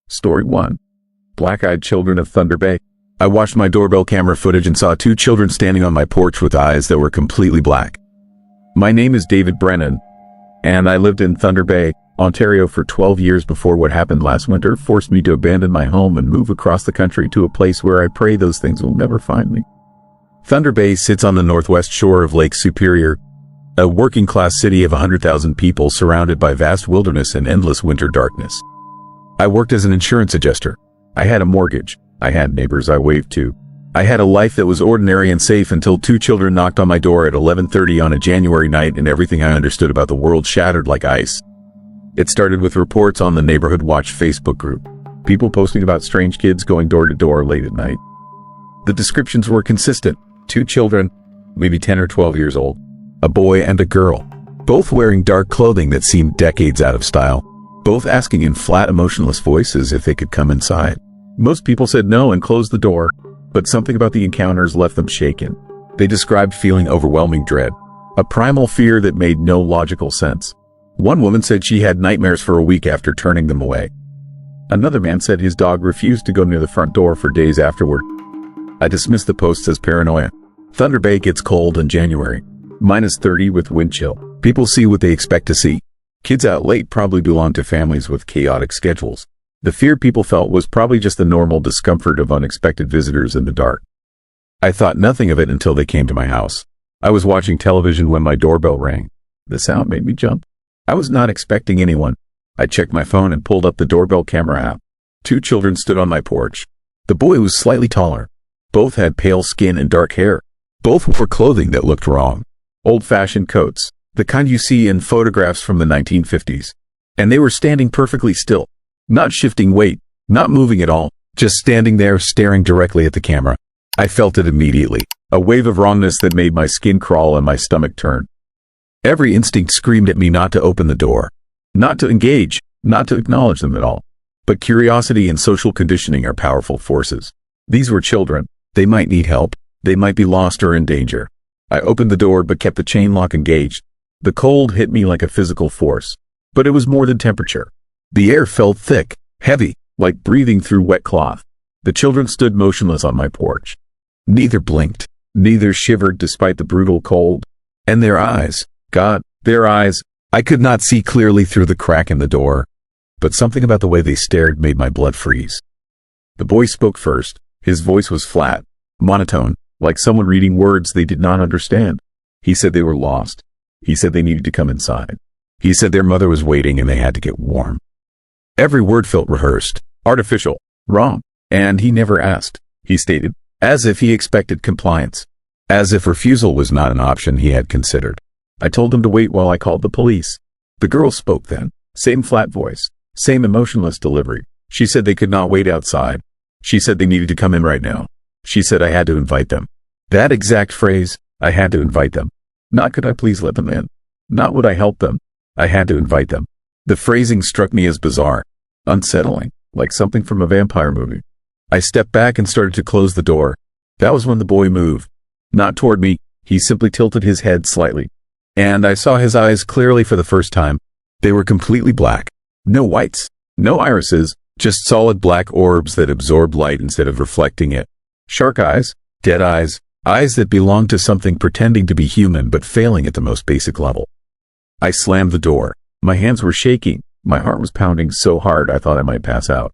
Story 1. Black-eyed children of Thunder Bay. I watched my doorbell camera footage and saw two children standing on my porch with eyes that were completely black. My name is David Brennan, and I lived in Thunder Bay, Ontario for 12 years before what happened last winter forced me to abandon my home and move across the country to a place where I pray those things will never find me. Thunder Bay sits on the northwest shore of Lake Superior, a working-class city of 100,000 people surrounded by vast wilderness and endless winter darkness. I worked as an insurance adjuster. I had a mortgage. I had neighbors I waved to. I had a life that was ordinary and safe until two children knocked on my door at 11:30 on a January night and everything I understood about the world shattered like ice. It started with reports on the Neighborhood Watch Facebook group. People posting about strange kids going door to door late at night. The descriptions were consistent. Two children, maybe 10 or 12 years old. A boy and a girl. Both wearing dark clothing that seemed decades out of style. Both asking in flat, emotionless voices if they could come inside. Most people said no and closed the door, but something about the encounters left them shaken. They described feeling overwhelming dread, a primal fear that made no logical sense. One woman said she had nightmares for a week after turning them away. Another man said his dog refused to go near the front door for days afterward. I dismissed the posts as paranoia. Thunder Bay gets cold in January. -30 with wind chill. People see what they expect to see. Kids out late probably belong to families with chaotic schedules. The fear people felt was probably just the normal discomfort of unexpected visitors in the dark. I thought nothing of it until they came to my house. I was watching television when my doorbell rang. The sound made me jump. I was not expecting anyone. I checked my phone and pulled up the doorbell camera app. Two children stood on my porch. The boy was slightly taller. Both had pale skin and dark hair. Both wore clothing that looked wrong. Old-fashioned coats, the kind you see in photographs from the 1950s. And they were standing perfectly still. Not shifting weight, not moving at all, just standing there staring directly at the camera. I felt it immediately, a wave of wrongness that made my skin crawl and my stomach turn. Every instinct screamed at me not to open the door, not to engage, not to acknowledge them at all. But curiosity and social conditioning are powerful forces. These were children. They might need help. They might be lost or in danger. I opened the door but kept the chain lock engaged. The cold hit me like a physical force, but it was more than temperature. The air felt thick, heavy, like breathing through wet cloth. The children stood motionless on my porch. Neither blinked, neither shivered despite the brutal cold. And their eyes, God, their eyes, I could not see clearly through the crack in the door, but something about the way they stared made my blood freeze. The boy spoke first. His voice was flat, monotone, like someone reading words they did not understand. He said they were lost. He said they needed to come inside. He said their mother was waiting and they had to get warm. Every word felt rehearsed, artificial, wrong, and he never asked, he stated, as if he expected compliance, as if refusal was not an option he had considered. I told him to wait while I called the police. The girl spoke then, same flat voice, same emotionless delivery. She said they could not wait outside. She said they needed to come in right now. She said I had to invite them. That exact phrase, I had to invite them. Not could I please let them in. Not would I help them. I had to invite them. The phrasing struck me as bizarre, unsettling, like something from a vampire movie. I stepped back and started to close the door. That was when the boy moved. Not toward me, he simply tilted his head slightly. And I saw his eyes clearly for the first time. They were completely black. No whites, no irises, just solid black orbs that absorbed light instead of reflecting it. Shark eyes, dead eyes, eyes that belonged to something pretending to be human but failing at the most basic level. I slammed the door. My hands were shaking. My heart was pounding so hard I thought I might pass out.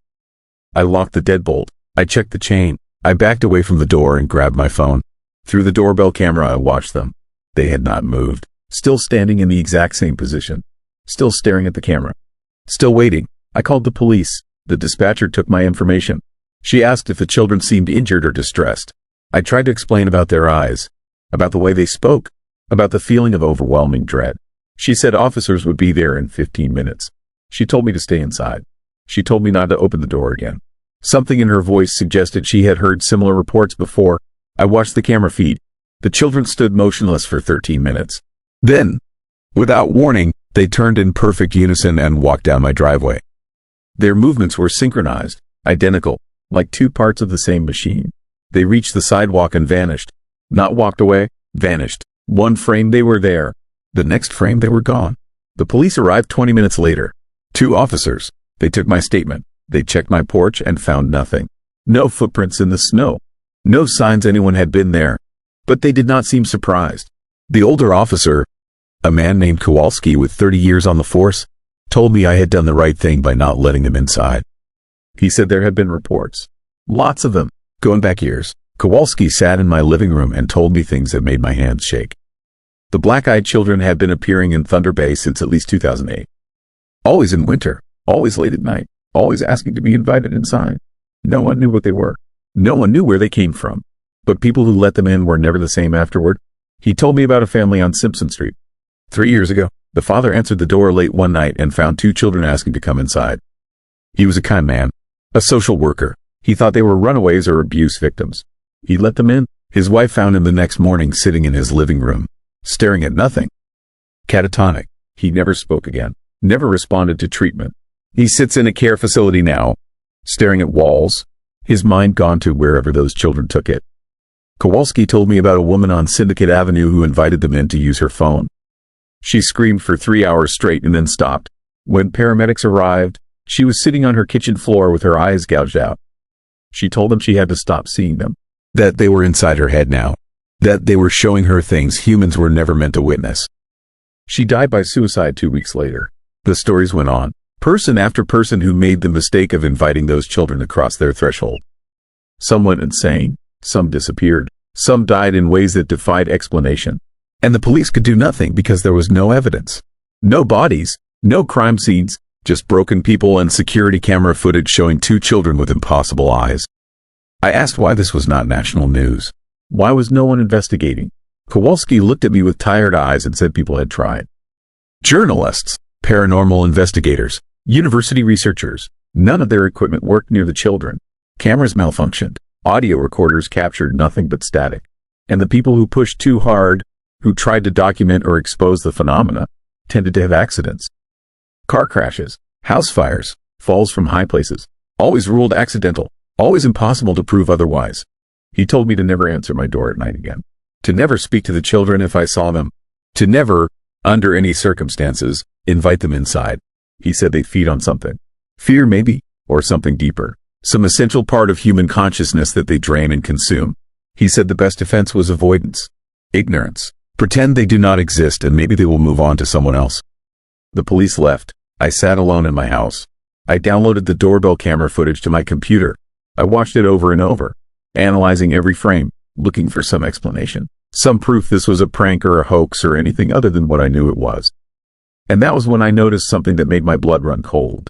I locked the deadbolt. I checked the chain. I backed away from the door and grabbed my phone. Through the doorbell camera I watched them. They had not moved. Still standing in the exact same position. Still staring at the camera. Still waiting. I called the police. The dispatcher took my information. She asked if the children seemed injured or distressed. I tried to explain about their eyes, about the way they spoke, about the feeling of overwhelming dread. She said officers would be there in 15 minutes. She told me to stay inside. She told me not to open the door again. Something in her voice suggested she had heard similar reports before. I watched the camera feed. The children stood motionless for 13 minutes. Then, without warning, they turned in perfect unison and walked down my driveway. Their movements were synchronized, identical, like two parts of the same machine. They reached the sidewalk and vanished. Not walked away, vanished. One frame they were there. The next frame they were gone. The police arrived 20 minutes later. Two officers. They took my statement. They checked my porch and found nothing. No footprints in the snow. No signs anyone had been there. But they did not seem surprised. The older officer, a man named Kowalski with 30 years on the force, told me I had done the right thing by not letting them inside. He said there had been reports. Lots of them. Going back years, Kowalski sat in my living room and told me things that made my hands shake. The black-eyed children had been appearing in Thunder Bay since at least 2008. Always in winter, always late at night, always asking to be invited inside. No one knew what they were. No one knew where they came from. But people who let them in were never the same afterward. He told me about a family on Simpson Street. 3 years ago, the father answered the door late one night and found 2 children asking to come inside. He was a kind man, a social worker. He thought they were runaways or abuse victims. He let them in. His wife found him the next morning sitting in his living room, staring at nothing. Catatonic. He never spoke again, never responded to treatment. He sits in a care facility now, staring at walls, his mind gone to wherever those children took it. Kowalski told me about a woman on Syndicate Avenue who invited them in to use her phone. She screamed for 3 hours straight and then stopped. When paramedics arrived, she was sitting on her kitchen floor with her eyes gouged out. She told them she had to stop seeing them, that they were inside her head now, that they were showing her things humans were never meant to witness. She died by suicide 2 weeks later. The stories went on, person after person who made the mistake of inviting those children across their threshold. Some went insane, some disappeared, some died in ways that defied explanation. And the police could do nothing because there was no evidence. No bodies, no crime scenes, just broken people and security camera footage showing 2 children with impossible eyes. I asked why this was not national news. Why was no one investigating? Kowalski looked at me with tired eyes and said people had tried. Journalists, paranormal investigators, university researchers, none of their equipment worked near the children. Cameras malfunctioned. Audio recorders captured nothing but static. And the people who pushed too hard, who tried to document or expose the phenomena, tended to have accidents. Car crashes, house fires, falls from high places, always ruled accidental, always impossible to prove otherwise. He told me to never answer my door at night again, to never speak to the children if I saw them, to never, under any circumstances, invite them inside. He said they feed on something. Fear maybe, or something deeper, some essential part of human consciousness that they drain and consume. He said the best defense was avoidance, ignorance. Pretend they do not exist and maybe they will move on to someone else. The police left. I sat alone in my house. I downloaded the doorbell camera footage to my computer. I watched it over and over, analyzing every frame, looking for some explanation, some proof this was a prank or a hoax or anything other than what I knew it was. And that was when I noticed something that made my blood run cold.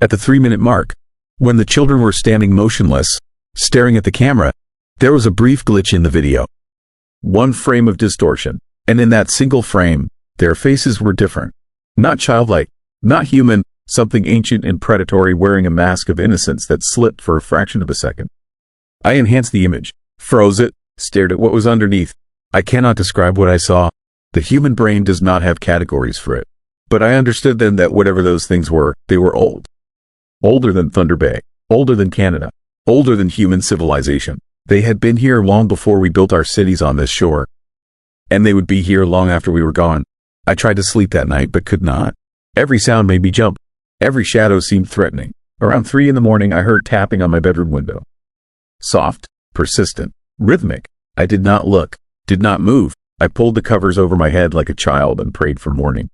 At the 3-minute mark, when the children were standing motionless, staring at the camera, there was a brief glitch in the video. One frame of distortion, and in that single frame, their faces were different. Not childlike, not human, something ancient and predatory wearing a mask of innocence that slipped for a fraction of a second. I enhanced the image, froze it, stared at what was underneath. I cannot describe what I saw. The human brain does not have categories for it. But I understood then that whatever those things were, they were old. Older than Thunder Bay, older than Canada, older than human civilization. They had been here long before we built our cities on this shore. And they would be here long after we were gone. I tried to sleep that night but could not. Every sound made me jump. Every shadow seemed threatening. Around 3 in the morning I heard tapping on my bedroom window. Soft, persistent, rhythmic. I did not look, did not move. I pulled the covers over my head like a child and prayed for morning.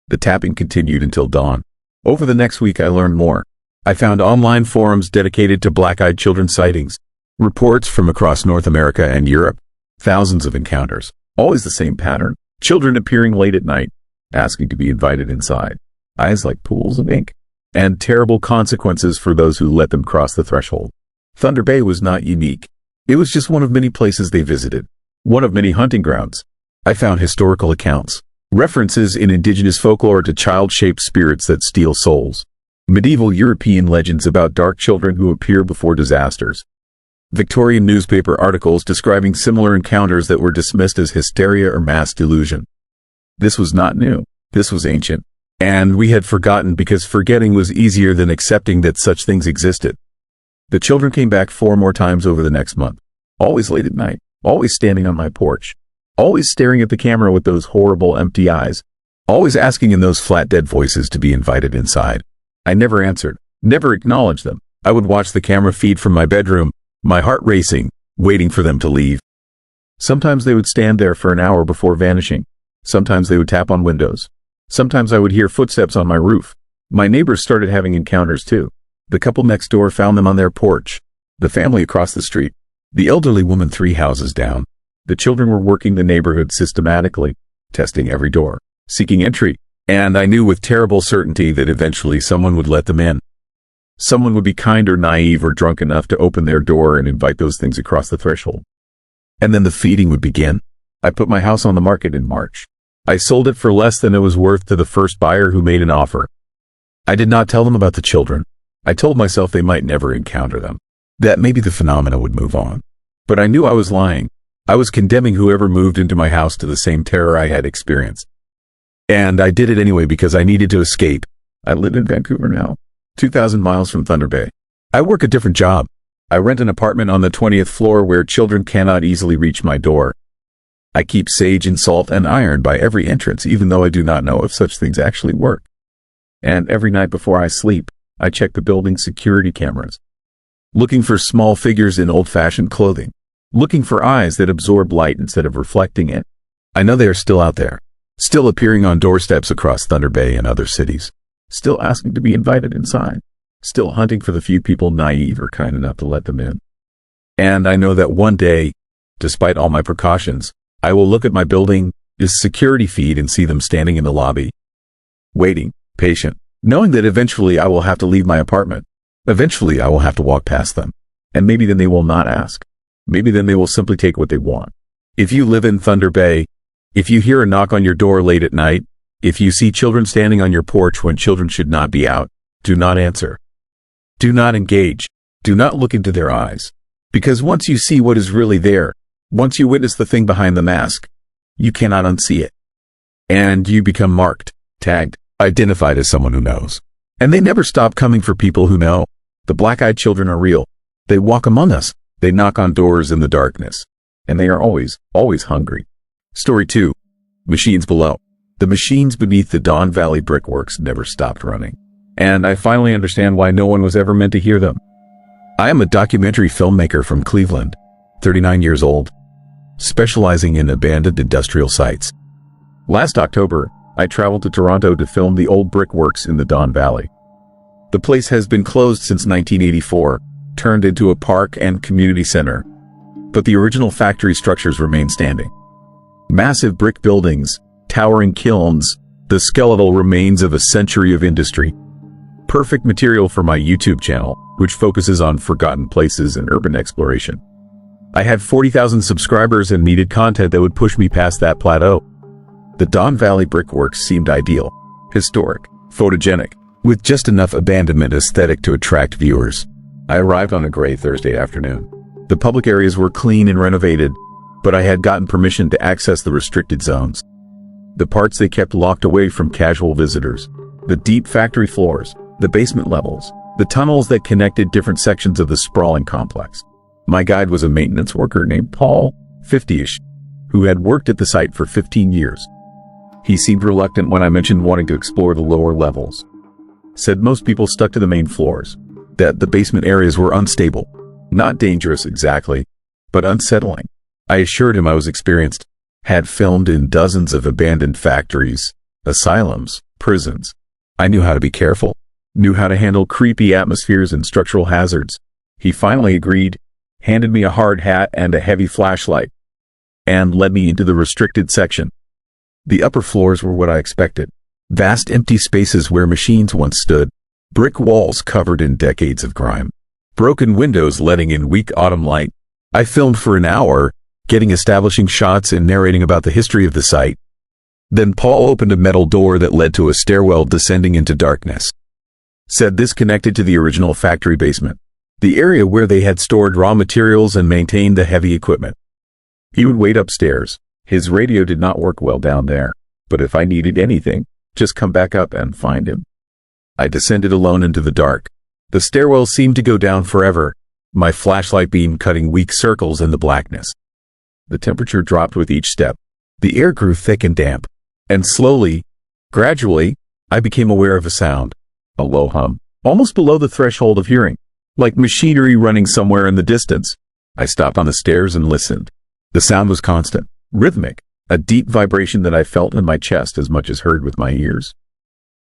The tapping continued until dawn. Over the next week I learned more. I found online forums dedicated to black-eyed children sightings. Reports from across North America and Europe. Thousands of encounters. Always the same pattern. Children appearing late at night, asking to be invited inside. Eyes like pools of ink. And terrible consequences for those who let them cross the threshold. Thunder Bay was not unique. It was just one of many places they visited. One of many hunting grounds. I found historical accounts. References in indigenous folklore to child-shaped spirits that steal souls. Medieval European legends about dark children who appear before disasters. Victorian newspaper articles describing similar encounters that were dismissed as hysteria or mass delusion. This was not new. This was ancient. And we had forgotten because forgetting was easier than accepting that such things existed. The children came back 4 more times over the next month. Always late at night. Always standing on my porch. Always staring at the camera with those horrible empty eyes. Always asking in those flat dead voices to be invited inside. I never answered. never acknowledge them. I would watch the camera feed from my bedroom, my heart racing, waiting for them to leave. Sometimes they would stand there for an hour before vanishing. Sometimes they would tap on windows. Sometimes I would hear footsteps on my roof. My neighbors started having encounters too. The couple next door found them on their porch. The family across the street. The elderly woman 3 houses down. The children were working the neighborhood systematically, testing every door, seeking entry. And I knew with terrible certainty that eventually someone would let them in. Someone would be kind or naive or drunk enough to open their door and invite those things across the threshold. And then the feeding would begin. I put my house on the market in March. I sold it for less than it was worth to the first buyer who made an offer. I did not tell them about the children. I told myself they might never encounter them, that maybe the phenomena would move on. But I knew I was lying. I was condemning whoever moved into my house to the same terror I had experienced. And I did it anyway because I needed to escape. I live in Vancouver now, 2,000 miles from Thunder Bay. I work a different job. I rent an apartment on the 20th floor where children cannot easily reach my door. I keep sage and salt and iron by every entrance, even though I do not know if such things actually work. And every night before I sleep, I check the building's security cameras, looking for small figures in old-fashioned clothing, looking for eyes that absorb light instead of reflecting it. I know they are still out there, still appearing on doorsteps across Thunder Bay and other cities, still asking to be invited inside, still hunting for the few people naive or kind enough to let them in. And I know that one day, despite all my precautions, I will look at my building's security feed and see them standing in the lobby, waiting, patient, knowing that eventually I will have to leave my apartment. Eventually I will have to walk past them. And maybe then they will not ask. Maybe then they will simply take what they want. If you live in Thunder Bay, if you hear a knock on your door late at night, if you see children standing on your porch when children should not be out, do not answer. Do not engage. Do not look into their eyes. Because once you see what is really there, once you witness the thing behind the mask, you cannot unsee it. And you become marked, tagged, identified as someone who knows. And they never stop coming for people who know. The black-eyed children are real. They walk among us. They knock on doors in the darkness. And they are always, always hungry. Story 2. Machines below. The machines beneath the Don Valley brickworks never stopped running. And I finally understand why no one was ever meant to hear them. I am a documentary filmmaker from Cleveland, 39 years old, specializing in abandoned industrial sites. Last October, I traveled to Toronto to film the old brickworks in the Don Valley. The place has been closed since 1984, turned into a park and community center, but the original factory structures remain standing. Massive brick buildings, towering kilns, the skeletal remains of a century of industry. Perfect material for my YouTube channel, which focuses on forgotten places and urban exploration. I had 40,000 subscribers and needed content that would push me past that plateau. The Don Valley brickworks seemed ideal, historic, photogenic, with just enough abandonment aesthetic to attract viewers. I arrived on a gray Thursday afternoon. The public areas were clean and renovated, but I had gotten permission to access the restricted zones. The parts they kept locked away from casual visitors. The deep factory floors, the basement levels, the tunnels that connected different sections of the sprawling complex. My guide was a maintenance worker named Paul, 50-ish, who had worked at the site for 15 years. He seemed reluctant when I mentioned wanting to explore the lower levels. Said most people stuck to the main floors, that the basement areas were unstable, not dangerous exactly, but unsettling. I assured him I was experienced, had filmed in dozens of abandoned factories, asylums, prisons. I knew how to be careful, knew how to handle creepy atmospheres and structural hazards. He finally agreed, handed me a hard hat and a heavy flashlight, and led me into the restricted section. The upper floors were what I expected. Vast empty spaces where machines once stood, brick walls covered in decades of grime, broken windows letting in weak autumn light. I filmed for an hour, getting establishing shots and narrating about the history of the site. Then Paul opened a metal door that led to a stairwell descending into darkness. Said this connected to the original factory basement, the area where they had stored raw materials and maintained the heavy equipment. He would wait upstairs. His radio did not work well down there, but if I needed anything, just come back up and find him. I descended alone into the dark. The stairwell seemed to go down forever, my flashlight beam cutting weak circles in the blackness. The temperature dropped with each step. The air grew thick and damp, and slowly, gradually, I became aware of a sound, a low hum, almost below the threshold of hearing, like machinery running somewhere in the distance. I stopped on the stairs and listened. The sound was constant, rhythmic, a deep vibration that I felt in my chest as much as heard with my ears.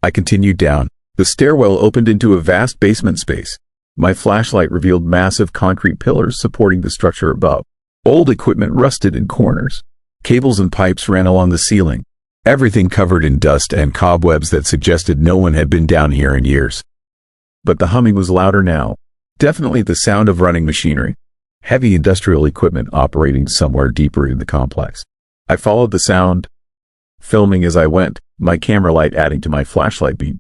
I continued down. The stairwell opened into a vast basement space. My flashlight revealed massive concrete pillars supporting the structure above. Old equipment rusted in corners. Cables and pipes ran along the ceiling. Everything covered in dust and cobwebs that suggested no one had been down here in years. But the humming was louder now. Definitely the sound of running machinery. Heavy industrial equipment operating somewhere deeper in the complex. I followed the sound, filming as I went, my camera light adding to my flashlight beam.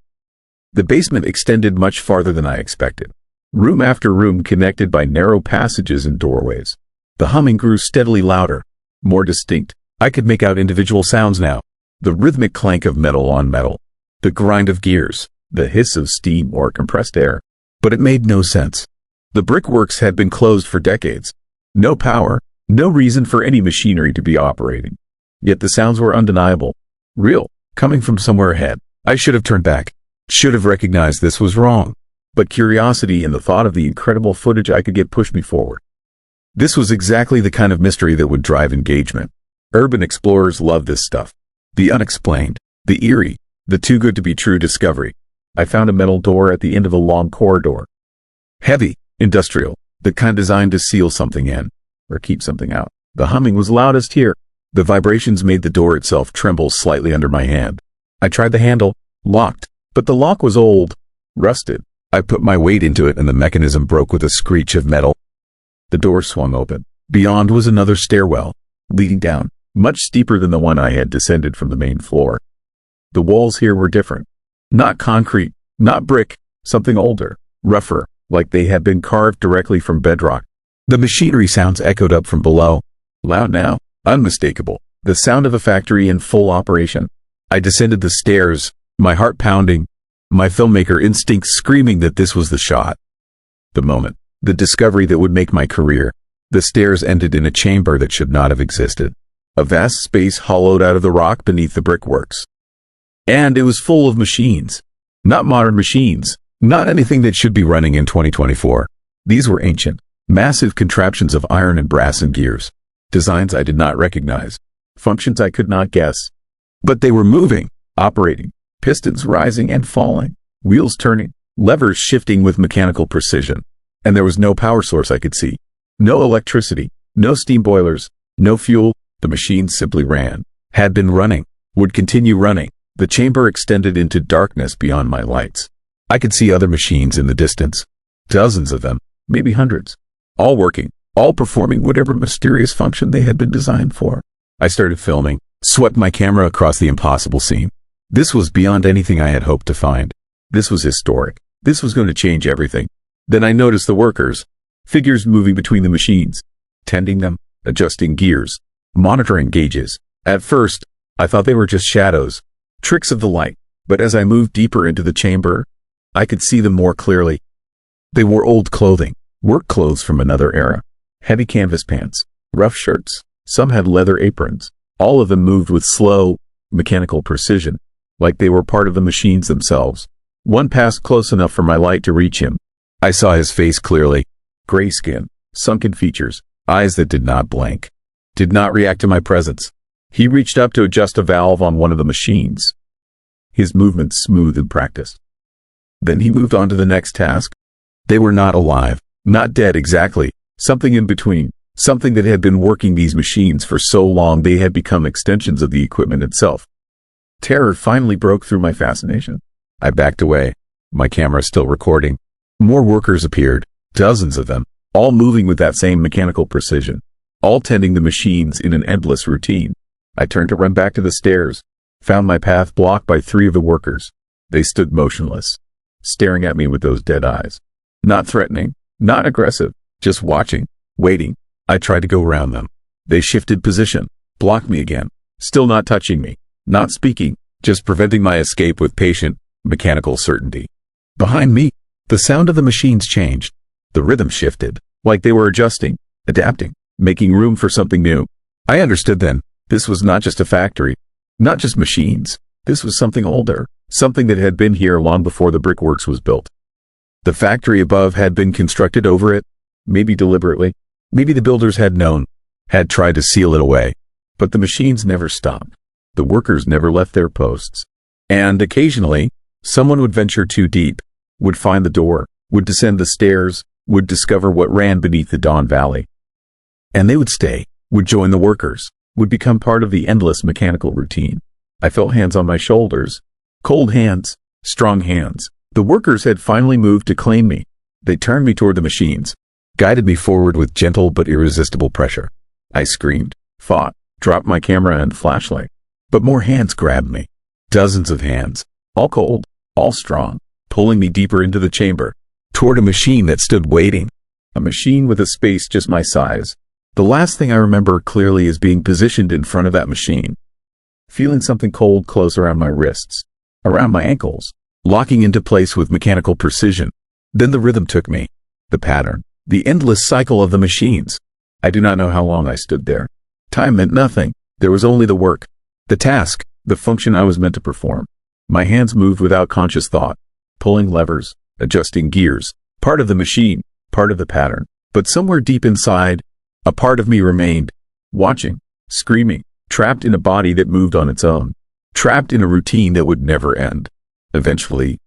The basement extended much farther than I expected. Room after room connected by narrow passages and doorways. The humming grew steadily louder, more distinct. I could make out individual sounds now. The rhythmic clank of metal on metal. The grind of gears. The hiss of steam or compressed air. But it made no sense. The brickworks had been closed for decades. No power, no reason for any machinery to be operating. Yet the sounds were undeniable. Real, coming from somewhere ahead. I should have turned back. Should have recognized this was wrong. But curiosity and the thought of the incredible footage I could get pushed me forward. This was exactly the kind of mystery that would drive engagement. Urban explorers love this stuff. The unexplained, the eerie, the too good to be true discovery. I found a metal door at the end of a long corridor. Heavy, industrial, the kind designed to seal something in, or keep something out. The humming was loudest here. The vibrations made the door itself tremble slightly under my hand. I tried the handle, locked, but the lock was old, rusted. I put my weight into it and the mechanism broke with a screech of metal. The door swung open. Beyond was another stairwell, leading down, much steeper than the one I had descended from the main floor. The walls here were different. Not concrete, not brick, something older, rougher, like they had been carved directly from bedrock. The machinery sounds echoed up from below. Loud now, unmistakable. The sound of a factory in full operation. I descended the stairs, my heart pounding, my filmmaker instincts screaming that this was the shot. The moment, the discovery that would make my career. The stairs ended in a chamber that should not have existed. A vast space hollowed out of the rock beneath the brickworks. And it was full of machines. Not modern machines. Not anything that should be running in 2024. These were ancient, massive contraptions of iron and brass and gears. Designs I did not recognize. Functions I could not guess. But they were moving, operating. Pistons rising and falling, wheels turning, levers shifting with mechanical precision. And there was no power source I could see. No electricity, no steam boilers, no fuel. The machines simply ran, had been running, would continue running. The chamber extended into darkness beyond my lights. I could see other machines in the distance. Dozens of them, maybe hundreds. All working, all performing whatever mysterious function they had been designed for. I started filming, swept my camera across the impossible scene. This was beyond anything I had hoped to find. This was historic. This was going to change everything. Then I noticed the workers, figures moving between the machines, tending them, adjusting gears, monitoring gauges. At first, I thought they were just shadows, tricks of the light, but as I moved deeper into the chamber, I could see them more clearly. They wore old clothing, work clothes from another era, heavy canvas pants, rough shirts. Some had leather aprons. All of them moved with slow, mechanical precision, like they were part of the machines themselves. One passed close enough for my light to reach him. I saw his face clearly. Gray skin, sunken features, eyes that did not blink, did not react to my presence. He reached up to adjust a valve on one of the machines. His movements smooth and practiced. Then he moved on to the next task. They were not alive, not dead exactly, something in between, something that had been working these machines for so long they had become extensions of the equipment itself. Terror finally broke through my fascination. I backed away, my camera still recording. More workers appeared, dozens of them, all moving with that same mechanical precision, all tending the machines in an endless routine. I turned to run back to the stairs, found my path blocked by 3 of the workers. They stood motionless, staring at me with those dead eyes. Not threatening, not aggressive, just watching, waiting. I tried to go around them. They shifted position, blocked me again, still not touching me. Not speaking, just preventing my escape with patient, mechanical certainty. Behind me, the sound of the machines changed. The rhythm shifted, like they were adjusting, adapting, making room for something new. I understood then, this was not just a factory, not just machines. This was something older, something that had been here long before the brickworks was built. The factory above had been constructed over it, maybe deliberately. Maybe the builders had known, had tried to seal it away. But the machines never stopped. The workers never left their posts. And occasionally, someone would venture too deep, would find the door, would descend the stairs, would discover what ran beneath the Dawn Valley. And they would stay, would join the workers, would become part of the endless mechanical routine. I felt hands on my shoulders. Cold hands, strong hands. The workers had finally moved to claim me. They turned me toward the machines, guided me forward with gentle but irresistible pressure. I screamed, fought, dropped my camera and flashlight. But more hands grabbed me. Dozens of hands, all cold, all strong, pulling me deeper into the chamber, toward a machine that stood waiting. A machine with a space just my size. The last thing I remember clearly is being positioned in front of that machine, feeling something cold close around my wrists, around my ankles, locking into place with mechanical precision. Then the rhythm took me, the pattern, the endless cycle of the machines. I do not know how long I stood there. Time meant nothing. There was only the work, the task, the function I was meant to perform. My hands moved without conscious thought, pulling levers, adjusting gears, part of the machine, part of the pattern. But somewhere deep inside, a part of me remained, watching, screaming, trapped in a body that moved on its own, trapped in a routine that would never end. Eventually,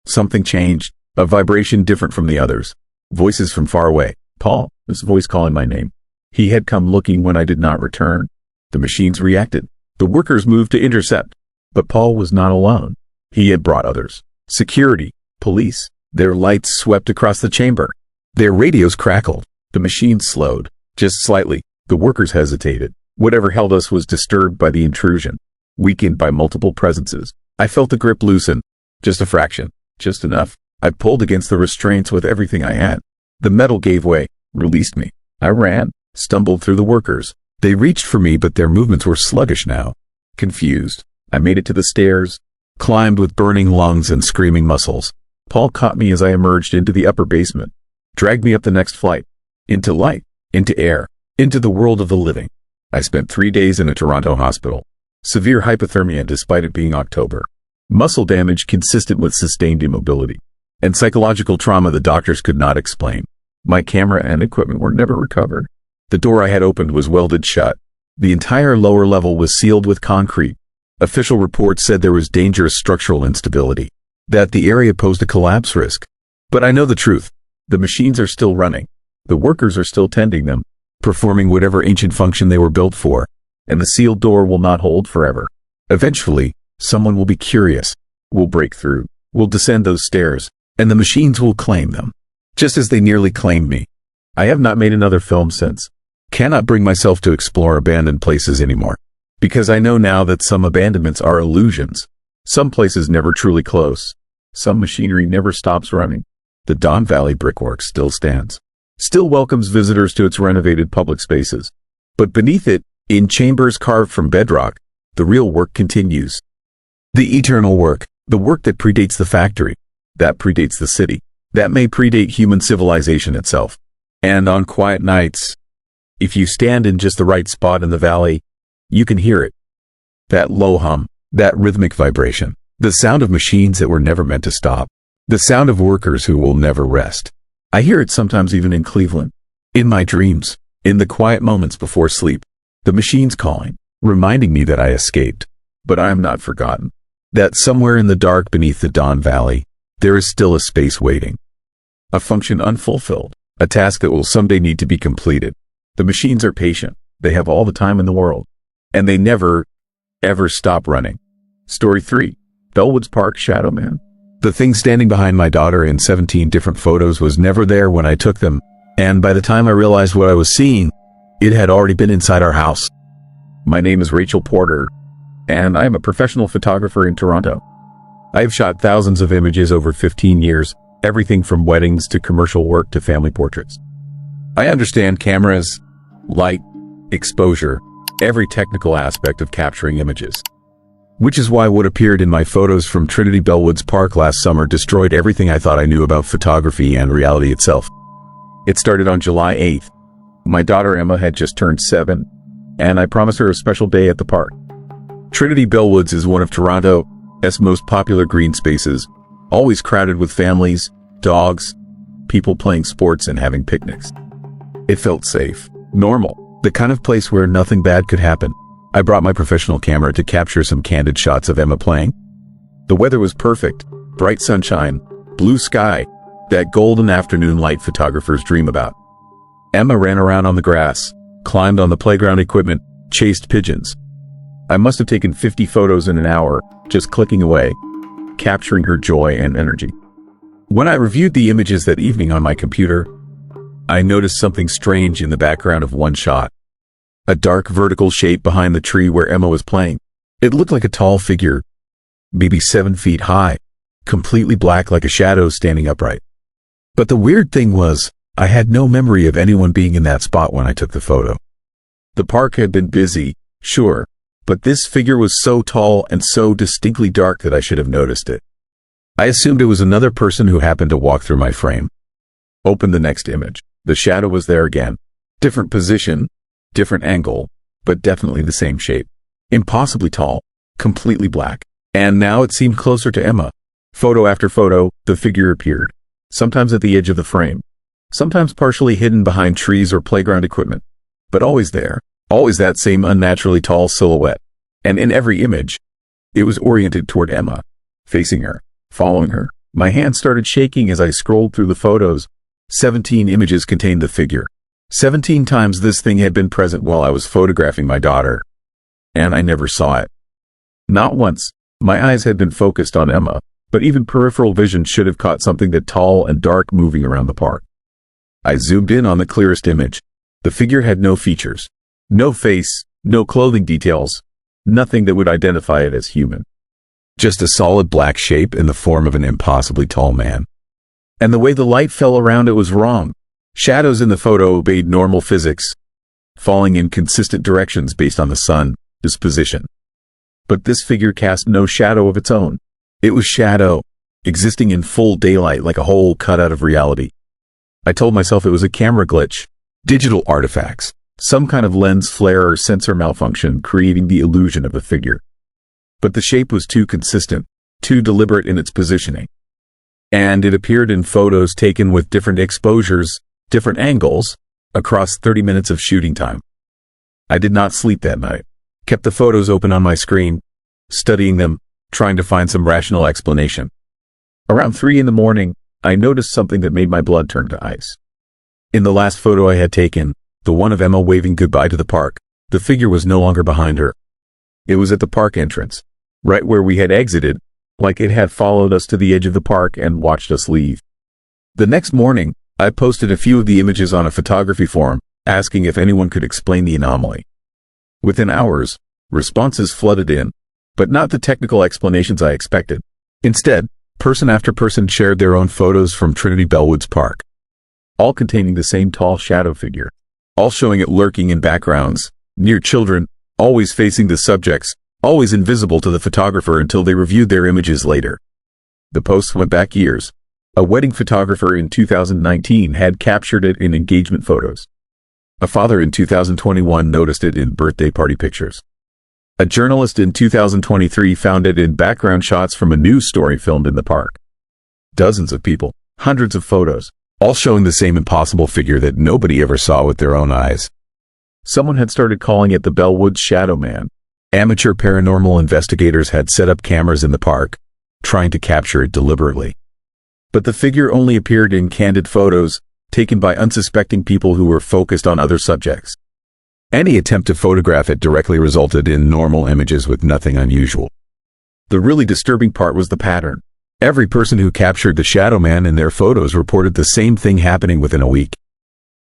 something changed, a vibration different from the others. Voices from far away. Paul, this voice calling my name. He had come looking when I did not return. The machines reacted. The workers moved to intercept. But Paul was not alone. He had brought others. Security, police. Their lights swept across the chamber. Their radios crackled. The machines slowed. Just slightly. The workers hesitated. Whatever held us was disturbed by the intrusion, weakened by multiple presences. I felt the grip loosen. Just a fraction. Just enough. I pulled against the restraints with everything I had. The metal gave way, released me. I ran, stumbled through the workers. They reached for me, but their movements were sluggish now. Confused, I made it to the stairs, climbed with burning lungs and screaming muscles. Paul caught me as I emerged into the upper basement, dragged me up the next flight, into light, into air, into the world of the living. I spent 3 days in a Toronto hospital. Severe hypothermia despite it being October. Muscle damage consistent with sustained immobility. And psychological trauma the doctors could not explain. My camera and equipment were never recovered. The door I had opened was welded shut. The entire lower level was sealed with concrete. Official reports said there was dangerous structural instability, that the area posed a collapse risk. But I know the truth. The machines are still running. The workers are still tending them, performing whatever ancient function they were built for, and the sealed door will not hold forever. Eventually, someone will be curious, will break through, will descend those stairs, and the machines will claim them, just as they nearly claimed me. I have not made another film since. Cannot bring myself to explore abandoned places anymore, because I know now that some abandonments are illusions. Some places never truly close. Some machinery never stops running. The Dawn Valley brickwork still stands, still welcomes visitors to its renovated public spaces. But beneath it, in chambers carved from bedrock, the real work continues. The eternal work, the work that predates the factory, that predates the city, that may predate human civilization itself. And on quiet nights, if you stand in just the right spot in the valley, you can hear it. That low hum, that rhythmic vibration, the sound of machines that were never meant to stop, the sound of workers who will never rest. I hear it sometimes even in Cleveland, in my dreams, in the quiet moments before sleep. The machines calling, reminding me that I escaped, but I am not forgotten. That somewhere in the dark beneath the Dawn Valley, there is still a space waiting. A function unfulfilled, a task that will someday need to be completed. The machines are patient. They have all the time in the world. And they never, ever stop running. Story 3. Bellwoods Park Shadow Man. The thing standing behind my daughter in 17 different photos was never there when I took them. And by the time I realized what I was seeing, it had already been inside our house. My name is Rachel Porter, and I am a professional photographer in Toronto. I have shot thousands of images over 15 years, everything from weddings to commercial work to family portraits. I understand cameras, light, exposure, every technical aspect of capturing images. Which is why what appeared in my photos from Trinity Bellwoods Park last summer destroyed everything I thought I knew about photography and reality itself. It started on July 8th. My daughter Emma had just turned 7, and I promised her a special day at the park. Trinity Bellwoods is one of Toronto's most popular green spaces, always crowded with families, dogs, people playing sports and having picnics. It felt safe, normal, the kind of place where nothing bad could happen. I brought my professional camera to capture some candid shots of Emma playing. The weather was perfect, bright sunshine, blue sky, that golden afternoon light photographers dream about. Emma ran around on the grass, climbed on the playground equipment, chased pigeons. I must have taken 50 photos in an hour, just clicking away, capturing her joy and energy. When I reviewed the images that evening on my computer, I noticed something strange in the background of one shot. A dark vertical shape behind the tree where Emma was playing. It looked like a tall figure, maybe 7 feet high, completely black like a shadow standing upright. But the weird thing was, I had no memory of anyone being in that spot when I took the photo. The park had been busy, sure, but this figure was so tall and so distinctly dark that I should have noticed it. I assumed it was another person who happened to walk through my frame. Opened the next image. The shadow was there again. Different position, different angle, but definitely the same shape. Impossibly tall, completely black. And now it seemed closer to Emma. Photo after photo, the figure appeared. Sometimes at the edge of the frame. Sometimes partially hidden behind trees or playground equipment. But always there. Always that same unnaturally tall silhouette. And in every image, it was oriented toward Emma. Facing her. Following her. My hand started shaking as I scrolled through the photos. 17 images contained the figure. 17 times this thing had been present while I was photographing my daughter. And I never saw it. Not once. My eyes had been focused on Emma, but even peripheral vision should have caught something that tall and dark moving around the park. I zoomed in on the clearest image. The figure had no features. No face, no clothing details, nothing that would identify it as human. Just a solid black shape in the form of an impossibly tall man. And the way the light fell around it was wrong. Shadows in the photo obeyed normal physics, falling in consistent directions based on the sun's position. But this figure cast no shadow of its own. It was shadow, existing in full daylight like a hole cut out of reality. I told myself it was a camera glitch, digital artifacts, some kind of lens flare or sensor malfunction creating the illusion of a figure. But the shape was too consistent, too deliberate in its positioning. And it appeared in photos taken with different exposures, different angles, across 30 minutes of shooting time. I did not sleep that night. Kept the photos open on my screen, studying them, trying to find some rational explanation. Around 3 in the morning, I noticed something that made my blood turn to ice. In the last photo I had taken, the one of Emma waving goodbye to the park, the figure was no longer behind her. It was at the park entrance, right where we had exited, like it had followed us to the edge of the park and watched us leave. The next morning, I posted a few of the images on a photography forum, asking if anyone could explain the anomaly. Within hours, responses flooded in, but not the technical explanations I expected. Instead, person after person shared their own photos from Trinity Bellwoods Park, all containing the same tall shadow figure, all showing it lurking in backgrounds, near children, always facing the subjects, always invisible to the photographer until they reviewed their images later. The posts went back years. A wedding photographer in 2019 had captured it in engagement photos. A father in 2021 noticed it in birthday party pictures. A journalist in 2023 found it in background shots from a news story filmed in the park. Dozens of people, hundreds of photos, all showing the same impossible figure that nobody ever saw with their own eyes. Someone had started calling it the Bellwoods Shadow Man. Amateur paranormal investigators had set up cameras in the park, trying to capture it deliberately. But the figure only appeared in candid photos, taken by unsuspecting people who were focused on other subjects. Any attempt to photograph it directly resulted in normal images with nothing unusual. The really disturbing part was the pattern. Every person who captured the Shadow Man in their photos reported the same thing happening within a week.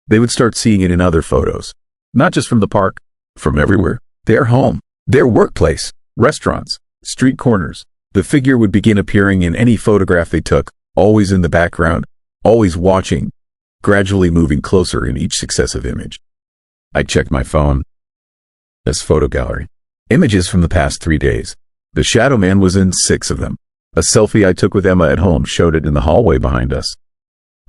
They would start seeing it in other photos. Not just from the park, from everywhere. Their home, their workplace, restaurants, street corners. The figure would begin appearing in any photograph they took, always in the background, always watching, gradually moving closer in each successive image. I checked my phone. This photo gallery. Images from the past 3 days. The Shadow Man was in 6 of them. A selfie I took with Emma at home showed it in the hallway behind us.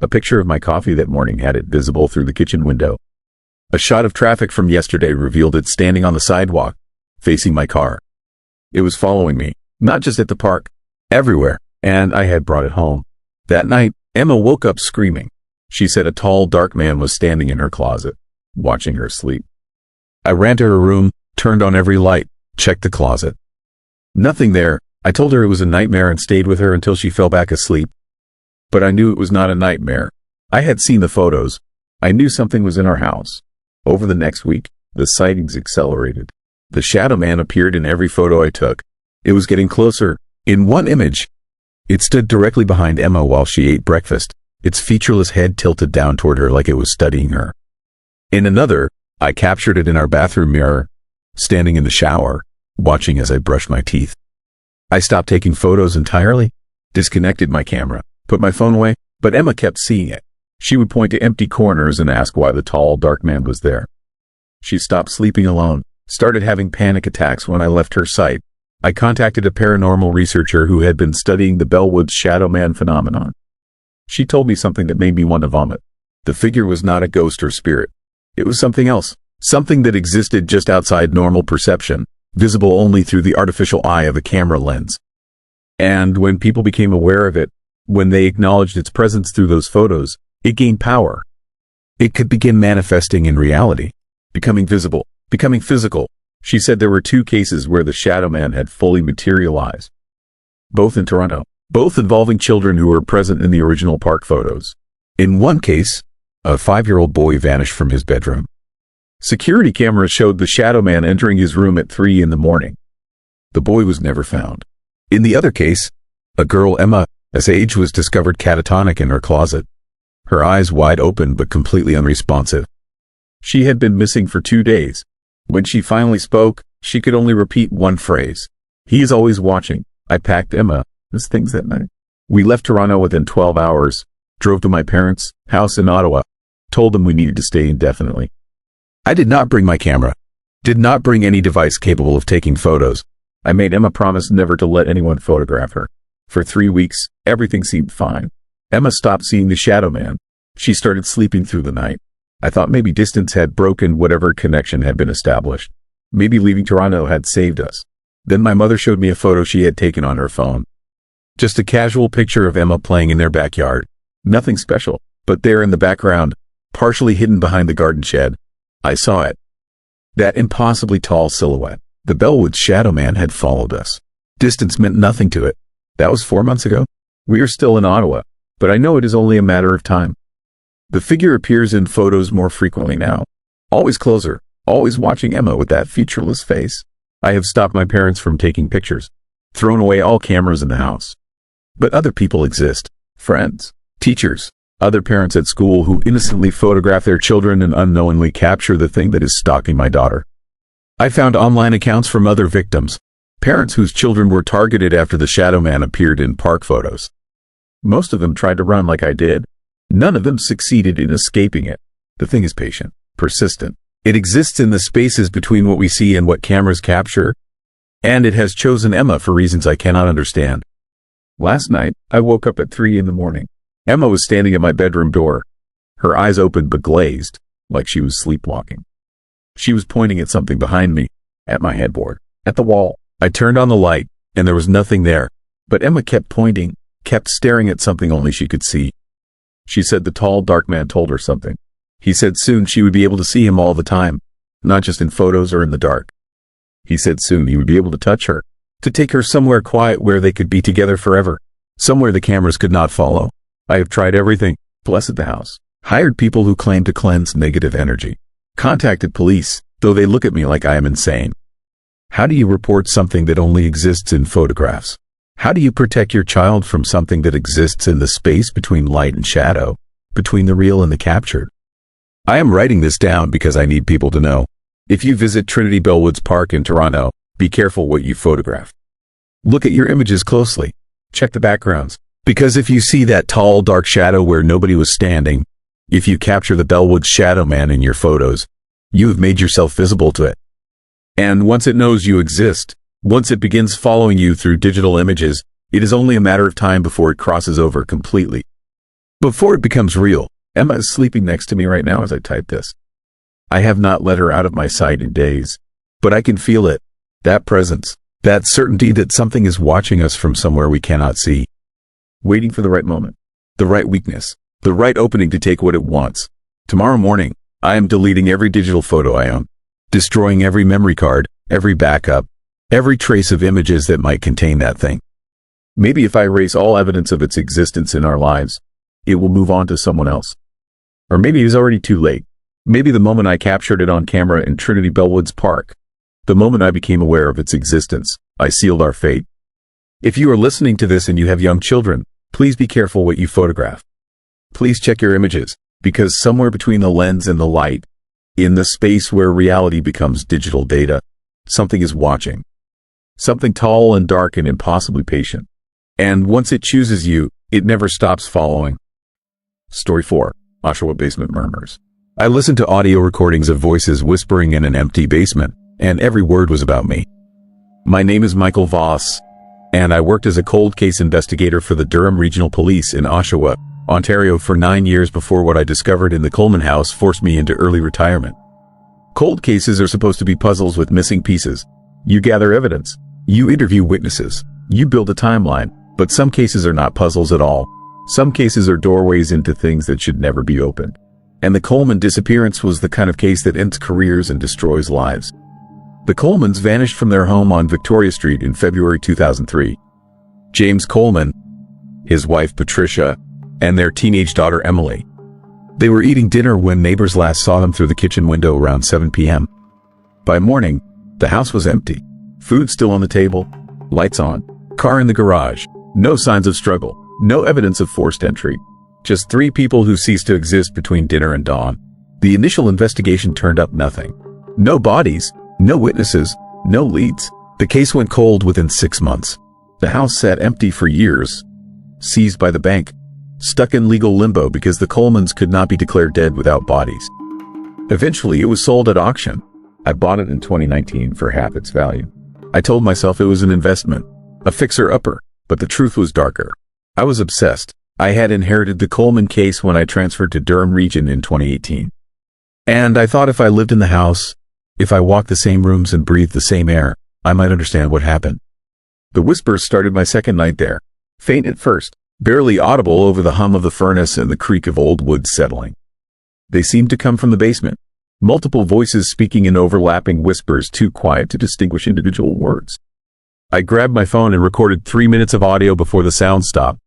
A picture of my coffee that morning had it visible through the kitchen window. A shot of traffic from yesterday revealed it standing on the sidewalk, facing my car. It was following me, not just at the park, everywhere, and I had brought it home. That night, Emma woke up screaming. She said a tall, dark man was standing in her closet, watching her sleep. I ran to her room, turned on every light, checked the closet. Nothing there. I told her it was a nightmare and stayed with her until she fell back asleep. But I knew it was not a nightmare. I had seen the photos. I knew something was in our house. Over the next week, the sightings accelerated. The shadow man appeared in every photo I took. It was getting closer. In one image, it stood directly behind Emma while she ate breakfast, its featureless head tilted down toward her like it was studying her. In another, I captured it in our bathroom mirror, standing in the shower, watching as I brushed my teeth. I stopped taking photos entirely, disconnected my camera, put my phone away, but Emma kept seeing it. She would point to empty corners and ask why the tall, dark man was there. She stopped sleeping alone, started having panic attacks when I left her sight. I contacted a paranormal researcher who had been studying the Bellwoods shadow man phenomenon. She told me something that made me want to vomit. The figure was not a ghost or spirit. It was something else, something that existed just outside normal perception, visible only through the artificial eye of a camera lens. And when people became aware of it, when they acknowledged its presence through those photos, it gained power. It could begin manifesting in reality, becoming visible, becoming physical. She said there were 2 cases where the shadow man had fully materialized, both in Toronto, both involving children who were present in the original park photos. In one case, a 5-year-old boy vanished from his bedroom. Security cameras showed the shadow man entering his room at 3 in the morning. The boy was never found. In the other case, a girl, Emma's age, was discovered catatonic in her closet, her eyes wide open but completely unresponsive. She had been missing for 2 days. When she finally spoke, she could only repeat one phrase. "He is always watching." I packed Emma's things that night. We left Toronto within 12 hours, drove to my parents' house in Ottawa, told them we needed to stay indefinitely. I did not bring my camera, did not bring any device capable of taking photos. I made Emma promise never to let anyone photograph her. For 3 weeks, everything seemed fine. Emma stopped seeing the shadow man. She started sleeping through the night. I thought maybe distance had broken whatever connection had been established. Maybe leaving Toronto had saved us. Then my mother showed me a photo she had taken on her phone. Just a casual picture of Emma playing in their backyard. Nothing special, but there in the background, partially hidden behind the garden shed, I saw it. That impossibly tall silhouette. The Bellwoods shadow man had followed us. Distance meant nothing to it. That was 4 months ago. We are still in Ottawa, but I know it is only a matter of time. The figure appears in photos more frequently now. Always closer, always watching Emma with that featureless face. I have stopped my parents from taking pictures, thrown away all cameras in the house. But other people exist. Friends, teachers, other parents at school who innocently photograph their children and unknowingly capture the thing that is stalking my daughter. I found online accounts from other victims, parents whose children were targeted after the shadow man appeared in park photos. Most of them tried to run like I did. None of them succeeded in escaping it. The thing is patient, persistent. It exists in the spaces between what we see and what cameras capture, and it has chosen Emma for reasons I cannot understand. Last night, I woke up at 3 in the morning. Emma was standing at my bedroom door, her eyes open but glazed, like she was sleepwalking. She was pointing at something behind me, at my headboard, at the wall. I turned on the light, and there was nothing there, but Emma kept pointing, kept staring at something only she could see. She said the tall, dark man told her something. He said soon she would be able to see him all the time, not just in photos or in the dark. He said soon he would be able to touch her, to take her somewhere quiet where they could be together forever, somewhere the cameras could not follow. I have tried everything, blessed the house, hired people who claim to cleanse negative energy, contacted police, though they look at me like I am insane. How do you report something that only exists in photographs? How do you protect your child from something that exists in the space between light and shadow, between the real and the captured? I am writing this down because I need people to know. If you visit Trinity Bellwoods Park in Toronto, be careful what you photograph. Look at your images closely. Check the backgrounds. Because if you see that tall, dark shadow where nobody was standing, if you capture the Bellwoods shadow man in your photos, you have made yourself visible to it. And once it knows you exist, once it begins following you through digital images, it is only a matter of time before it crosses over completely. Before it becomes real. Emma is sleeping next to me right now as I type this. I have not let her out of my sight in days, but I can feel it, that presence, that certainty that something is watching us from somewhere we cannot see, waiting for the right moment. the right weakness, the right opening to take what it wants. Tomorrow morning, I am deleting every digital photo I own, destroying every memory card, every backup, every trace of images that might contain that thing. Maybe if I erase all evidence of its existence in our lives, it will move on to someone else. Or maybe it's already too late. Maybe the moment I captured it on camera in Trinity Bellwoods Park, the moment I became aware of its existence, I sealed our fate. If you are listening to this and you have young children, please be careful what you photograph. Please check your images, because somewhere between the lens and the light, in the space where reality becomes digital data, something is watching. Something tall and dark and impossibly patient. And once it chooses you, it never stops following. Story 4. Oshawa Basement Murmurs. I listened to audio recordings of voices whispering in an empty basement, and every word was about me. My name is Michael Voss, and I worked as a cold case investigator for the Durham Regional Police in Oshawa, Ontario for 9 years before what I discovered in the Coleman house forced me into early retirement. Cold cases are supposed to be puzzles with missing pieces. You gather evidence. You interview witnesses. You build a timeline. But some cases are not puzzles at all. Some cases are doorways into things that should never be opened. And the Coleman disappearance was the kind of case that ends careers and destroys lives. The Colemans vanished from their home on Victoria Street in February 2003. James Coleman, his wife Patricia, and their teenage daughter Emily. They were eating dinner when neighbors last saw them through the kitchen window around 7 p.m. By morning, the house was empty. Food still on the table, lights on, car in the garage. No signs of struggle, no evidence of forced entry. Just 3 people who ceased to exist between dinner and dawn. The initial investigation turned up nothing. No bodies, no witnesses, no leads. The case went cold within 6 months. The house sat empty for years, seized by the bank, stuck in legal limbo because the Colemans could not be declared dead without bodies. Eventually, it was sold at auction. I bought it in 2019 for half its value. I told myself it was an investment, a fixer-upper. But the truth was darker. I was obsessed. I had inherited the Coleman case when I transferred to Durham Region in 2018. And I thought if I lived in the house, if I walked the same rooms and breathed the same air, I might understand what happened. The whispers started my second night there. Faint at first, barely audible over the hum of the furnace and the creak of old wood settling. They seemed to come from the basement. Multiple voices speaking in overlapping whispers too quiet to distinguish individual words. I grabbed my phone and recorded 3 minutes of audio before the sound stopped.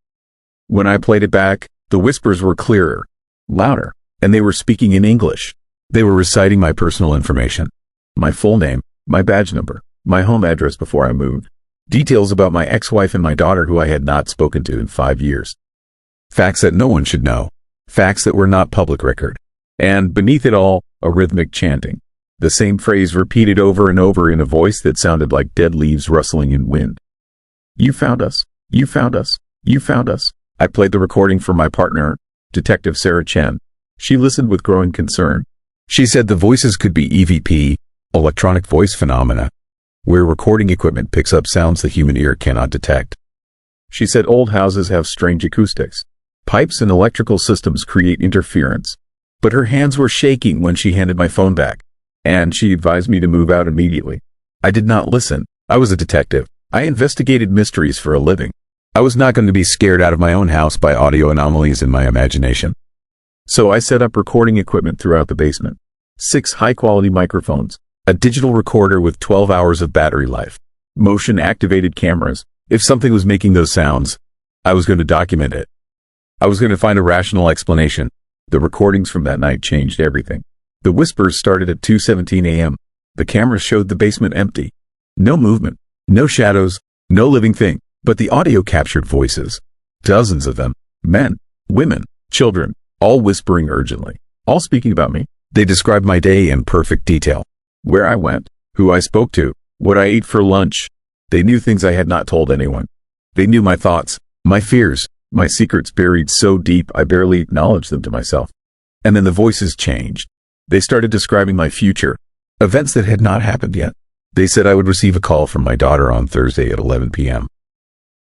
When I played it back, the whispers were clearer, louder, and they were speaking in English. They were reciting my personal information. My full name, my badge number, my home address before I moved. Details about my ex-wife and my daughter who I had not spoken to in 5 years. Facts that no one should know. Facts that were not public record. And beneath it all, a rhythmic chanting. The same phrase repeated over and over in a voice that sounded like dead leaves rustling in wind. You found us. You found us. You found us. I played the recording for my partner, Detective Sarah Chen. She listened with growing concern. She said the voices could be EVP, electronic voice phenomena, where recording equipment picks up sounds the human ear cannot detect. She said old houses have strange acoustics. Pipes and electrical systems create interference. But her hands were shaking when she handed my phone back. And she advised me to move out immediately. I did not listen. I was a detective. I investigated mysteries for a living. I was not going to be scared out of my own house by audio anomalies in my imagination. So I set up recording equipment throughout the basement. 6 high-quality microphones, a digital recorder with 12 hours of battery life, motion-activated cameras. If something was making those sounds, I was going to document it. I was going to find a rational explanation. The recordings from that night changed everything. The whispers started at 2:17 a.m. The camera showed the basement empty. No movement, no shadows, no living thing, but the audio captured voices. Dozens of them. Men, women, children, all whispering urgently, all speaking about me. They described my day in perfect detail. Where I went, who I spoke to, what I ate for lunch. They knew things I had not told anyone. They knew my thoughts, my fears, my secrets buried so deep I barely acknowledged them to myself. And then the voices changed. They started describing my future, events that had not happened yet. They said I would receive a call from my daughter on Thursday at 11 p.m.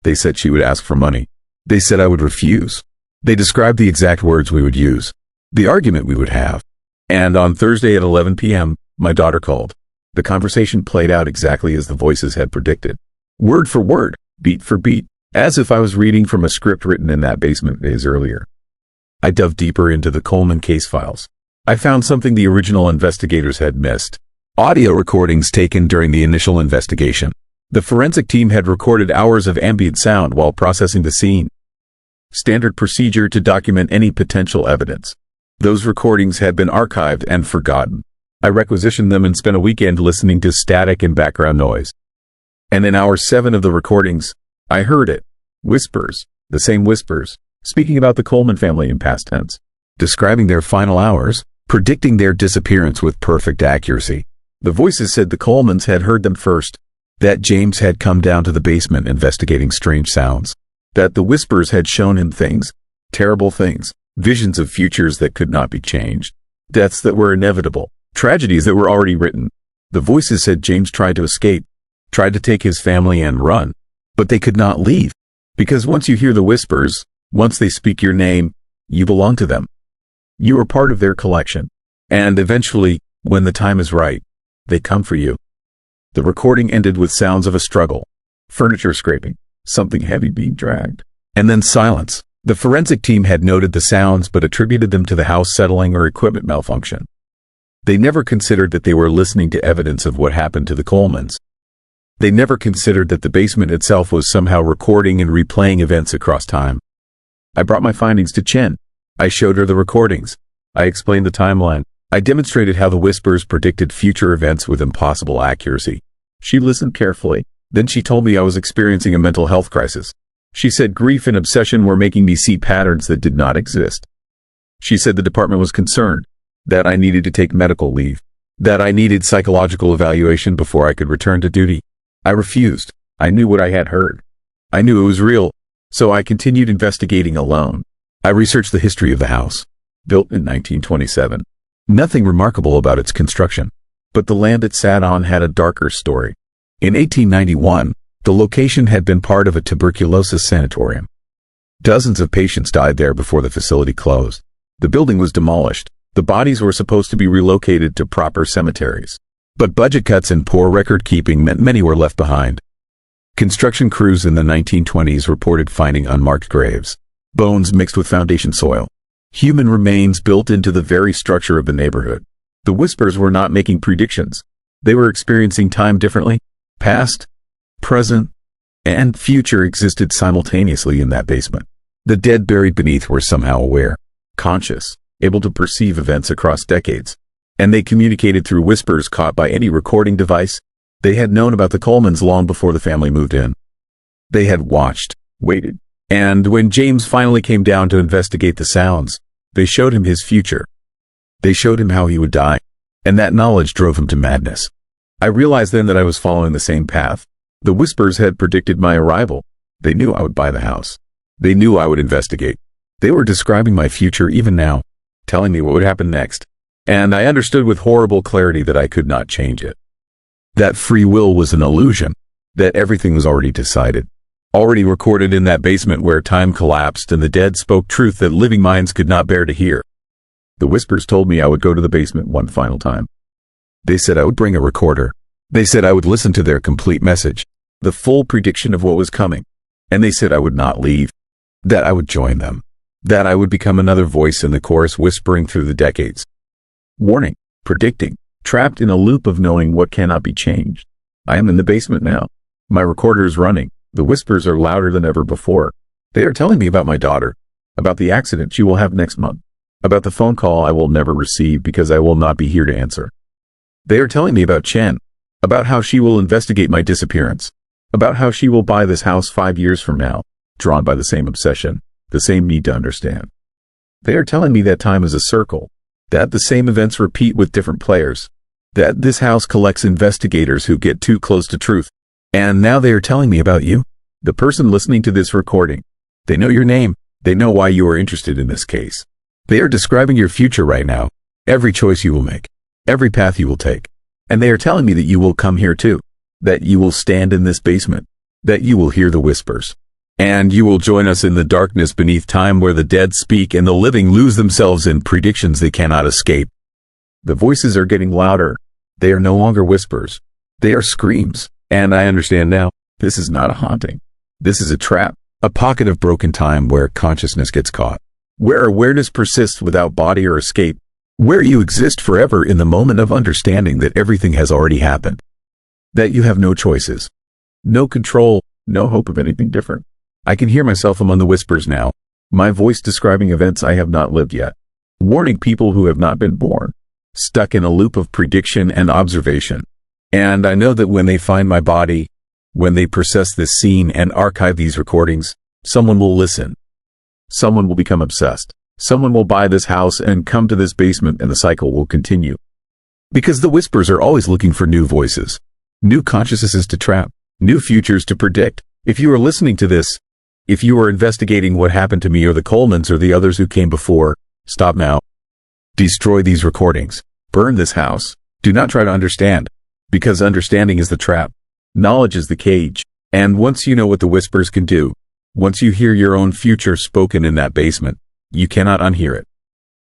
They said she would ask for money. They said I would refuse. They described the exact words we would use, the argument we would have. And on Thursday at 11 p.m., my daughter called. The conversation played out exactly as the voices had predicted. Word for word, beat for beat, as if I was reading from a script written in that basement days earlier. I dove deeper into the Coleman case files. I found something the original investigators had missed. Audio recordings taken during the initial investigation. The forensic team had recorded hours of ambient sound while processing the scene. Standard procedure to document any potential evidence. Those recordings had been archived and forgotten. I requisitioned them and spent a weekend listening to static and background noise. And in hour 7 of the recordings, I heard it. Whispers, the same whispers, speaking about the Coleman family in past tense, describing their final hours, predicting their disappearance with perfect accuracy. The voices said the Colemans had heard them first, that James had come down to the basement investigating strange sounds, that the whispers had shown him things, terrible things, visions of futures that could not be changed, deaths that were inevitable, tragedies that were already written. The voices said James tried to escape, tried to take his family and run, but they could not leave, because once you hear the whispers, once they speak your name, you belong to them. You are part of their collection, and eventually, when the time is right, they come for you. The recording ended with sounds of a struggle, furniture scraping, something heavy being dragged, and then silence. The forensic team had noted the sounds but attributed them to the house settling or equipment malfunction. They never considered that they were listening to evidence of what happened to the Colemans. They never considered that the basement itself was somehow recording and replaying events across time. I brought my findings to Chen. I showed her the recordings. I explained the timeline. I demonstrated how the whispers predicted future events with impossible accuracy. She listened carefully. Then she told me I was experiencing a mental health crisis. She said grief and obsession were making me see patterns that did not exist. She said the department was concerned, that I needed to take medical leave, that I needed psychological evaluation before I could return to duty. I refused. I knew what I had heard. I knew it was real, so I continued investigating alone. I researched the history of the house. Built in 1927. Nothing remarkable about its construction, but the land it sat on had a darker story. In 1891, the location had been part of a tuberculosis sanatorium. Dozens of patients died there before the facility closed. The building was demolished. The bodies were supposed to be relocated to proper cemeteries. But budget cuts and poor record keeping meant many were left behind. Construction crews in the 1920s reported finding unmarked graves, bones mixed with foundation soil, human remains built into the very structure of the neighborhood. The whispers were not making predictions. They were experiencing time differently. Past, present, and future existed simultaneously in that basement. The dead buried beneath were somehow aware, conscious, able to perceive events across decades, and they communicated through whispers caught by any recording device. They had known about the Colemans long before the family moved in. They had watched, waited, and when James finally came down to investigate the sounds, they showed him his future. They showed him how he would die, and that knowledge drove him to madness. I realized then that I was following the same path. The whispers had predicted my arrival. They knew I would buy the house. They knew I would investigate. They were describing my future even now, telling me what would happen next. And I understood with horrible clarity that I could not change it. That free will was an illusion. That everything was already decided. Already recorded in that basement where time collapsed and the dead spoke truth that living minds could not bear to hear. The whispers told me I would go to the basement one final time. They said I would bring a recorder. They said I would listen to their complete message, the full prediction of what was coming. And they said I would not leave, that I would join them, that I would become another voice in the chorus whispering through the decades. Warning, predicting, trapped in a loop of knowing what cannot be changed. I am in the basement now. My recorder is running. The whispers are louder than ever before. They are telling me about my daughter, about the accident she will have next month, about the phone call I will never receive because I will not be here to answer. They are telling me about Chen, about how she will investigate my disappearance, about how she will buy this house 5 years from now, drawn by the same obsession, the same need to understand. They are telling me that time is a circle, that the same events repeat with different players, that this house collects investigators who get too close to truth. And now they are telling me about you, the person listening to this recording. They know your name. They know why you are interested in this case. They are describing your future right now, every choice you will make, every path you will take. And they are telling me that you will come here too, that you will stand in this basement, that you will hear the whispers. And you will join us in the darkness beneath time where the dead speak and the living lose themselves in predictions they cannot escape. The voices are getting louder. They are no longer whispers. They are screams. And I understand now, this is not a haunting. This is a trap. A pocket of broken time where consciousness gets caught. Where awareness persists without body or escape. Where you exist forever in the moment of understanding that everything has already happened. That you have no choices. No control, no hope of anything different. I can hear myself among the whispers now. My voice describing events I have not lived yet. Warning people who have not been born. Stuck in a loop of prediction and observation. And I know that when they find my body, when they process this scene and archive these recordings, someone will listen. Someone will become obsessed. Someone will buy this house and come to this basement, and the cycle will continue. Because the whispers are always looking for new voices. New consciousnesses to trap. New futures to predict. If you are listening to this, if you are investigating what happened to me or the Colemans or the others who came before, stop now. Destroy these recordings. Burn this house. Do not try to understand. Because understanding is the trap. Knowledge is the cage. And once you know what the whispers can do, once you hear your own future spoken in that basement, you cannot unhear it.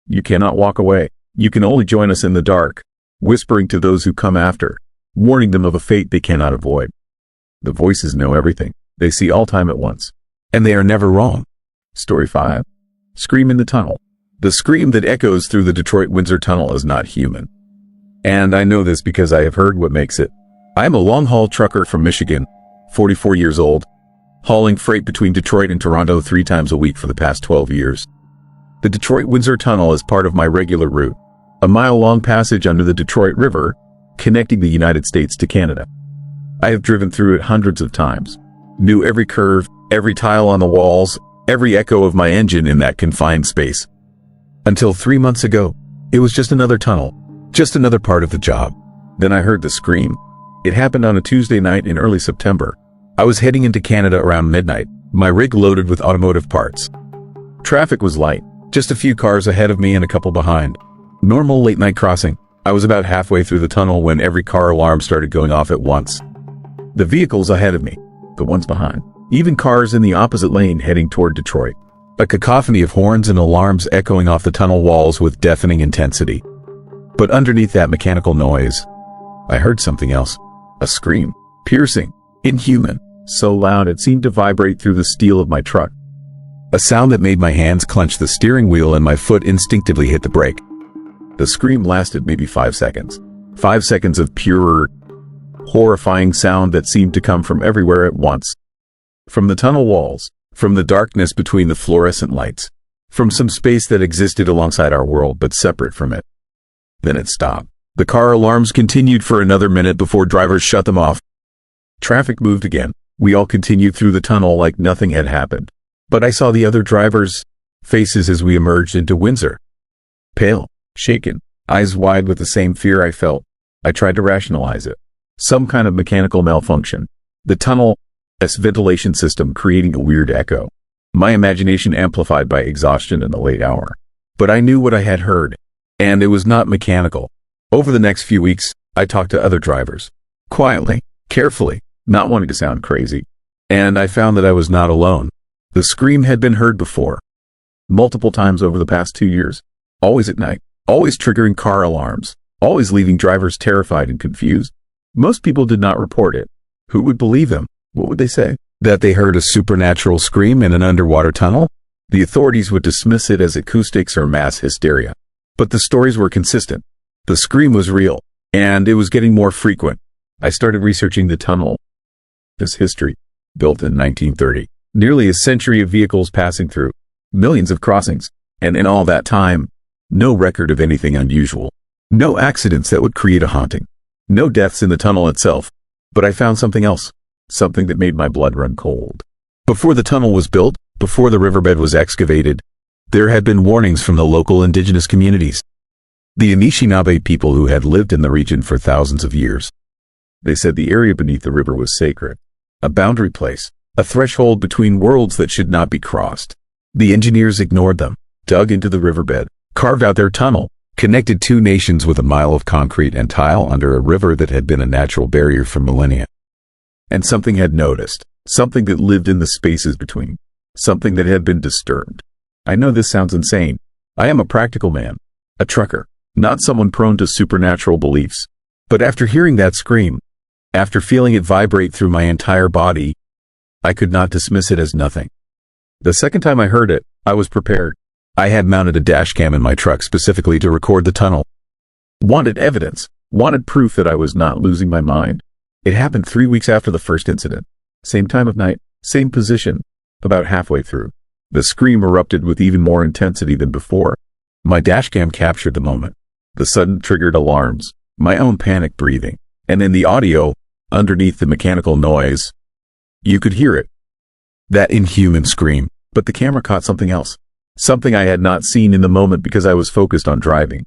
You cannot walk away. You can only join us in the dark, whispering to those who come after, warning them of a fate they cannot avoid. The voices know everything. They see all time at once. And they are never wrong. Story 5. Scream in the Tunnel. The scream that echoes through the Detroit-Windsor Tunnel is not human. And I know this because I have heard what makes it. I am a long-haul trucker from Michigan, 44 years old, hauling freight between Detroit and Toronto 3 times a week for the past 12 years. The Detroit-Windsor Tunnel is part of my regular route, a mile-long passage under the Detroit River, connecting the United States to Canada. I have driven through it hundreds of times, knew every curve, every tile on the walls, every echo of my engine in that confined space. Until 3 months ago, it was just another tunnel, just another part of the job. Then I heard the scream. It happened on a Tuesday night in early September. I was heading into Canada around midnight, my rig loaded with automotive parts. Traffic was light, just a few cars ahead of me and a couple behind. Normal late-night crossing. I was about halfway through the tunnel when every car alarm started going off at once. The vehicles ahead of me, the ones behind, even cars in the opposite lane heading toward Detroit. A cacophony of horns and alarms echoing off the tunnel walls with deafening intensity. But underneath that mechanical noise, I heard something else. A scream. Piercing. Inhuman. So loud it seemed to vibrate through the steel of my truck. A sound that made my hands clench the steering wheel and my foot instinctively hit the brake. The scream lasted maybe 5 seconds. 5 seconds of pure, horrifying sound that seemed to come from everywhere at once. From the tunnel walls, from the darkness between the fluorescent lights, from some space that existed alongside our world but separate from it. Then it stopped. The car alarms continued for another minute before drivers shut them off. Traffic moved again. We all continued through the tunnel like nothing had happened. But I saw the other drivers' faces as we emerged into Windsor. Pale, shaken, eyes wide with the same fear I felt. I tried to rationalize it. Some kind of mechanical malfunction. The tunnel's ventilation system creating a weird echo. My imagination amplified by exhaustion in the late hour. But I knew what I had heard. And it was not mechanical. Over the next few weeks, I talked to other drivers. Quietly, carefully, not wanting to sound crazy. And I found that I was not alone. The scream had been heard before. Multiple times over the past 2 years. Always at night. Always triggering car alarms. Always leaving drivers terrified and confused. Most people did not report it. Who would believe them? What would they say? That they heard a supernatural scream in an underwater tunnel? The authorities would dismiss it as acoustics or mass hysteria. But the stories were consistent. The scream was real, and it was getting more frequent. I started researching the tunnel. This history, built in 1930, nearly a century of vehicles passing through, millions of crossings, and in all that time, no record of anything unusual. No accidents that would create a haunting. No deaths in the tunnel itself. But I found something else, something that made my blood run cold. Before the tunnel was built, before the riverbed was excavated, there had been warnings from the local indigenous communities. The Anishinaabe people who had lived in the region for thousands of years. They said the area beneath the river was sacred, a boundary place, a threshold between worlds that should not be crossed. The engineers ignored them, dug into the riverbed, carved out their tunnel, connected 2 nations with a mile of concrete and tile under a river that had been a natural barrier for millennia. And something had noticed, something that lived in the spaces between, something that had been disturbed. I know this sounds insane. I am a practical man, a trucker. Not someone prone to supernatural beliefs. But after hearing that scream, after feeling it vibrate through my entire body, I could not dismiss it as nothing. The second time I heard it, I was prepared. I had mounted a dash cam in my truck specifically to record the tunnel. Wanted evidence, wanted proof that I was not losing my mind. It happened 3 weeks after the first incident. Same time of night, same position. About halfway through, the scream erupted with even more intensity than before. My dashcam captured the moment. The sudden triggered alarms, my own panic breathing, and in the audio, underneath the mechanical noise, you could hear it. That inhuman scream, but the camera caught something else. Something I had not seen in the moment because I was focused on driving.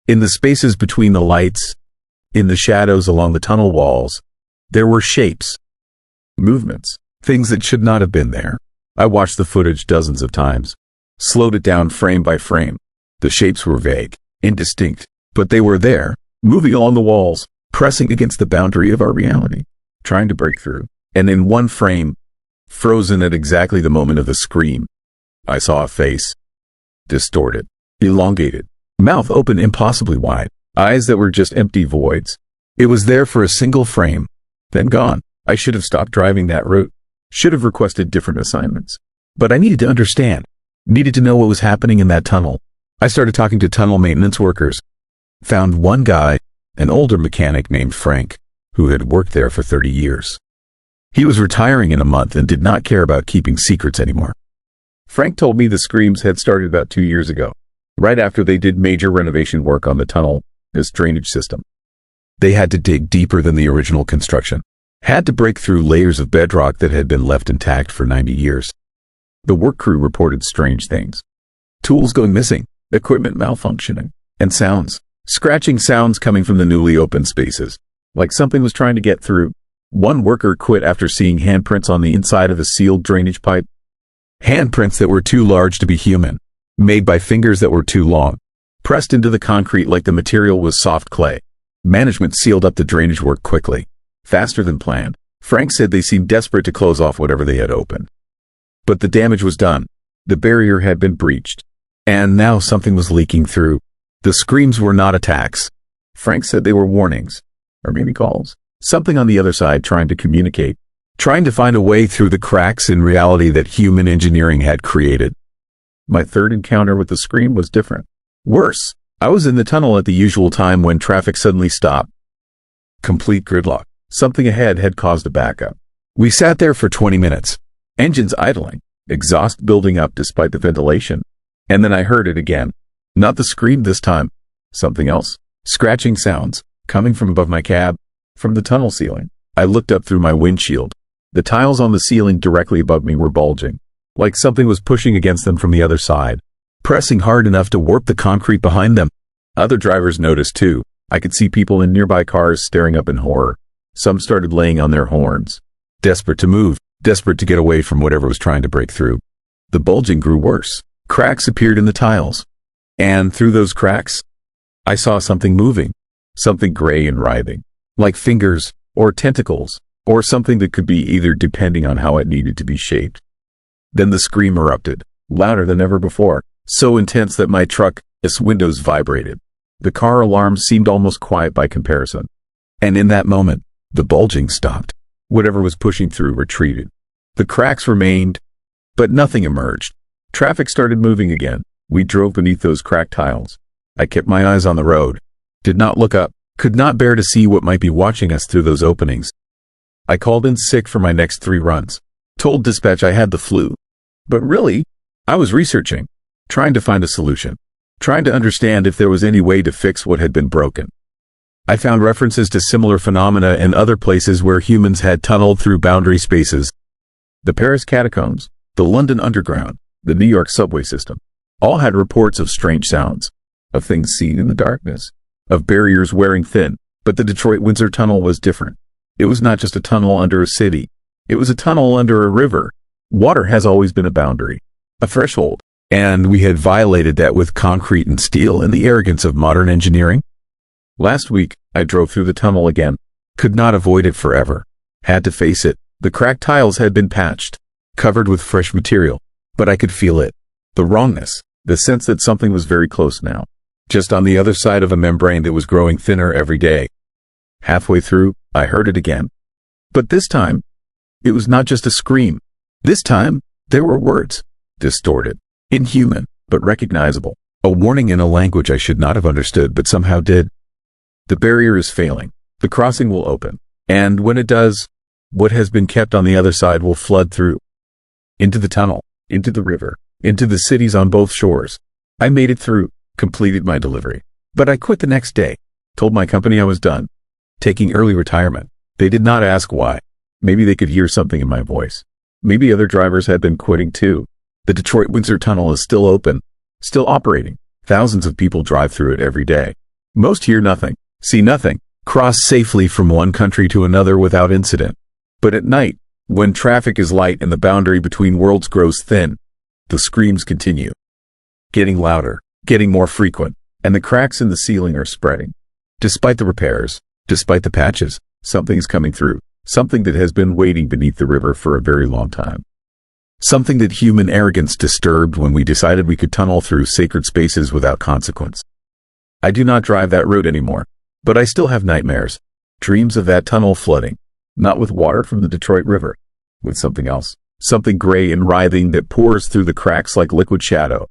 In the spaces between the lights, in the shadows along the tunnel walls, there were shapes, movements, things that should not have been there. I watched the footage dozens of times, slowed it down frame by frame. The shapes were vague, indistinct, but they were there, moving along the walls, pressing against the boundary of our reality, trying to break through. And in one frame, frozen at exactly the moment of the scream, I saw a face, distorted, elongated, mouth open impossibly wide, eyes that were just empty voids. It was there for a single frame, then gone. I should have stopped driving that route, should have requested different assignments. But I needed to understand, needed to know what was happening in that tunnel. I started talking to tunnel maintenance workers. Found one guy, an older mechanic named Frank, who had worked there for 30 years. He was retiring in a month and did not care about keeping secrets anymore. Frank told me the screams had started about 2 years ago, right after they did major renovation work on the tunnel, this drainage system. They had to dig deeper than the original construction, had to break through layers of bedrock that had been left intact for 90 years. The work crew reported strange things. Tools going missing, equipment malfunctioning, and sounds, scratching sounds coming from the newly opened spaces, like something was trying to get through. One worker quit after seeing handprints on the inside of a sealed drainage pipe. Handprints that were too large to be human, made by fingers that were too long, pressed into the concrete like the material was soft clay. Management sealed up the drainage work quickly, faster than planned. Frank said they seemed desperate to close off whatever they had opened. But the damage was done. The barrier had been breached. And now something was leaking through. The screams were not attacks. Frank said they were warnings, or maybe calls. Something on the other side trying to communicate, trying to find a way through the cracks in reality that human engineering had created. My third encounter with the scream was different. Worse, I was in the tunnel at the usual time when traffic suddenly stopped. Complete gridlock. Something ahead had caused a backup. We sat there for 20 minutes, engines idling, exhaust building up despite the ventilation. And then I heard it again. Not the scream this time. Something else. Scratching sounds, coming from above my cab, from the tunnel ceiling. I looked up through my windshield. The tiles on the ceiling directly above me were bulging, like something was pushing against them from the other side, pressing hard enough to warp the concrete behind them. Other drivers noticed too. I could see people in nearby cars staring up in horror. Some started laying on their horns, desperate to move, desperate to get away from whatever was trying to break through. The bulging grew worse. Cracks appeared in the tiles. And through those cracks, I saw something moving, something gray and writhing, like fingers or tentacles, or something that could be either depending on how it needed to be shaped. Then the scream erupted, louder than ever before, so intense that my truck's windows vibrated. The car alarm seemed almost quiet by comparison. And in that moment, the bulging stopped. Whatever was pushing through retreated. The cracks remained, but nothing emerged. Traffic started moving again. We drove beneath those cracked tiles. I kept my eyes on the road, did not look up, could not bear to see what might be watching us through those openings. I called in sick for my next 3 runs, told dispatch I had the flu. But really, I was researching, trying to find a solution, trying to understand if there was any way to fix what had been broken. I found references to similar phenomena in other places where humans had tunneled through boundary spaces. The Paris catacombs, the London Underground, the New York subway system, all had reports of strange sounds, of things seen in the darkness, of barriers wearing thin. But the Detroit-Windsor Tunnel was different. It was not just a tunnel under a city. It was a tunnel under a river. Water has always been a boundary, a threshold, and we had violated that with concrete and steel and the arrogance of modern engineering. Last week, I drove through the tunnel again. Could not avoid it forever. Had to face it. The cracked tiles had been patched, covered with fresh material, but I could feel it. The wrongness, the sense that something was very close now, just on the other side of a membrane that was growing thinner every day. Halfway through, I heard it again. But this time, it was not just a scream. This time, There were words, distorted, inhuman, but recognizable. A warning in a language I should not have understood but somehow did. The barrier is failing. The crossing will open. And when it does, what has been kept on the other side will flood through. Into the tunnel, into the river, into the cities on both shores. I made it through, completed my delivery. But I quit the next day, told my company I was done, taking early retirement. They did not ask why. Maybe they could hear something in my voice. Maybe other drivers had been quitting too. The Detroit-Windsor Tunnel is still open, still operating. Thousands of people drive through it every day. Most hear nothing, see nothing, cross safely from one country to another without incident. But at night, when traffic is light and the boundary between worlds grows thin, the screams continue. Getting louder, getting more frequent, and the cracks in the ceiling are spreading. Despite the repairs, despite the patches, something's coming through. Something that has been waiting beneath the river for a very long time. Something that human arrogance disturbed when we decided we could tunnel through sacred spaces without consequence. I do not drive that road anymore, but I still have nightmares. Dreams of that tunnel flooding. Not with water from the Detroit River. With something else. Something gray and writhing that pours through the cracks like liquid shadow.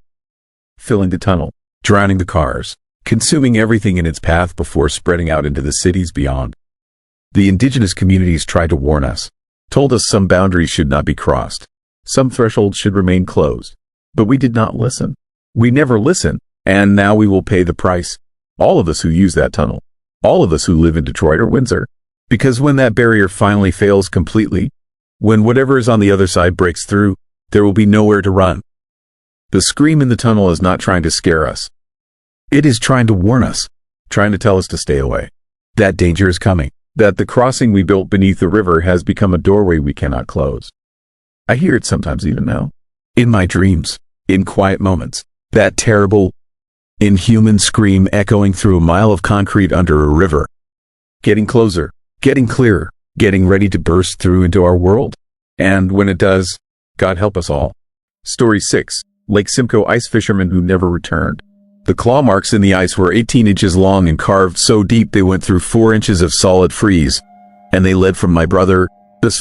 Filling the tunnel. Drowning the cars. Consuming everything in its path before spreading out into the cities beyond. The indigenous communities tried to warn us. Told us some boundaries should not be crossed. Some thresholds should remain closed. But we did not listen. We never listened. And now we will pay the price. All of us who use that tunnel. All of us who live in Detroit or Windsor. Because when that barrier finally fails completely, when whatever is on the other side breaks through, there will be nowhere to run. The scream in the tunnel is not trying to scare us. It is trying to warn us. Trying to tell us to stay away. That danger is coming. That the crossing we built beneath the river has become a doorway we cannot close. I hear it sometimes even now. In my dreams. In quiet moments. That terrible, inhuman scream echoing through a mile of concrete under a river. Getting closer. Getting clearer. Getting ready to burst through into our world. And when it does, God help us all. Story 6. Lake Simcoe ice fishermen who never returned. The claw marks in the ice were 18 inches long and carved so deep they went through 4 inches of solid freeze, and they led from my brother's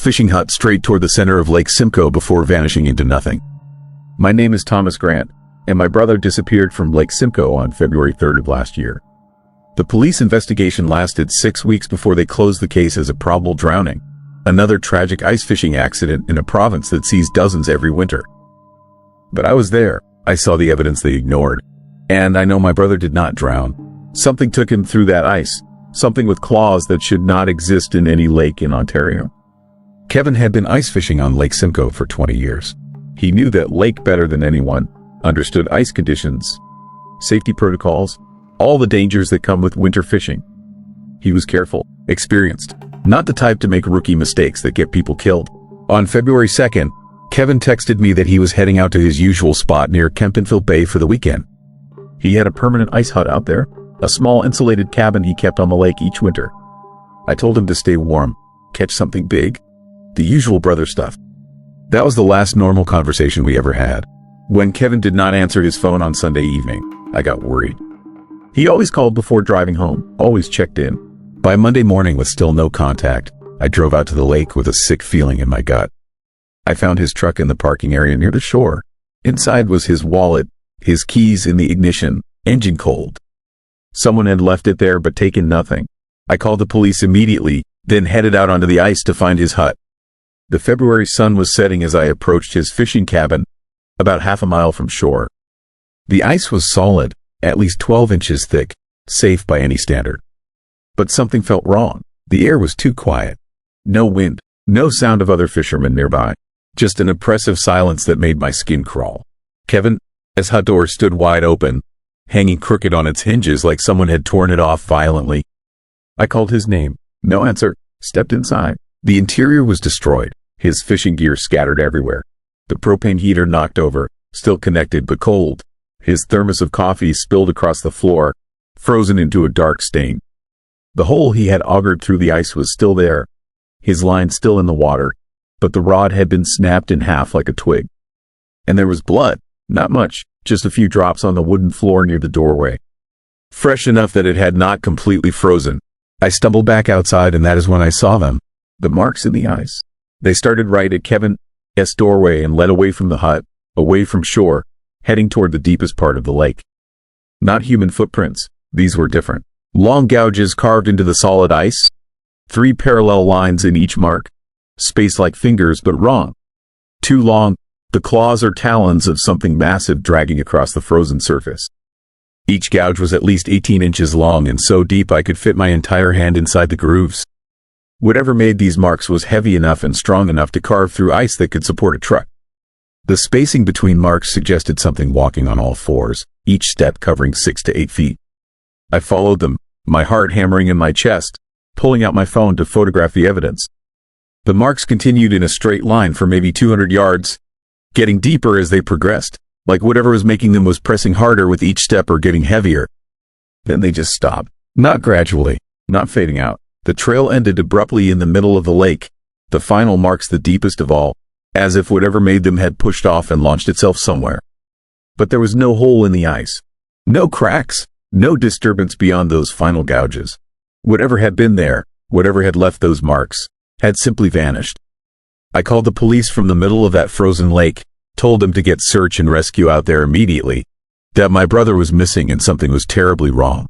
fishing hut straight toward the center of Lake Simcoe before vanishing into nothing. My name is Thomas Grant, and my brother disappeared from Lake Simcoe on February 3rd of last year. The police investigation lasted 6 weeks before they closed the case as a probable drowning, another tragic ice fishing accident in a province that sees dozens every winter. But I was there. I saw the evidence they ignored. And I know my brother did not drown. Something took him through that ice. Something with claws that should not exist in any lake in Ontario. Kevin had been ice fishing on Lake Simcoe for 20 years. He knew that lake better than anyone, understood ice conditions, safety protocols, all the dangers that come with winter fishing. He was careful, experienced, not the type to make rookie mistakes that get people killed. On February 2nd, Kevin texted me that he was heading out to his usual spot near Kempenville Bay for the weekend. He had a permanent ice hut out there, a small insulated cabin he kept on the lake each winter. I told him to stay warm, catch something big, the usual brother stuff. That was the last normal conversation we ever had. When Kevin did not answer his phone on Sunday evening, I got worried. He always called before driving home, always checked in. By Monday morning with still no contact, I drove out to the lake with a sick feeling in my gut. I found his truck in the parking area near the shore. Inside was his wallet, his keys in the ignition, engine cold. Someone had left it there but taken nothing. I called the police immediately, then headed out onto the ice to find his hut. The February sun was setting as I approached his fishing cabin, about half a mile from shore. The ice was solid, at least 12 inches thick, safe by any standard. But something felt wrong. The air was too quiet. No wind, no sound of other fishermen nearby. Just an oppressive silence that made my skin crawl. Kevin's hut door stood wide open, hanging crooked on its hinges like someone had torn it off violently. I called his name. No answer. Stepped inside. The interior was destroyed. His fishing gear scattered everywhere. The propane heater knocked over, still connected but cold. His thermos of coffee spilled across the floor, frozen into a dark stain. The hole he had augured through the ice was still there, his line still in the water, but the rod had been snapped in half like a twig. And there was blood. Not much, just a few drops on the wooden floor near the doorway. Fresh enough that it had not completely frozen. I stumbled back outside and that is when I saw them. The marks in the ice. They started right at Kevin's doorway and led away from the hut, away from shore, heading toward the deepest part of the lake. Not human footprints, these were different. Long gouges carved into the solid ice, 3 parallel lines in each mark, spaced like fingers but wrong. Too long, the claws or talons of something massive dragging across the frozen surface. Each gouge was at least 18 inches long and so deep I could fit my entire hand inside the grooves. Whatever made these marks was heavy enough and strong enough to carve through ice that could support a truck. The spacing between marks suggested something walking on all fours, each step covering 6 to 8 feet. I followed them, my heart hammering in my chest, pulling out my phone to photograph the evidence. The marks continued in a straight line for maybe 200 yards, getting deeper as they progressed, like whatever was making them was pressing harder with each step or getting heavier. Then they just stopped, not gradually, not fading out. The trail ended abruptly in the middle of the lake, the final marks the deepest of all, as if whatever made them had pushed off and launched itself somewhere. But there was no hole in the ice, no cracks, no disturbance beyond those final gouges. Whatever had been there, whatever had left those marks, had simply vanished. I called the police from the middle of that frozen lake, told them to get search and rescue out there immediately, that my brother was missing and something was terribly wrong.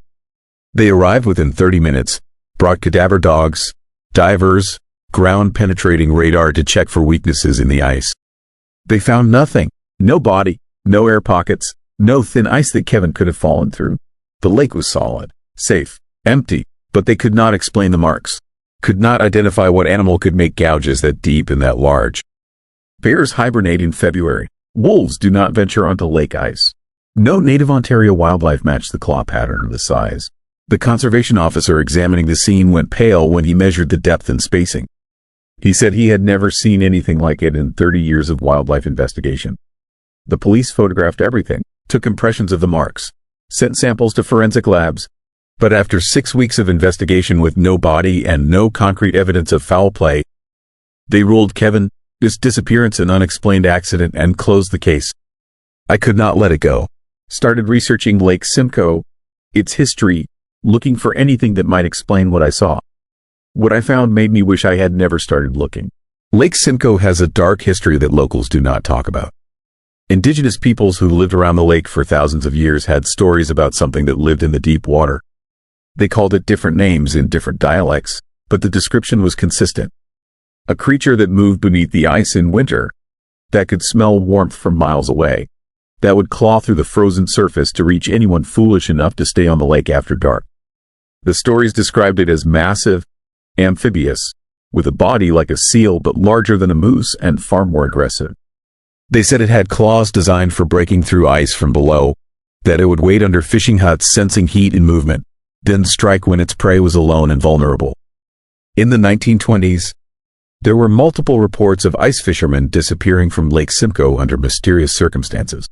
They arrived within 30 minutes, brought cadaver dogs, divers, ground-penetrating radar to check for weaknesses in the ice. They found nothing, no body, no air pockets, no thin ice that Kevin could have fallen through. The lake was solid, safe, empty, but they could not explain the marks, could not identify what animal could make gouges that deep and that large. Bears hibernate in February. Wolves do not venture onto lake ice. No native Ontario wildlife matched the claw pattern or the size. The conservation officer examining the scene went pale when he measured the depth and spacing. He said he had never seen anything like it in 30 years of wildlife investigation. The police photographed everything, took impressions of the marks, sent samples to forensic labs, but after 6 weeks of investigation with no body and no concrete evidence of foul play, they ruled Kevin this disappearance an unexplained accident and closed the case. I could not let it go. Started researching Lake Simcoe, its history, looking for anything that might explain what I saw. What I found made me wish I had never started looking. Lake Simcoe has a dark history that locals do not talk about. Indigenous peoples who lived around the lake for thousands of years had stories about something that lived in the deep water. They called it different names in different dialects, but the description was consistent. A creature that moved beneath the ice in winter, that could smell warmth from miles away, that would claw through the frozen surface to reach anyone foolish enough to stay on the lake after dark. The stories described it as massive, amphibious, with a body like a seal but larger than a moose and far more aggressive. They said it had claws designed for breaking through ice from below, that it would wait under fishing huts sensing heat and movement, then strike when its prey was alone and vulnerable. In the 1920s, there were multiple reports of ice fishermen disappearing from Lake Simcoe under mysterious circumstances.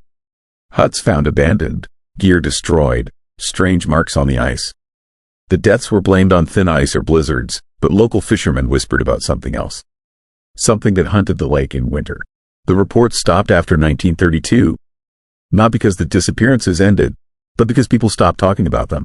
Huts found abandoned, gear destroyed, strange marks on the ice. The deaths were blamed on thin ice or blizzards, but local fishermen whispered about something else. Something that hunted the lake in winter. The reports stopped after 1932. Not because the disappearances ended, but because people stopped talking about them.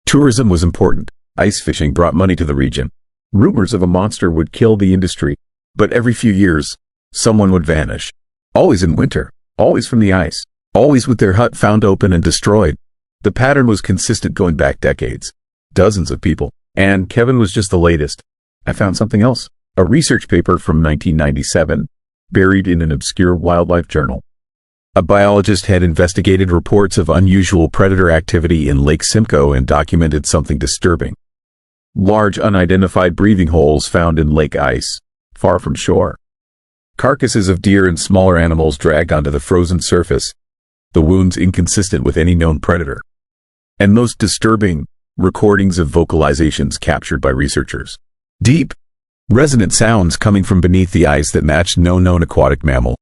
Tourism was important. Ice fishing brought money to the region. Rumors of a monster would kill the industry, but every few years, someone would vanish. Always in winter, always from the ice, always with their hut found open and destroyed. The pattern was consistent going back decades. Dozens of people. And Kevin was just the latest. I found something else. A research paper from 1997, buried in an obscure wildlife journal. A biologist had investigated reports of unusual predator activity in Lake Simcoe and documented something disturbing. Large unidentified breathing holes found in lake ice, far from shore. Carcasses of deer and smaller animals dragged onto the frozen surface, the wounds inconsistent with any known predator. And most disturbing, recordings of vocalizations captured by researchers. Deep, resonant sounds coming from beneath the ice that matched no known aquatic mammal.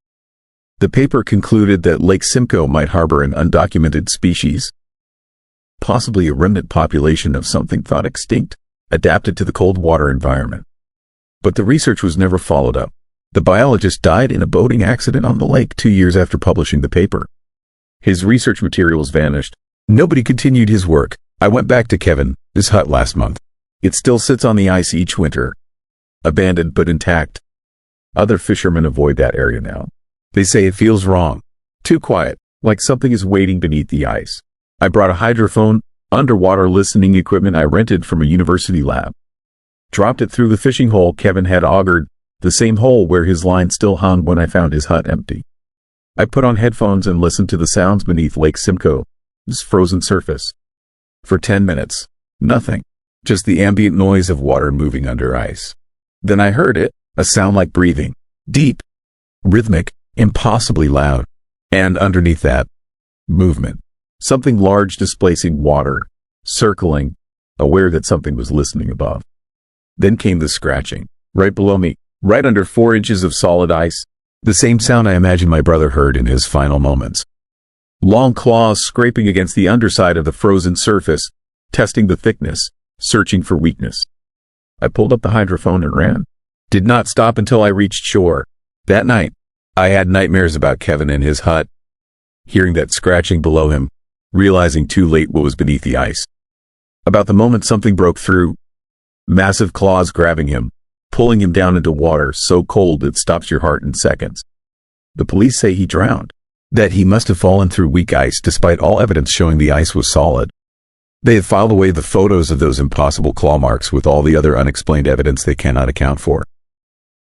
The paper concluded that Lake Simcoe might harbor an undocumented species, possibly a remnant population of something thought extinct, adapted to the cold water environment. But the research was never followed up. The biologist died in a boating accident on the lake 2 years after publishing the paper. His research materials vanished. Nobody continued his work. I went back to Kevin, his hut last month. It still sits on the ice each winter, abandoned but intact. Other fishermen avoid that area now. They say it feels wrong. Too quiet, like something is waiting beneath the ice. I brought a hydrophone, underwater listening equipment I rented from a university lab. Dropped it through the fishing hole Kevin had augured, the same hole where his line still hung when I found his hut empty. I put on headphones and listened to the sounds beneath Lake Simcoe's frozen surface. For 10 minutes, nothing. Just the ambient noise of water moving under ice. Then I heard it, a sound like breathing. Deep, rhythmic, impossibly loud. And underneath that, movement. Something large displacing water, circling, aware that something was listening above. Then came the scratching, right below me, right under 4 inches of solid ice. The same sound I imagine my brother heard in his final moments. Long claws scraping against the underside of the frozen surface, testing the thickness, searching for weakness. I pulled up the hydrophone and ran. Did not stop until I reached shore. That night, I had nightmares about Kevin in his hut, hearing that scratching below him, realizing too late what was beneath the ice. About the moment something broke through, massive claws grabbing him, pulling him down into water so cold it stops your heart in seconds. The police say he drowned, that he must have fallen through weak ice despite all evidence showing the ice was solid. They have filed away the photos of those impossible claw marks with all the other unexplained evidence they cannot account for.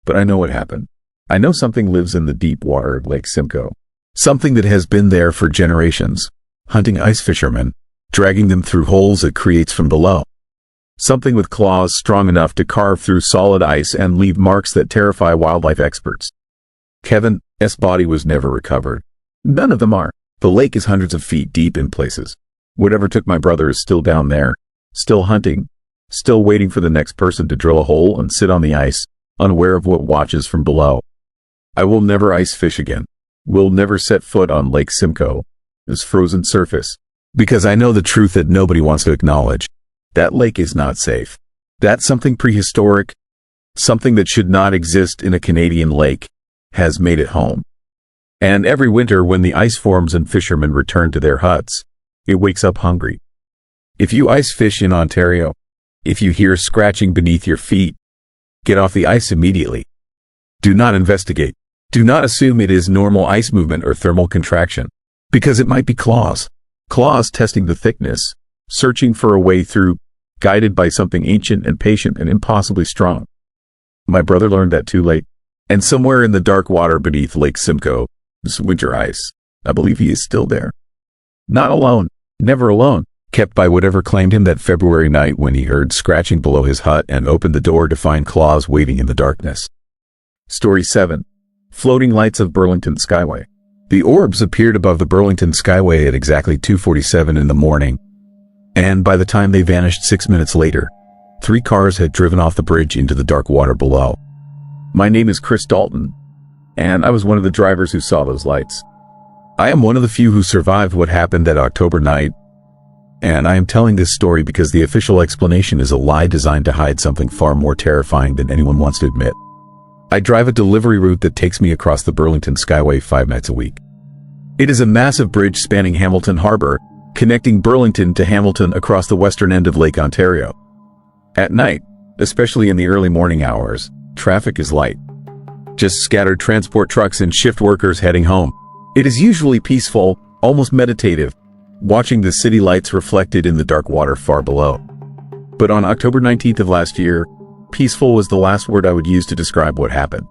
But I know what happened. I know something lives in the deep water of Lake Simcoe. Something that has been there for generations, hunting ice fishermen, dragging them through holes it creates from below. Something with claws strong enough to carve through solid ice and leave marks that terrify wildlife experts. Kevin's body was never recovered. None of them are. The lake is hundreds of feet deep in places. Whatever took my brother is still down there, still hunting, still waiting for the next person to drill a hole and sit on the ice, unaware of what watches from below. I will never ice fish again. Will never set foot on Lake Simcoe, this frozen surface, because I know the truth that nobody wants to acknowledge. That lake is not safe. That something prehistoric, something that should not exist in a Canadian lake, has made it home. And every winter when the ice forms and fishermen return to their huts, it wakes up hungry. If you ice fish in Ontario, if you hear scratching beneath your feet, get off the ice immediately. Do not investigate. Do not assume it is normal ice movement or thermal contraction, because it might be claws. Claws testing the thickness, searching for a way through, guided by something ancient and patient and impossibly strong. My brother learned that too late, and somewhere in the dark water beneath Lake Simcoe, this winter ice, I believe he is still there. Not alone, never alone, kept by whatever claimed him that February night when he heard scratching below his hut and opened the door to find claws waiting in the darkness. Story 7. Floating lights of Burlington Skyway. The orbs appeared above the Burlington Skyway at exactly 2:47 in the morning, and by the time they vanished 6 minutes later, 3 cars had driven off the bridge into the dark water below. My name is Chris Dalton, and I was one of the drivers who saw those lights. I am one of the few who survived what happened that October night, and I am telling this story because the official explanation is a lie designed to hide something far more terrifying than anyone wants to admit. I drive a delivery route that takes me across the Burlington Skyway 5 nights a week. It is a massive bridge spanning Hamilton Harbor, connecting Burlington to Hamilton across the western end of Lake Ontario. At night, especially in the early morning hours, traffic is light. Just scattered transport trucks and shift workers heading home. It is usually peaceful, almost meditative, watching the city lights reflected in the dark water far below. But on October 19th of last year, peaceful was the last word I would use to describe what happened.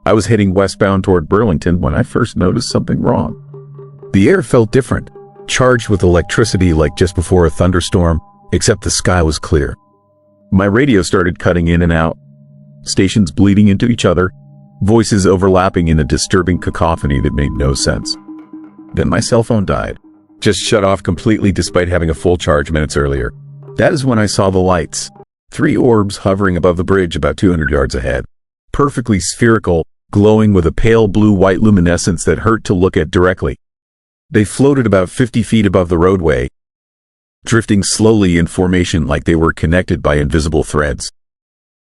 I was heading westbound toward Burlington when I first noticed something wrong. The air felt different, charged with electricity like just before a thunderstorm, except the sky was clear. My radio started cutting in and out, stations bleeding into each other, voices overlapping in a disturbing cacophony that made no sense. Then my cell phone died, just shut off completely despite having a full charge minutes earlier. That is when I saw the lights. 3 orbs hovering above the bridge about 200 yards ahead. Perfectly spherical, glowing with a pale blue-white luminescence that hurt to look at directly. They floated about 50 feet above the roadway, drifting slowly in formation like they were connected by invisible threads.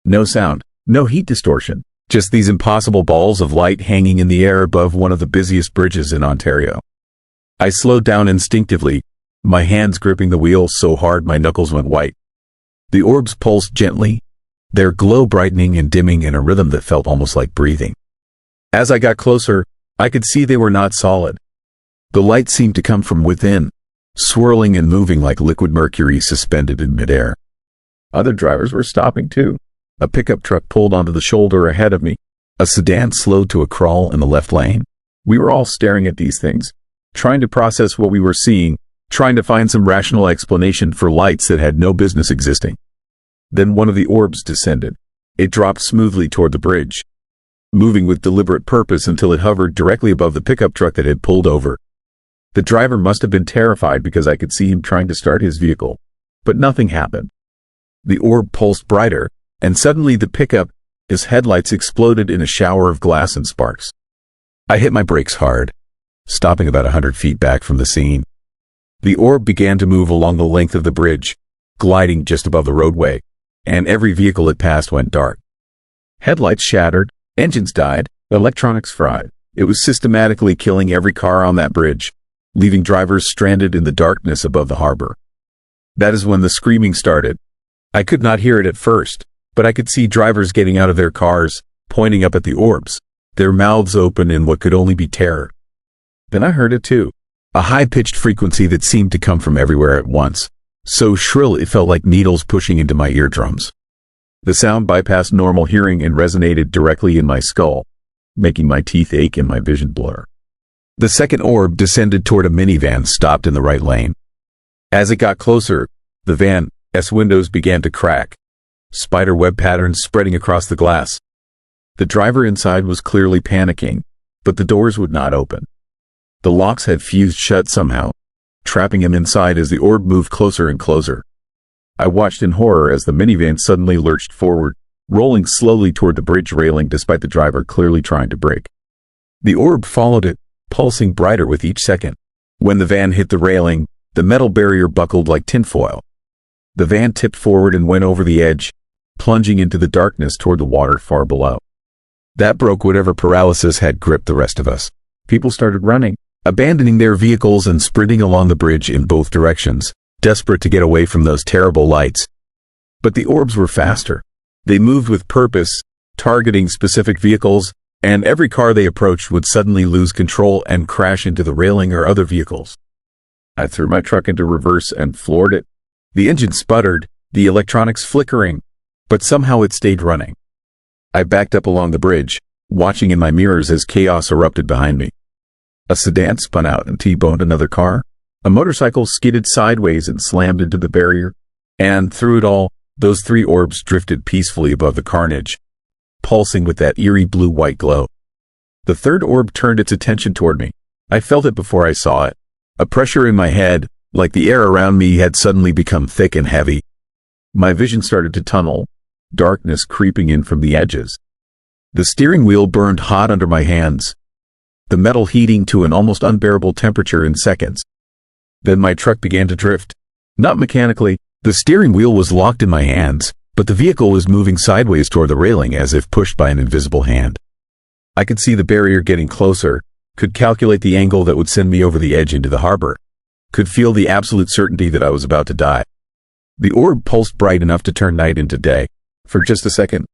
No sound, no heat distortion, just these impossible balls of light hanging in the air above one of the busiest bridges in Ontario. I slowed down instinctively, my hands gripping the wheel so hard my knuckles went white. The orbs pulsed gently, their glow brightening and dimming in a rhythm that felt almost like breathing. As I got closer, I could see they were not solid. The light seemed to come from within, swirling and moving like liquid mercury suspended in midair. Other drivers were stopping too. A pickup truck pulled onto the shoulder ahead of me. A sedan slowed to a crawl in the left lane. We were all staring at these things, trying to process what we were seeing, trying to find some rational explanation for lights that had no business existing. Then one of the orbs descended. It dropped smoothly toward the bridge, moving with deliberate purpose until it hovered directly above the pickup truck that had pulled over. The driver must have been terrified because I could see him trying to start his vehicle, but nothing happened. The orb pulsed brighter, and suddenly the pickup, its headlights exploded in a shower of glass and sparks. I hit my brakes hard, stopping about 100 feet back from the scene. The orb began to move along the length of the bridge, gliding just above the roadway, and every vehicle it passed went dark. Headlights shattered, engines died, electronics fried. It was systematically killing every car on that bridge, leaving drivers stranded in the darkness above the harbor. That is when the screaming started. I could not hear it at first, but I could see drivers getting out of their cars, pointing up at the orbs, their mouths open in what could only be terror. Then I heard it too, a high-pitched frequency that seemed to come from everywhere at once, so shrill it felt like needles pushing into my eardrums. The sound bypassed normal hearing and resonated directly in my skull, making my teeth ache and my vision blur. The second orb descended toward a minivan stopped in the right lane. As it got closer, the van's windows began to crack, spider web patterns spreading across the glass. The driver inside was clearly panicking, but the doors would not open. The locks had fused shut somehow, trapping him inside as the orb moved closer and closer. I watched in horror as the minivan suddenly lurched forward, rolling slowly toward the bridge railing despite the driver clearly trying to brake. The orb followed it, pulsing brighter with each second. When the van hit the railing, the metal barrier buckled like tinfoil. The van tipped forward and went over the edge, plunging into the darkness toward the water far below. That broke whatever paralysis had gripped the rest of us. People started running, abandoning their vehicles and sprinting along the bridge in both directions, desperate to get away from those terrible lights. But the orbs were faster. They moved with purpose, targeting specific vehicles, and every car they approached would suddenly lose control and crash into the railing or other vehicles. I threw my truck into reverse and floored it. The engine sputtered, the electronics flickering, but somehow it stayed running. I backed up along the bridge, watching in my mirrors as chaos erupted behind me. A sedan spun out and T-boned another car. A motorcycle skidded sideways and slammed into the barrier. And through it all, those three orbs drifted peacefully above the carnage, pulsing with that eerie blue-white glow. The third orb turned its attention toward me. I felt it before I saw it. A pressure in my head, like the air around me had suddenly become thick and heavy. My vision started to tunnel, darkness creeping in from the edges. The steering wheel burned hot under my hands, the metal heating to an almost unbearable temperature in seconds. Then my truck began to drift. Not mechanically, the steering wheel was locked in my hands, but the vehicle was moving sideways toward the railing as if pushed by an invisible hand. I could see the barrier getting closer, could calculate the angle that would send me over the edge into the harbor, could feel the absolute certainty that I was about to die. The orb pulsed bright enough to turn night into day. For just a second,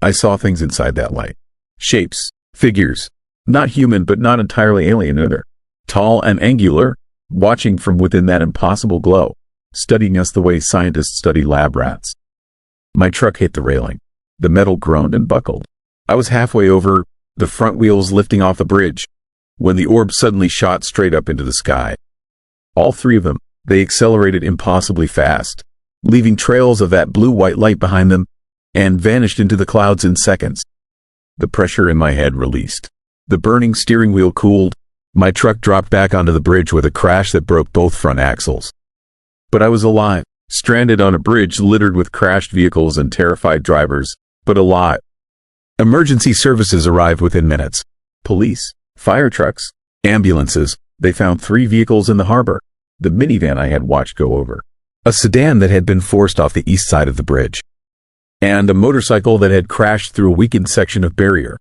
I saw things inside that light. Shapes, figures, not human but not entirely alien either. Tall and angular, watching from within that impossible glow, studying us the way scientists study lab rats. My truck hit the railing. The metal groaned and buckled. I was halfway over, the front wheels lifting off the bridge, when the orb suddenly shot straight up into the sky. All three of them, they accelerated impossibly fast, leaving trails of that blue-white light behind them, and vanished into the clouds in seconds. The pressure in my head released. The burning steering wheel cooled. My truck dropped back onto the bridge with a crash that broke both front axles. But I was alive, stranded on a bridge littered with crashed vehicles and terrified drivers, but alive. Emergency services arrived within minutes. Police, fire trucks, ambulances. They found 3 vehicles in the harbor. The minivan I had watched go over, a sedan that had been forced off the east side of the bridge, and a motorcycle that had crashed through a weakened section of barrier.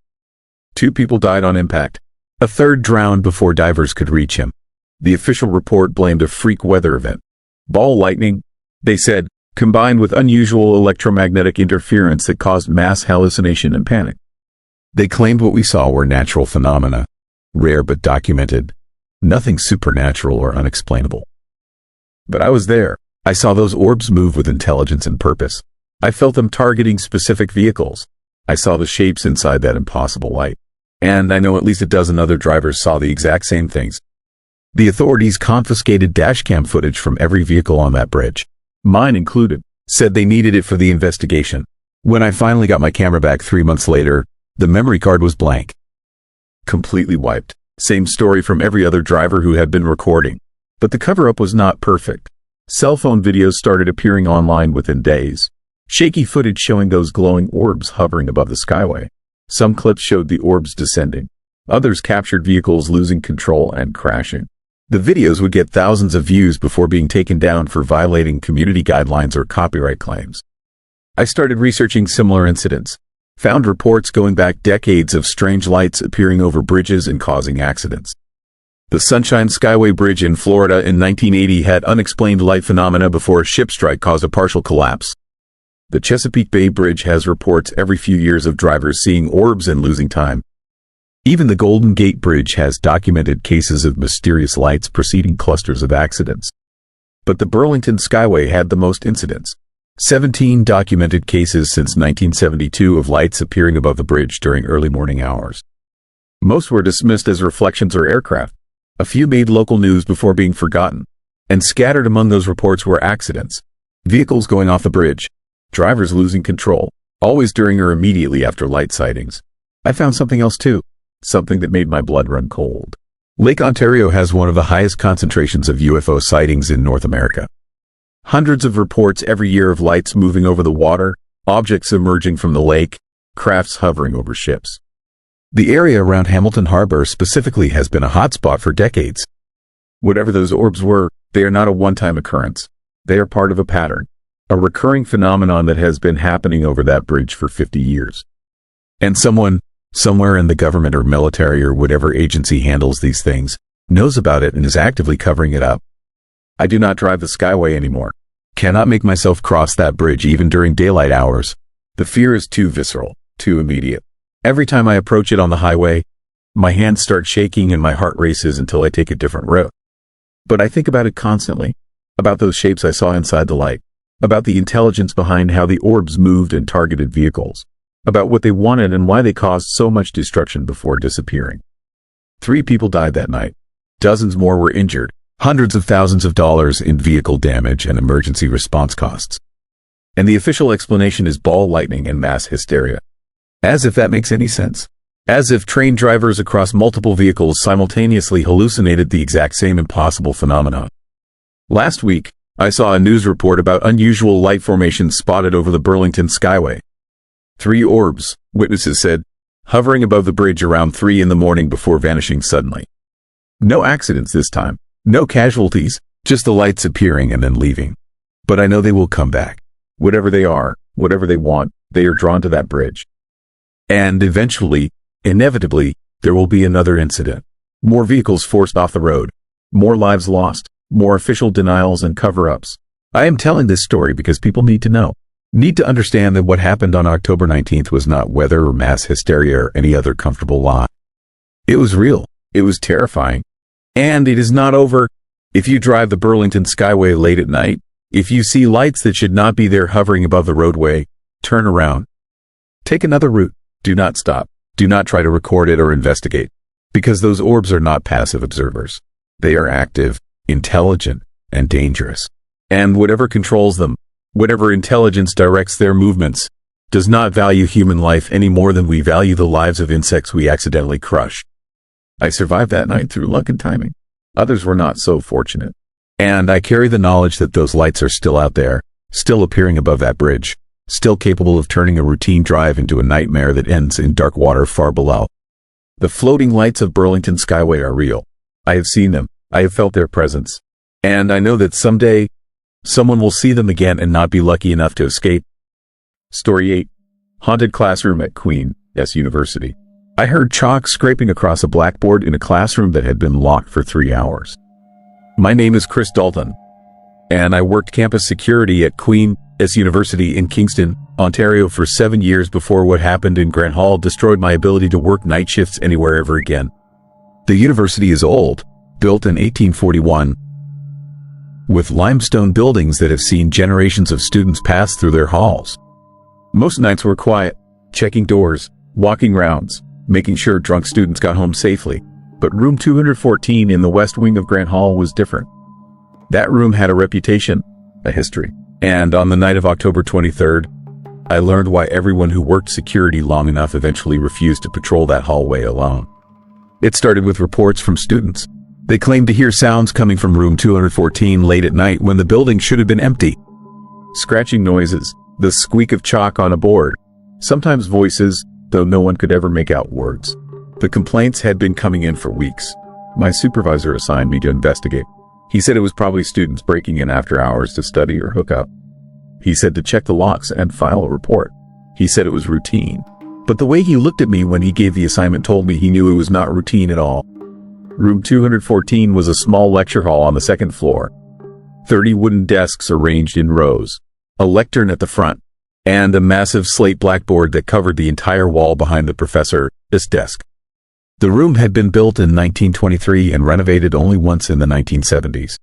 2 people died on impact. A third drowned before divers could reach him. The official report blamed a freak weather event. Ball lightning, they said, combined with unusual electromagnetic interference that caused mass hallucination and panic. They claimed what we saw were natural phenomena, rare but documented, nothing supernatural or unexplainable. But I was there. I saw those orbs move with intelligence and purpose. I felt them targeting specific vehicles. I saw the shapes inside that impossible light. And I know at least a dozen other drivers saw the exact same things. The authorities confiscated dashcam footage from every vehicle on that bridge, mine included, said they needed it for the investigation. When I finally got my camera back 3 months later, the memory card was blank. Completely wiped. Same story from every other driver who had been recording. But the cover-up was not perfect. Cell phone videos started appearing online within days. Shaky footage showing those glowing orbs hovering above the skyway. Some clips showed the orbs descending. Others captured vehicles losing control and crashing. The videos would get thousands of views before being taken down for violating community guidelines or copyright claims. I started researching similar incidents. Found reports going back decades of strange lights appearing over bridges and causing accidents. The Sunshine Skyway Bridge in Florida in 1980 had unexplained light phenomena before a ship strike caused a partial collapse. The Chesapeake Bay Bridge has reports every few years of drivers seeing orbs and losing time. Even the Golden Gate Bridge has documented cases of mysterious lights preceding clusters of accidents. But the Burlington Skyway had the most incidents. 17 documented cases since 1972 of lights appearing above the bridge during early morning hours. Most were dismissed as reflections or aircraft. A few made local news before being forgotten. And scattered among those reports were accidents. Vehicles going off the bridge. Drivers losing control. Always during or immediately after light sightings. I found something else too. Something that made my blood run cold. Lake Ontario has one of the highest concentrations of UFO sightings in North America. Hundreds of reports every year of lights moving over the water, objects emerging from the lake, crafts hovering over ships. The area around Hamilton Harbor specifically has been a hotspot for decades. Whatever those orbs were, they are not a one-time occurrence. They are part of a pattern, a recurring phenomenon that has been happening over that bridge for 50 years. And someone, somewhere in the government or military or whatever agency handles these things, knows about it and is actively covering it up. I do not drive the Skyway anymore. Cannot make myself cross that bridge even during daylight hours. The fear is too visceral, too immediate. Every time I approach it on the highway, my hands start shaking and my heart races until I take a different route. But I think about it constantly. About those shapes I saw inside the light. About the intelligence behind how the orbs moved and targeted vehicles. About what they wanted and why they caused so much destruction before disappearing. 3 people died that night. Dozens more were injured. Hundreds of thousands of dollars in vehicle damage and emergency response costs. And the official explanation is ball lightning and mass hysteria. As if that makes any sense. As if trained drivers across multiple vehicles simultaneously hallucinated the exact same impossible phenomenon. Last week, I saw a news report about unusual light formations spotted over the Burlington Skyway. 3 orbs, witnesses said, hovering above the bridge around 3 in the morning before vanishing suddenly. No accidents this time. No casualties, just the lights appearing and then leaving. But I know they will come back. Whatever they are, whatever they want, they are drawn to that bridge. And eventually, inevitably, there will be another incident. More vehicles forced off the road. More lives lost. More official denials and cover-ups. I am telling this story because people need to know. Need to understand that what happened on October 19th was not weather or mass hysteria or any other comfortable lie. It was real. It was terrifying. And it is not over. If you drive the Burlington Skyway late at night, if you see lights that should not be there hovering above the roadway, turn around. Take another route. Do not stop. Do not try to record it or investigate. Because those orbs are not passive observers. They are active, intelligent, and dangerous. And whatever controls them, whatever intelligence directs their movements, does not value human life any more than we value the lives of insects we accidentally crush. I survived that night through luck and timing. Others were not so fortunate. And I carry the knowledge that those lights are still out there, still appearing above that bridge, still capable of turning a routine drive into a nightmare that ends in dark water far below. The floating lights of Burlington Skyway are real. I have seen them. I have felt their presence. And I know that someday, someone will see them again and not be lucky enough to escape. Story 8. Haunted classroom at Queen's University. I heard chalk scraping across a blackboard in a classroom that had been locked for 3 hours. My name is Chris Dalton, and I worked campus security at Queen's University in Kingston, Ontario for 7 years before what happened in Grant Hall destroyed my ability to work night shifts anywhere ever again. The university is old, built in 1841, with limestone buildings that have seen generations of students pass through their halls. Most nights were quiet, checking doors, walking rounds, making sure drunk students got home safely. But room 214 in the west wing of Grant Hall was different. That room had a reputation, a history. And on the night of October 23rd, I learned why everyone who worked security long enough eventually refused to patrol that hallway alone. It started with reports from students. They claimed to hear sounds coming from room 214 late at night when the building should have been empty. Scratching noises, the squeak of chalk on a board, sometimes voices, though no one could ever make out words. The complaints had been coming in for weeks. My supervisor assigned me to investigate. He said it was probably students breaking in after hours to study or hook up. He said to check the locks and file a report. He said it was routine. But the way he looked at me when he gave the assignment told me he knew it was not routine at all. Room 214 was a small lecture hall on the second floor. 30 wooden desks arranged in rows, a lectern at the front, and a massive slate blackboard that covered the entire wall behind the professor's desk. The room had been built in 1923 and renovated only once in the 1970s.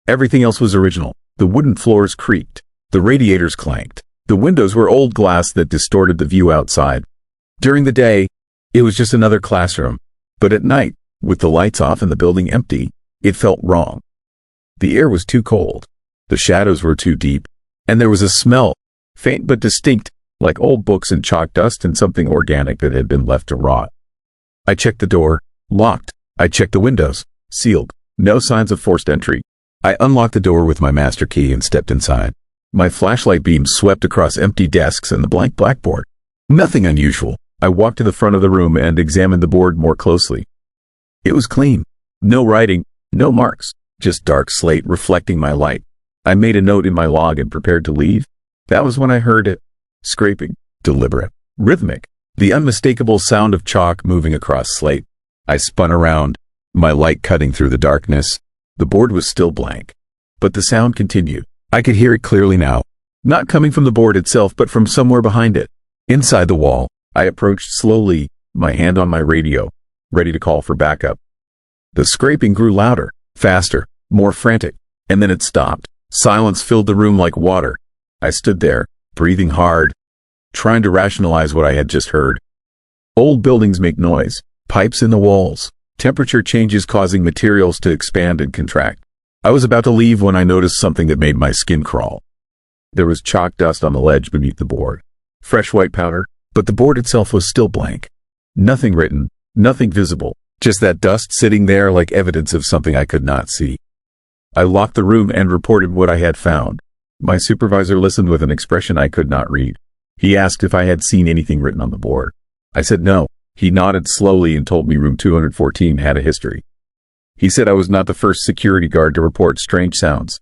Everything else was original. The wooden floors creaked. The radiators clanked. The windows were old glass that distorted the view outside. During the day, it was just another classroom. But at night, with the lights off and the building empty, it felt wrong. The air was too cold. The shadows were too deep. And there was a smell, faint but distinct, like old books and chalk dust and something organic that had been left to rot. I checked the door, locked. I checked the windows, sealed. No signs of forced entry. I unlocked the door with my master key and stepped inside. My flashlight beam swept across empty desks and the blank blackboard. Nothing unusual. I walked to the front of the room and examined the board more closely. It was clean. No writing, no marks, just dark slate reflecting my light. I made a note in my log and prepared to leave. That was when I heard it. Scraping, deliberate, rhythmic. The unmistakable sound of chalk moving across slate. I spun around, my light cutting through the darkness. The board was still blank, but the sound continued. I could hear it clearly now, not coming from the board itself but from somewhere behind it. Inside the wall, I approached slowly, my hand on my radio, ready to call for backup. The scraping grew louder, faster, more frantic, and then it stopped. Silence filled the room like water. I stood there, breathing hard, trying to rationalize what I had just heard. Old buildings make noise, pipes in the walls, temperature changes causing materials to expand and contract. I was about to leave when I noticed something that made my skin crawl. There was chalk dust on the ledge beneath the board. Fresh white powder, but the board itself was still blank. Nothing written, nothing visible, just that dust sitting there like evidence of something I could not see. I locked the room and reported what I had found. My supervisor listened with an expression I could not read. He asked if I had seen anything written on the board. I said no. He nodded slowly and told me room 214 had a history. He said I was not the first security guard to report strange sounds.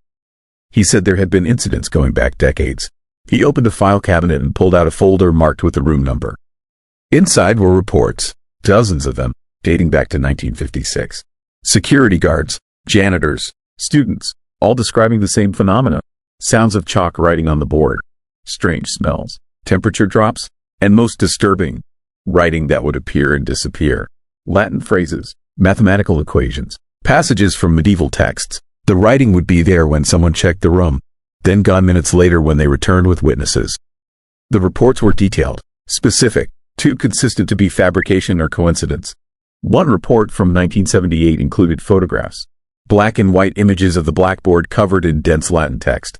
He said there had been incidents going back decades. He opened a file cabinet and pulled out a folder marked with the room number. Inside were reports, dozens of them, dating back to 1956. Security guards, janitors, students, all describing the same phenomena. Sounds of chalk writing on the board, strange smells, temperature drops, and most disturbing, writing that would appear and disappear. Latin phrases, mathematical equations, passages from medieval texts. The writing would be there when someone checked the room, then gone minutes later when they returned with witnesses. The reports were detailed, specific, too consistent to be fabrication or coincidence. One report from 1978 included photographs, black and white images of the blackboard covered in dense Latin text.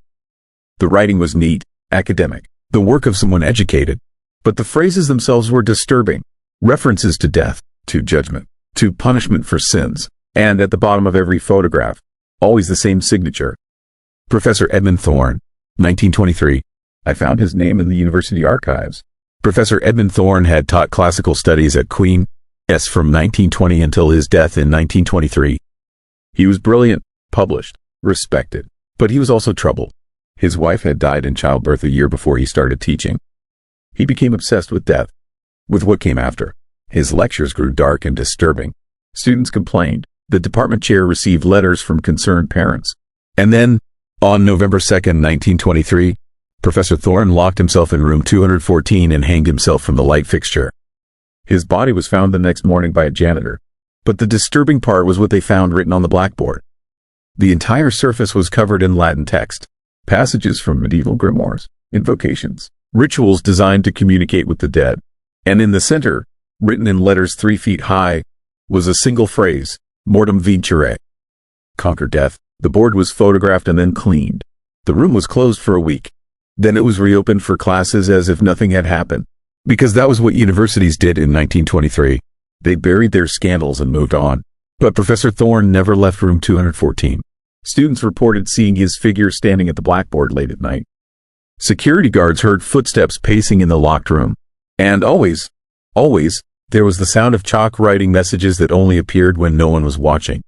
The writing was neat, academic, the work of someone educated, but the phrases themselves were disturbing. References to death, to judgment, to punishment for sins, and at the bottom of every photograph, always the same signature. Professor Edmund Thorne, 1923. I found his name in the university archives. Professor Edmund Thorne had taught classical studies at Queen's from 1920 until his death in 1923. He was brilliant, published, respected, but he was also troubled. His wife had died in childbirth a year before he started teaching. He became obsessed with death, with what came after. His lectures grew dark and disturbing. Students complained. The department chair received letters from concerned parents. And then, on November 2, 1923, Professor Thorne locked himself in room 214 and hanged himself from the light fixture. His body was found the next morning by a janitor. But the disturbing part was what they found written on the blackboard. The entire surface was covered in Latin text, passages from medieval grimoires, invocations, rituals designed to communicate with the dead. And in the center, written in letters 3 feet high, was a single phrase, Mortem vincere. Conquer death. The board was photographed and then cleaned. The room was closed for a week. Then it was reopened for classes as if nothing had happened. Because that was what universities did in 1923. They buried their scandals and moved on. But Professor Thorne never left room 214. Students reported seeing his figure standing at the blackboard late at night. Security guards heard footsteps pacing in the locked room. And always, there was the sound of chalk writing messages that only appeared when no one was watching.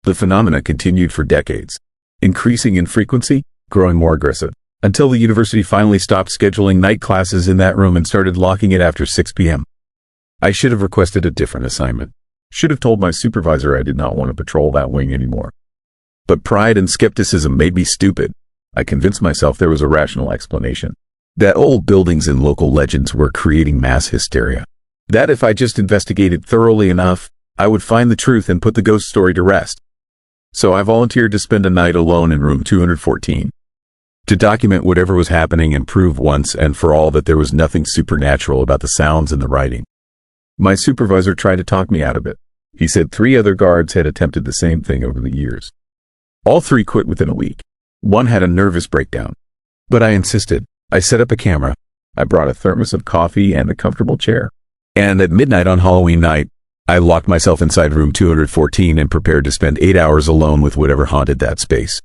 The phenomena continued for decades, increasing in frequency, growing more aggressive, until the university finally stopped scheduling night classes in that room and started locking it after 6 p.m. I should have requested a different assignment. Should have told my supervisor I did not want to patrol that wing anymore. But pride and skepticism made me stupid. I convinced myself there was a rational explanation. That old buildings and local legends were creating mass hysteria. That if I just investigated thoroughly enough, I would find the truth and put the ghost story to rest. So I volunteered to spend a night alone in room 214. To document whatever was happening and prove once and for all that there was nothing supernatural about the sounds and the writing. My supervisor tried to talk me out of it. He said 3 other guards had attempted the same thing over the years. All 3 quit within a week. One had a nervous breakdown. But I insisted. I set up a camera. I brought a thermos of coffee and a comfortable chair. And at midnight on Halloween night, I locked myself inside room 214 and prepared to spend 8 hours alone with whatever haunted that space.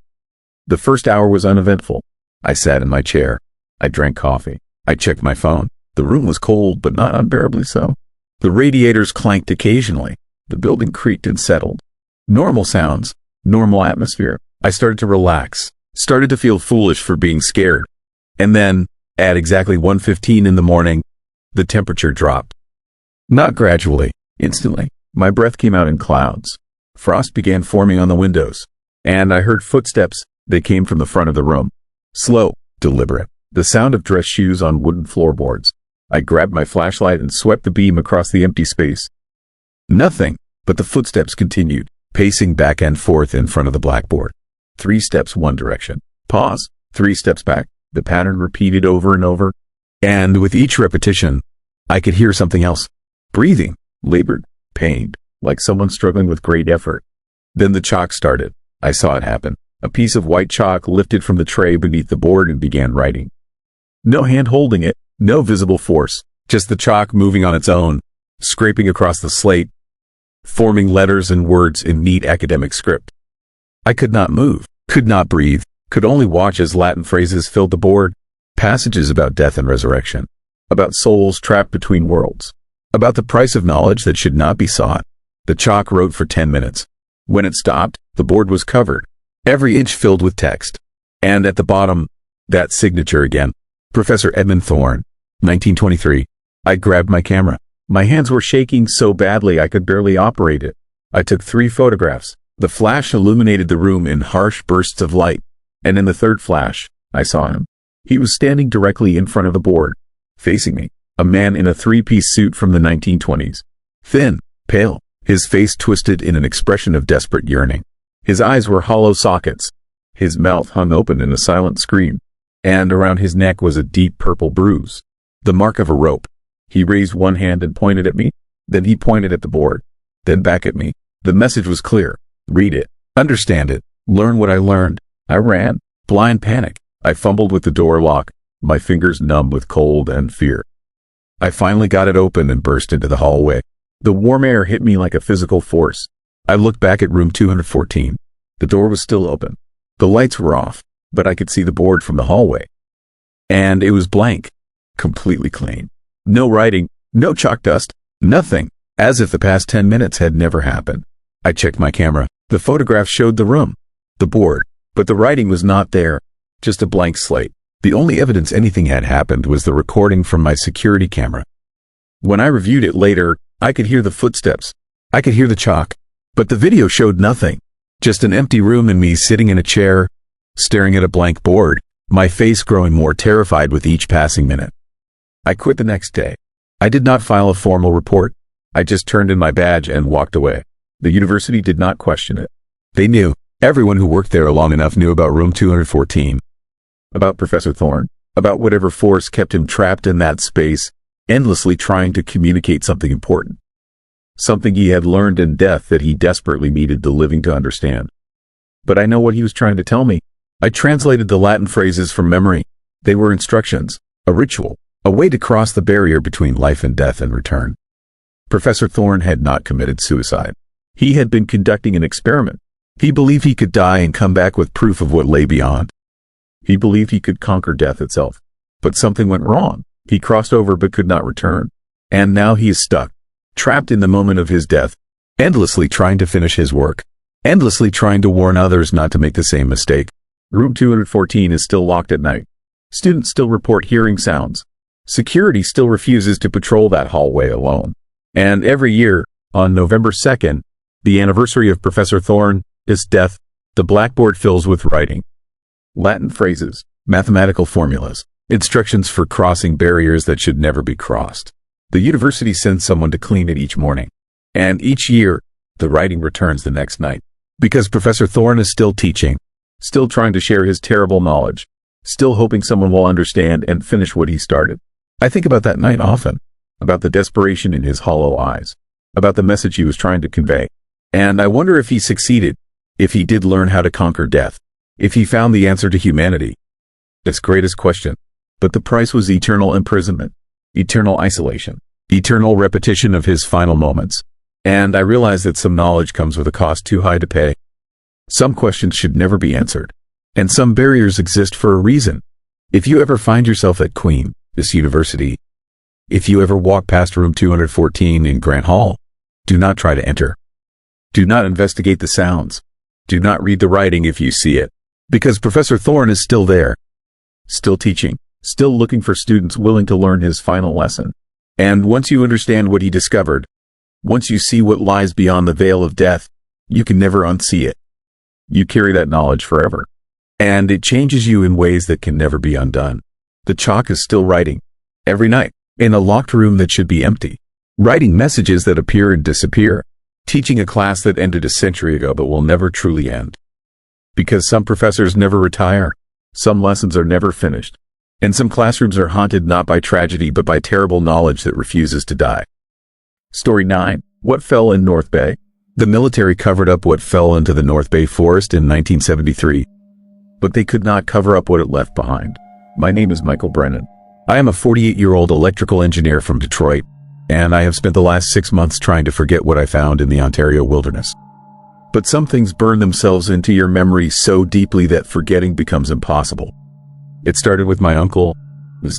The first hour was uneventful. I sat in my chair. I drank coffee. I checked my phone. The room was cold, but not unbearably so. The radiators clanked occasionally. The building creaked and settled. Normal sounds, normal atmosphere. I started to relax, started to feel foolish for being scared. And then, at exactly 1:15 in the morning, the temperature dropped. Not gradually, instantly. My breath came out in clouds. Frost began forming on the windows. And I heard footsteps. They came from the front of the room. Slow, deliberate. The sound of dress shoes on wooden floorboards. I grabbed my flashlight and swept the beam across the empty space. Nothing, but the footsteps continued, pacing back and forth in front of the blackboard. 3 steps one direction. Pause. 3 steps back. The pattern repeated over and over. And with each repetition, I could hear something else. Breathing, labored, pained, like someone struggling with great effort. Then the chalk started. I saw it happen. A piece of white chalk lifted from the tray beneath the board and began writing. No hand holding it. No visible force, just the chalk moving on its own, scraping across the slate, forming letters and words in neat academic script. I could not move, could not breathe, could only watch as Latin phrases filled the board, passages about death and resurrection, about souls trapped between worlds, about the price of knowledge that should not be sought. The chalk wrote for 10 minutes. When it stopped, the board was covered, every inch filled with text. And at the bottom, that signature again. Professor Edmund Thorne, 1923. I grabbed my camera. My hands were shaking so badly I could barely operate it. I took 3 photographs. The flash illuminated the room in harsh bursts of light. And in the third flash, I saw him. He was standing directly in front of the board, facing me. A man in a 3-piece suit from the 1920s. Thin, pale, his face twisted in an expression of desperate yearning. His eyes were hollow sockets. His mouth hung open in a silent scream. And around his neck was a deep purple bruise, the mark of a rope. He raised one hand and pointed at me, then he pointed at the board, then back at me. The message was clear. Read it, understand it, learn what I learned. I ran, blind panic. I fumbled with the door lock, my fingers numb with cold and fear. I finally got it open and burst into the hallway. The warm air hit me like a physical force. I looked back at room 214. The door was still open. The lights were off, but I could see the board from the hallway. And it was blank, completely clean. No writing, no chalk dust, nothing, as if the past 10 minutes had never happened. I checked my camera. The photograph showed the room, the board, but the writing was not there, just a blank slate. The only evidence anything had happened was the recording from my security camera. When I reviewed it later, I could hear the footsteps. I could hear the chalk, but the video showed nothing, just an empty room and me sitting in a chair, staring at a blank board. my face growing more terrified with each passing minute. I quit the next day. I did not file a formal report. I just turned in my badge and walked away. The university did not question it. They knew. Everyone who worked there long enough knew about room 214. About Professor Thorne. About whatever force kept him trapped in that space, endlessly trying to communicate something important. Something he had learned in death that he desperately needed the living to understand. But I know what he was trying to tell me. I translated the Latin phrases from memory. They were instructions, a ritual, a way to cross the barrier between life and death and return. Professor Thorne had not committed suicide. He had been conducting an experiment. He believed he could die and come back with proof of what lay beyond. He believed he could conquer death itself. But something went wrong. He crossed over but could not return. And now he is stuck, trapped in the moment of his death, endlessly trying to finish his work, endlessly trying to warn others not to make the same mistake. Room 214 is still locked at night. Students still report hearing sounds. Security still refuses to patrol that hallway alone. And every year, on November 2nd, the anniversary of Professor Thorne's death, the blackboard fills with writing. Latin phrases, mathematical formulas, instructions for crossing barriers that should never be crossed. The university sends someone to clean it each morning. And each year, the writing returns the next night. Because Professor Thorne is still teaching, still trying to share his terrible knowledge, still hoping someone will understand and finish what he started. I think about that night often, about the desperation in his hollow eyes, about the message he was trying to convey. And I wonder if he succeeded, if he did learn how to conquer death, if he found the answer to humanity. Its greatest question. But the price was eternal imprisonment, eternal isolation, eternal repetition of his final moments. And I realize that some knowledge comes with a cost too high to pay. Some questions should never be answered. And some barriers exist for a reason. If you ever find yourself at this university, if you ever walk past room 214 in Grant Hall, do not try to enter. Do not investigate the sounds. Do not read the writing if you see it. Because Professor Thorne is still there. Still teaching. Still looking for students willing to learn his final lesson. And once you understand what he discovered, once you see what lies beyond the veil of death, you can never unsee it. You carry that knowledge forever. And it changes you in ways that can never be undone. The chalk is still writing. Every night. In a locked room that should be empty. Writing messages that appear and disappear. Teaching a class that ended a century ago but will never truly end. Because some professors never retire. Some lessons are never finished. And some classrooms are haunted not by tragedy but by terrible knowledge that refuses to die. Story 9. What fell in North Bay? The military covered up what fell into the North Bay forest in 1973. But they could not cover up what it left behind. My name is Michael Brennan. I am a 48-year-old electrical engineer from Detroit, and I have spent the last 6 months trying to forget what I found in the Ontario wilderness. But some things burn themselves into your memory so deeply that forgetting becomes impossible. It started with my uncle's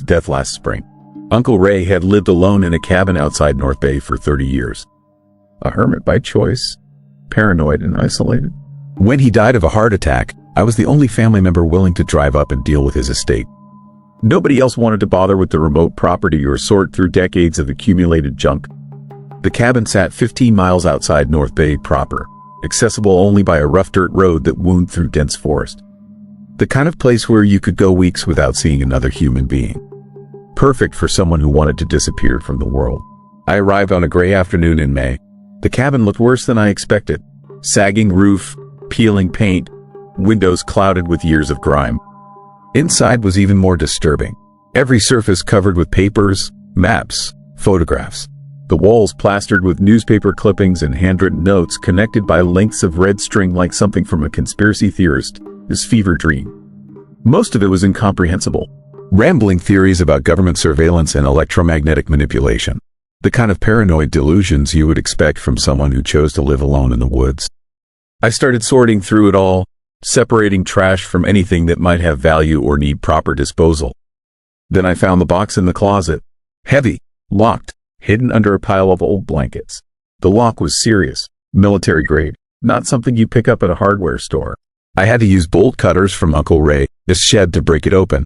death last spring. Uncle Ray had lived alone in a cabin outside North Bay for 30 years. A hermit by choice, paranoid and isolated. When he died of a heart attack, I was the only family member willing to drive up and deal with his estate. Nobody else wanted to bother with the remote property or sort through decades of accumulated junk. The cabin sat 15 miles outside North Bay proper, accessible only by a rough dirt road that wound through dense forest. The kind of place where you could go weeks without seeing another human being. Perfect for someone who wanted to disappear from the world. I arrived on a gray afternoon in May. The cabin looked worse than I expected. Sagging roof, peeling paint, windows clouded with years of grime. Inside was even more disturbing. Every surface covered with papers, maps, photographs. The walls plastered with newspaper clippings and handwritten notes connected by lengths of red string like something from a conspiracy theorist's fever dream. Most of it was incomprehensible. Rambling theories about government surveillance and electromagnetic manipulation. The kind of paranoid delusions you would expect from someone who chose to live alone in the woods. I started sorting through it all, separating trash from anything that might have value or need proper disposal. Then I found the box in the closet. Heavy, locked, hidden under a pile of old blankets. The lock was serious, military grade, not something you pick up at a hardware store. I had to use bolt cutters from Uncle Ray's shed to break it open.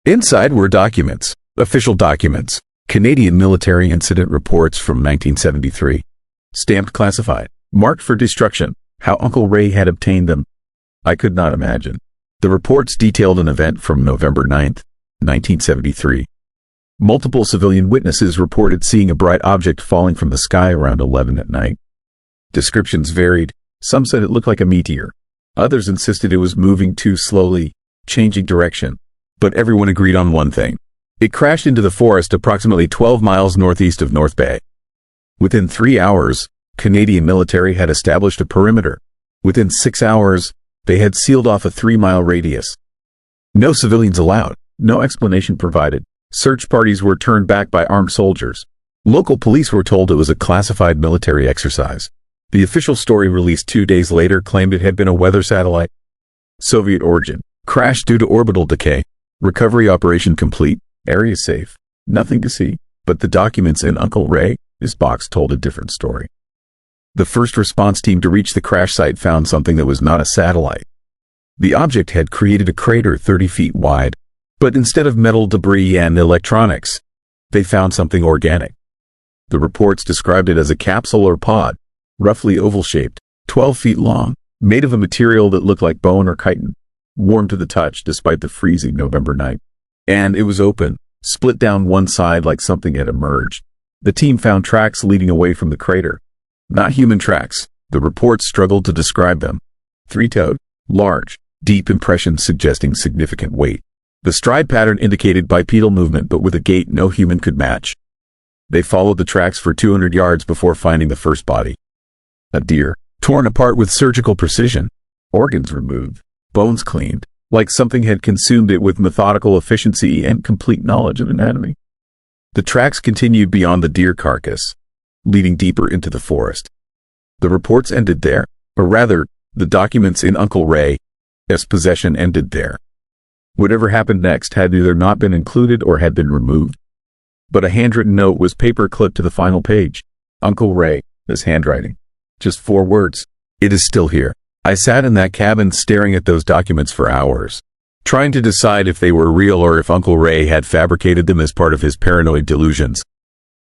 Inside were documents, official documents, Canadian military incident reports from 1973. Stamped classified, marked for destruction. How Uncle Ray had obtained them, I could not imagine. The reports detailed an event from November 9th, 1973. Multiple civilian witnesses reported seeing a bright object falling from the sky around 11 at night. Descriptions varied. Some said it looked like a meteor. Others insisted it was moving too slowly, changing direction. But everyone agreed on one thing. It crashed into the forest approximately 12 miles northeast of North Bay. Within 3 hours, Canadian military had established a perimeter. Within 6 hours, they had sealed off a 3-mile radius. No civilians allowed, no explanation provided. Search parties were turned back by armed soldiers. Local police were told it was a classified military exercise. The official story released 2 days later claimed it had been a weather satellite. Soviet origin. Crashed due to orbital decay. Recovery operation complete. Area safe. Nothing to see. But the documents in Uncle Ray's box told a different story. The first response team to reach the crash site found something that was not a satellite. The object had created a crater 30 feet wide, but instead of metal debris and electronics, they found something organic. The reports described it as a capsule or pod, roughly oval-shaped, 12 feet long, made of a material that looked like bone or chitin, warm to the touch despite the freezing November night. And it was open, split down one side like something had emerged. The team found tracks leading away from the crater. Not human tracks. The reports struggled to describe them. 3-toed, large, deep impressions suggesting significant weight. The stride pattern indicated bipedal movement but with a gait no human could match. They followed the tracks for 200 yards before finding the first body. A deer, torn apart with surgical precision. Organs removed, bones cleaned, like something had consumed it with methodical efficiency and complete knowledge of anatomy. The tracks continued beyond the deer carcass, leading deeper into the forest. The reports ended there, or rather, the documents in Uncle Ray's possession ended there. Whatever happened next had either not been included or had been removed. But a handwritten note was paper-clipped to the final page. Uncle Ray's handwriting. Just 4 words. It is still here. I sat in that cabin staring at those documents for hours, trying to decide if they were real or if Uncle Ray had fabricated them as part of his paranoid delusions.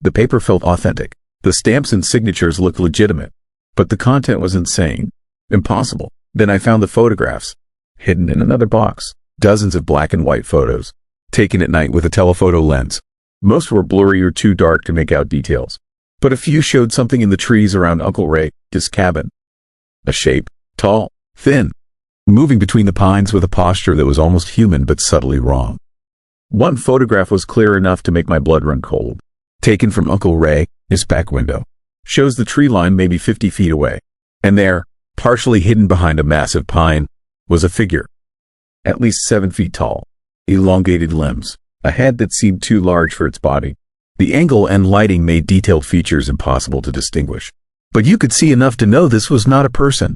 The paper felt authentic. The stamps and signatures looked legitimate, but the content was insane. Impossible. Then I found the photographs, hidden in another box. Dozens of black and white photos, taken at night with a telephoto lens. Most were blurry or too dark to make out details, but a few showed something in the trees around Uncle Ray's cabin. A shape, tall, thin, moving between the pines with a posture that was almost human but subtly wrong. One photograph was clear enough to make my blood run cold. Taken from Uncle Ray's back window. Shows the tree line maybe 50 feet away. And there, partially hidden behind a massive pine, was a figure. At least 7 feet tall. Elongated limbs. A head that seemed too large for its body. The angle and lighting made detailed features impossible to distinguish. But you could see enough to know this was not a person.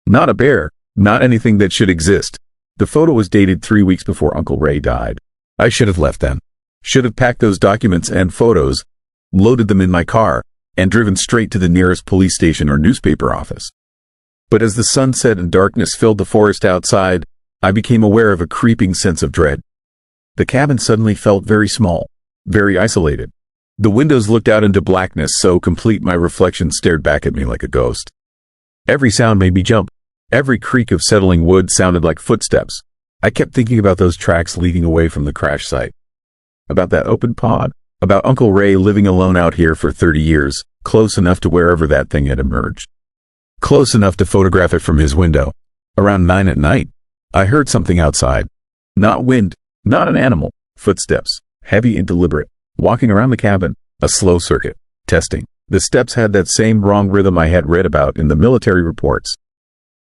Not a bear. Not anything that should exist. The photo was dated 3 weeks before Uncle Ray died. I should have left then. Should have packed those documents and photos, loaded them in my car, and driven straight to the nearest police station or newspaper office. But as the sun set and darkness filled the forest outside, I became aware of a creeping sense of dread. The cabin suddenly felt very small, very isolated. The windows looked out into blackness so complete my reflection stared back at me like a ghost. Every sound made me jump. Every creak of settling wood sounded like footsteps. I kept thinking about those tracks leading away from the crash site. About that open pod. About Uncle Ray living alone out here for 30 years, close enough to wherever that thing had emerged. Close enough to photograph it from his window. Around 9 at night, I heard something outside. Not wind, not an animal. Footsteps, heavy and deliberate, walking around the cabin. A slow circuit, testing. The steps had that same wrong rhythm I had read about in the military reports.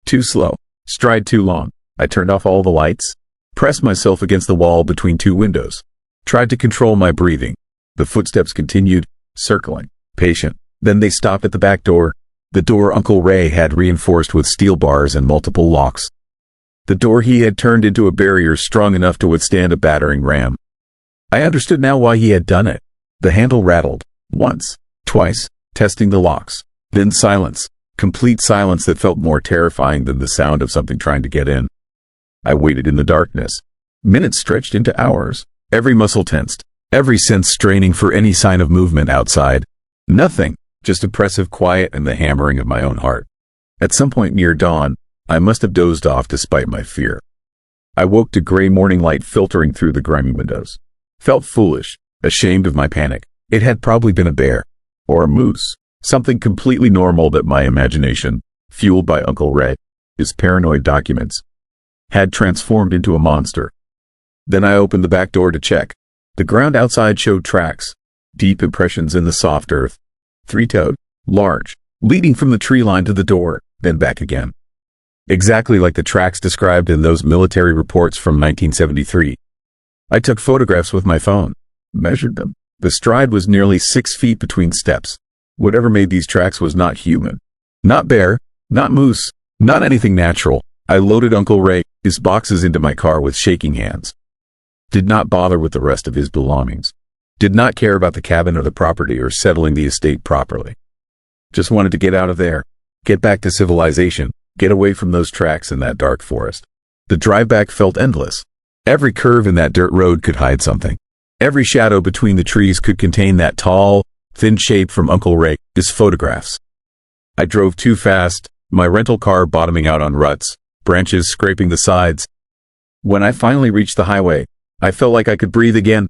Too slow, stride too long. I turned off all the lights, pressed myself against the wall between 2 windows, tried to control my breathing. The footsteps continued, circling, patient. Then they stopped at the back door. The door Uncle Ray had reinforced with steel bars and multiple locks. The door he had turned into a barrier strong enough to withstand a battering ram. I understood now why he had done it. The handle rattled, once, twice, testing the locks. Then silence, complete silence that felt more terrifying than the sound of something trying to get in. I waited in the darkness. Minutes stretched into hours, every muscle tensed, every sense straining for any sign of movement outside. Nothing, just oppressive quiet and the hammering of my own heart. At some point near dawn, I must have dozed off despite my fear. I woke to gray morning light filtering through the grimy windows. Felt foolish, ashamed of my panic. It had probably been a bear. Or a moose. Something completely normal that my imagination, fueled by Uncle Ray, his paranoid documents, had transformed into a monster. Then I opened the back door to check. The ground outside showed tracks, deep impressions in the soft earth. Three-toed, large, leading from the tree line to the door, then back again. Exactly like the tracks described in those military reports from 1973. I took photographs with my phone, measured them. The stride was nearly 6 feet between steps. Whatever made these tracks was not human. Not bear, not moose, not anything natural. I loaded Uncle Ray, his boxes into my car with shaking hands. Did not bother with the rest of his belongings. Did not care about the cabin or the property or settling the estate properly. Just wanted to get out of there, get back to civilization, get away from those tracks in that dark forest. The drive back felt endless. Every curve in that dirt road could hide something. Every shadow between the trees could contain that tall, thin shape from Uncle Ray, his photographs. I drove too fast, my rental car bottoming out on ruts, branches scraping the sides. When I finally reached the highway, I felt like I could breathe again.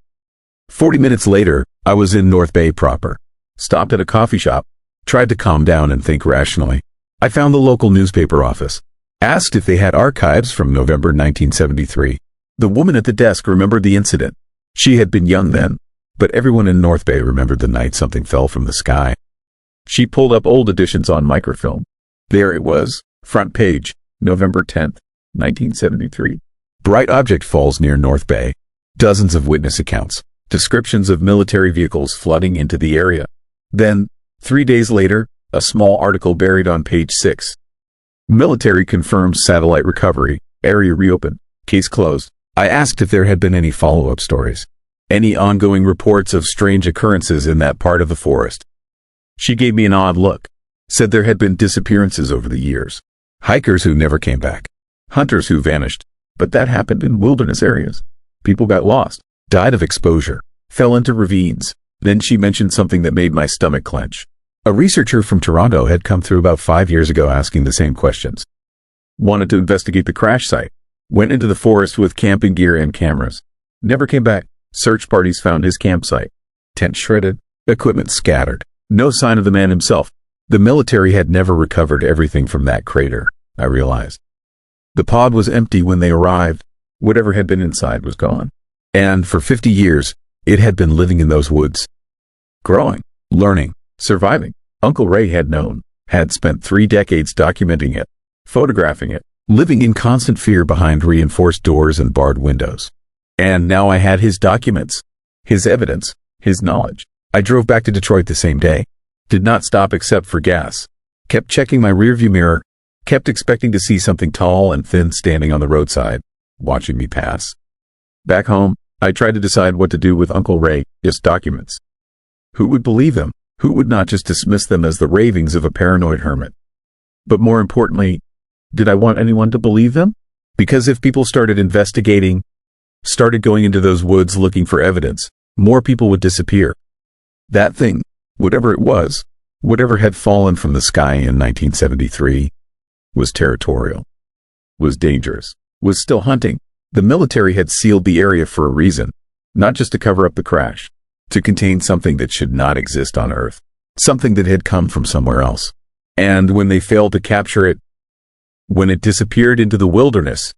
40 minutes later, I was in North Bay proper. Stopped at a coffee shop, tried to calm down and think rationally. I found the local newspaper office. Asked if they had archives from November 1973. The woman at the desk remembered the incident. She had been young then, but everyone in North Bay remembered the night something fell from the sky. She pulled up old editions on microfilm. There it was, front page, November 10th, 1973. Bright object falls near North Bay. Dozens of witness accounts, descriptions of military vehicles flooding into the area. Then, 3 days later, a small article buried on page 6. Military confirms satellite recovery, area reopened, case closed. I asked if there had been any follow-up stories, any ongoing reports of strange occurrences in that part of the forest. She gave me an odd look, said there had been disappearances over the years, hikers who never came back, hunters who vanished, but that happened in wilderness areas. People got lost, died of exposure, fell into ravines. Then she mentioned something that made my stomach clench. A researcher from Toronto had come through about 5 years ago asking the same questions. Wanted to investigate the crash site. Went into the forest with camping gear and cameras. Never came back. Search parties found his campsite. Tent shredded. Equipment scattered. No sign of the man himself. The military had never recovered everything from that crater, I realized. The pod was empty when they arrived. Whatever had been inside was gone. And for 50 years, it had been living in those woods. Growing, learning, surviving. Uncle Ray had known, had spent 3 decades documenting it, photographing it, living in constant fear behind reinforced doors and barred windows. And now I had his documents, his evidence, his knowledge. I drove back to Detroit the same day. Did not stop except for gas. Kept checking my rearview mirror. Kept expecting to see something tall and thin standing on the roadside, watching me pass. Back home, I tried to decide what to do with Uncle Ray, his documents. Who would believe them? Who would not just dismiss them as the ravings of a paranoid hermit? But more importantly, did I want anyone to believe them? Because if people started investigating, started going into those woods looking for evidence, more people would disappear. That thing, whatever it was, whatever had fallen from the sky in 1973, was territorial, was dangerous, was still hunting. The military had sealed the area for a reason, not just to cover up the crash, to contain something that should not exist on Earth, something that had come from somewhere else. And when they failed to capture it, when it disappeared into the wilderness,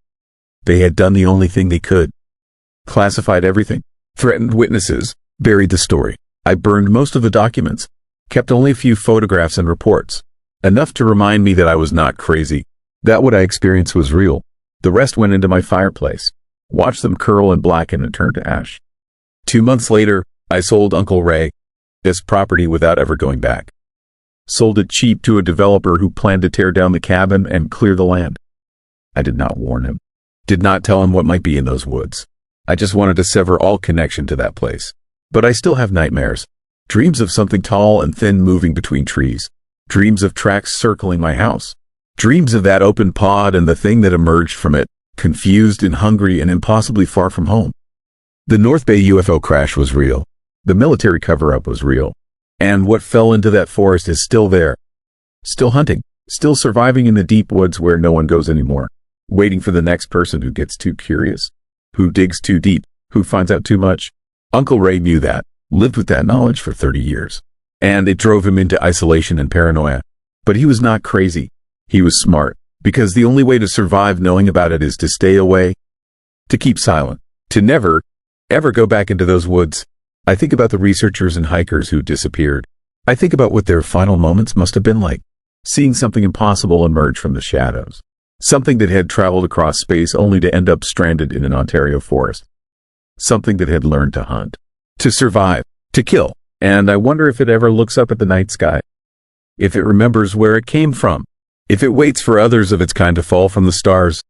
they had done the only thing they could. Classified everything, threatened witnesses, buried the story. I burned most of the documents, kept only a few photographs and reports, enough to remind me that I was not crazy, that what I experienced was real. The rest went into my fireplace, watched them curl and blacken and turn to ash. 2 months later, I sold Uncle Ray this property without ever going back. Sold it cheap to a developer who planned to tear down the cabin and clear the land. I did not warn him, did not tell him what might be in those woods. I just wanted to sever all connection to that place. But I still have nightmares, dreams of something tall and thin moving between trees, dreams of tracks circling my house, dreams of that open pod and the thing that emerged from it, confused and hungry and impossibly far from home. The North Bay UFO crash was real. The military cover-up was real. And what fell into that forest is still there. Still hunting. Still surviving in the deep woods where no one goes anymore. waiting for the next person who gets too curious, who digs too deep, who finds out too much. Uncle Ray knew that, lived with that knowledge for 30 years. And it drove him into isolation and paranoia. But he was not crazy. He was smart, because the only way to survive knowing about it is to stay away, to keep silent, to never, ever go back into those woods. I think about the researchers and hikers who disappeared. I think about what their final moments must have been like, seeing something impossible emerge from the shadows, something that had traveled across space only to end up stranded in an Ontario forest, something that had learned to hunt, to survive, to kill. And I wonder if it ever looks up at the night sky, if it remembers where it came from, if it waits for others of its kind to fall from the stars,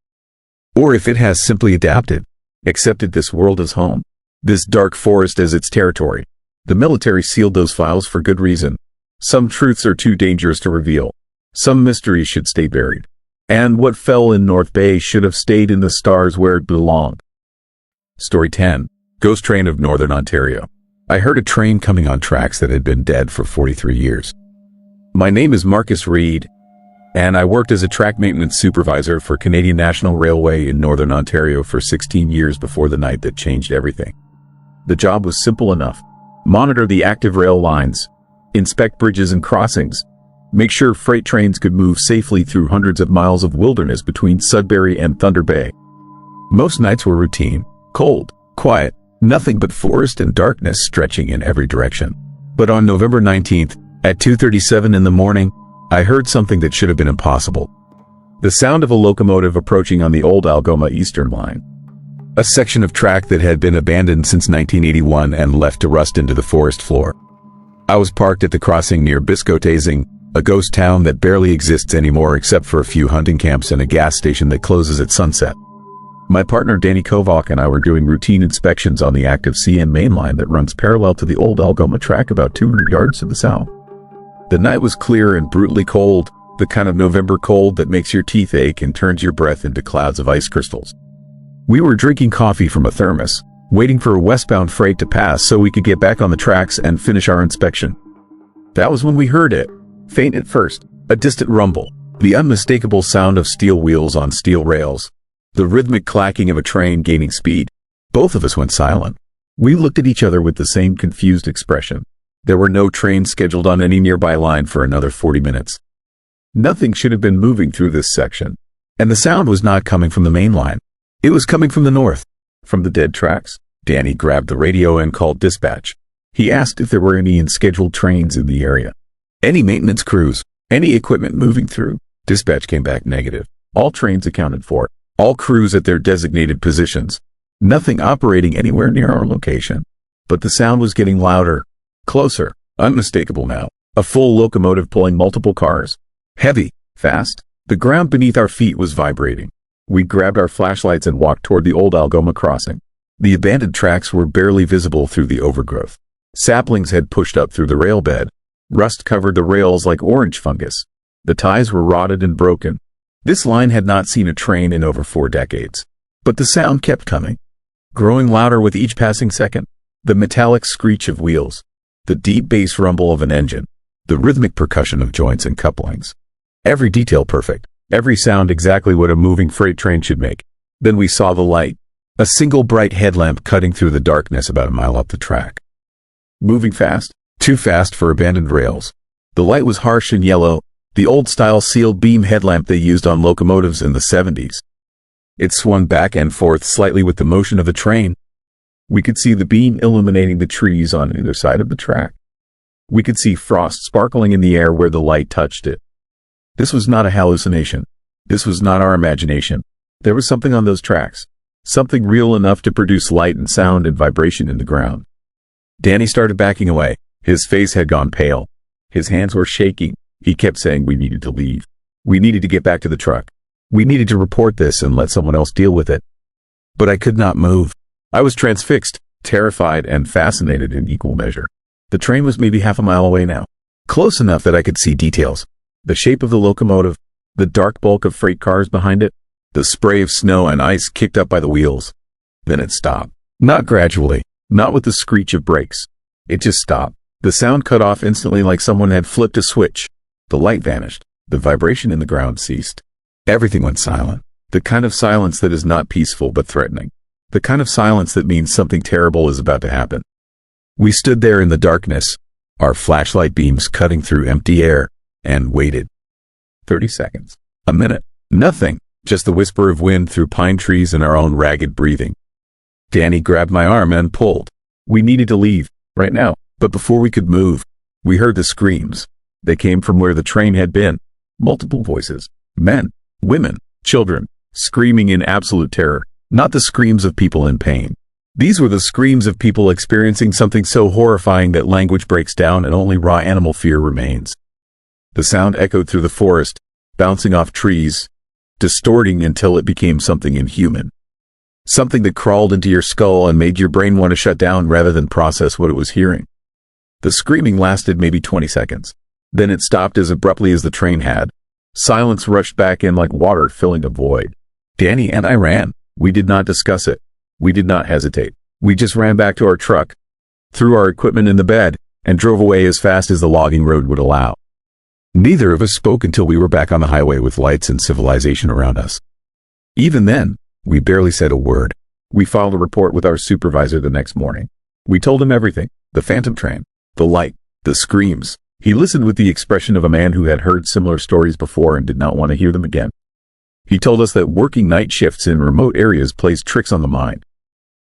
or if it has simply adapted, accepted this world as home, this dark forest as its territory. The military sealed those files for good reason. Some truths are too dangerous to reveal. Some mysteries should stay buried. And what fell in North Bay should have stayed in the stars where it belonged. Story 10. Ghost Train of Northern Ontario. I heard a train coming on tracks that had been dead for 43 years. My name is Marcus Reed, and I worked as a track maintenance supervisor for Canadian National Railway in Northern Ontario for 16 years before the night that changed everything. The job was simple enough. Monitor the active rail lines, inspect bridges and crossings, make sure freight trains could move safely through hundreds of miles of wilderness between Sudbury and Thunder Bay. Most nights were routine, cold, quiet, nothing but forest and darkness stretching in every direction. But on November 19th, at 2:37 in the morning, I heard something that should have been impossible. The sound of a locomotive approaching on the old Algoma Eastern Line, a section of track that had been abandoned since 1981 and left to rust into the forest floor. I was parked at the crossing near Biscotasing, a ghost town that barely exists anymore except for a few hunting camps and a gas station that closes at sunset. My partner Danny Kovac and I were doing routine inspections on the active CN main line that runs parallel to the old Algoma track about 200 yards to the south. The night was clear and brutally cold, the kind of November cold that makes your teeth ache and turns your breath into clouds of ice crystals. We were drinking coffee from a thermos, waiting for a westbound freight to pass so we could get back on the tracks and finish our inspection. That was when we heard it, faint at first, a distant rumble, the unmistakable sound of steel wheels on steel rails, the rhythmic clacking of a train gaining speed. Both of us went silent. We looked at each other with the same confused expression. There were no trains scheduled on any nearby line for another 40 minutes. Nothing should have been moving through this section. And the sound was not coming from the main line. It was coming from the north, from the dead tracks. Danny grabbed the radio and called dispatch. He asked if there were any unscheduled trains in the area. Any maintenance crews, any equipment moving through. Dispatch came back negative. All trains accounted for. All crews at their designated positions. Nothing operating anywhere near our location. But the sound was getting louder, closer, unmistakable now. A full locomotive pulling multiple cars. Heavy, fast. The ground beneath our feet was vibrating. We grabbed our flashlights and walked toward the old Algoma crossing. The abandoned tracks were barely visible through the overgrowth. Saplings had pushed up through the rail bed. Rust covered the rails like orange fungus. The ties were rotted and broken. This line had not seen a train in over 4 decades. But the sound kept coming, growing louder with each passing second. The metallic screech of wheels, the deep bass rumble of an engine, the rhythmic percussion of joints and couplings. Every detail perfect, every sound exactly what a moving freight train should make. Then we saw the light, a single bright headlamp cutting through the darkness about a mile up the track. Moving fast, too fast for abandoned rails. The light was harsh and yellow, the old-style sealed beam headlamp they used on locomotives in the 70s. It swung back and forth slightly with the motion of the train. We could see the beam illuminating the trees on either side of the track. We could see frost sparkling in the air where the light touched it. This was not a hallucination. This was not our imagination. There was something on those tracks. Something real enough to produce light and sound and vibration in the ground. Danny started backing away. His face had gone pale. His hands were shaking. He kept saying we needed to leave. We needed to get back to the truck. We needed to report this and let someone else deal with it. But I could not move. I was transfixed, terrified, and fascinated in equal measure. The train was maybe half a mile away now. Close enough that I could see details. The shape of the locomotive, the dark bulk of freight cars behind it, the spray of snow and ice kicked up by the wheels. Then it stopped. Not gradually, not with the screech of brakes. It just stopped. The sound cut off instantly like someone had flipped a switch. The light vanished. The vibration in the ground ceased. Everything went silent. The kind of silence that is not peaceful but threatening. The kind of silence that means something terrible is about to happen. We stood there in the darkness, our flashlight beams cutting through empty air, and waited. 30 seconds. A minute. Nothing. Just the whisper of wind through pine trees and our own ragged breathing. Danny grabbed my arm and pulled. We needed to leave, right now. But before we could move, we heard the screams. They came from where the train had been. Multiple voices. Men, women, children, screaming in absolute terror. Not the screams of people in pain. These were the screams of people experiencing something so horrifying that language breaks down and only raw animal fear remains. The sound echoed through the forest, bouncing off trees, distorting until it became something inhuman. Something that crawled into your skull and made your brain want to shut down rather than process what it was hearing. The screaming lasted maybe 20 seconds. Then it stopped as abruptly as the train had. Silence rushed back in like water filling a void. Danny and I ran. We did not discuss it. We did not hesitate. We just ran back to our truck, threw our equipment in the bed, and drove away as fast as the logging road would allow. Neither of us spoke until we were back on the highway with lights and civilization around us. Even then, we barely said a word. We filed a report with our supervisor the next morning. We told him everything. The phantom train, the light, the screams. He listened with the expression of a man who had heard similar stories before and did not want to hear them again. He told us that working night shifts in remote areas plays tricks on the mind.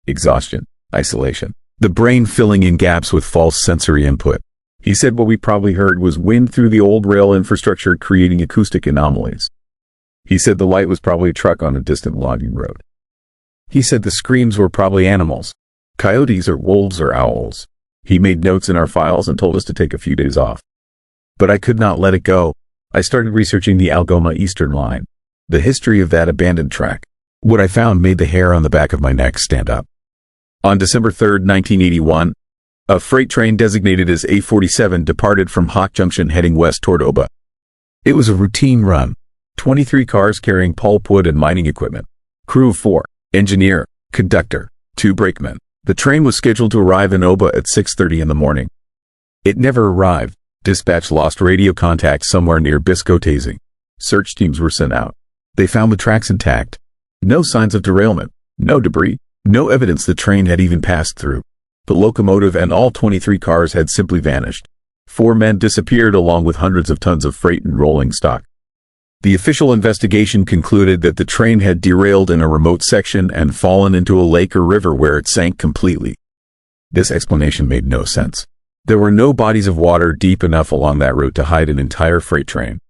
Exhaustion, isolation, the brain filling in gaps with false sensory input. He said what we probably heard was wind through the old rail infrastructure creating acoustic anomalies. He said the light was probably a truck on a distant logging road. He said the screams were probably animals, coyotes or wolves or owls. He made notes in our files and told us to take a few days off. But I could not let it go. I started researching the Algoma Eastern Line, the history of that abandoned track. What I found made the hair on the back of my neck stand up. On December 3, 1981, a freight train designated as A47 departed from Hawk Junction heading west toward Oba. It was a routine run. 23 cars carrying pulpwood and mining equipment. Crew of 4, engineer, conductor, 2 brakemen. The train was scheduled to arrive in Oba at 6:30 in the morning. It never arrived. Dispatch lost radio contact somewhere near Bisco-Tasing. Search teams were sent out. They found the tracks intact. No signs of derailment, no debris, no evidence the train had even passed through. The locomotive and all 23 cars had simply vanished. 4 men disappeared along with hundreds of tons of freight and rolling stock. The official investigation concluded that the train had derailed in a remote section and fallen into a lake or river where it sank completely. This explanation made no sense. There were no bodies of water deep enough along that route to hide an entire freight train.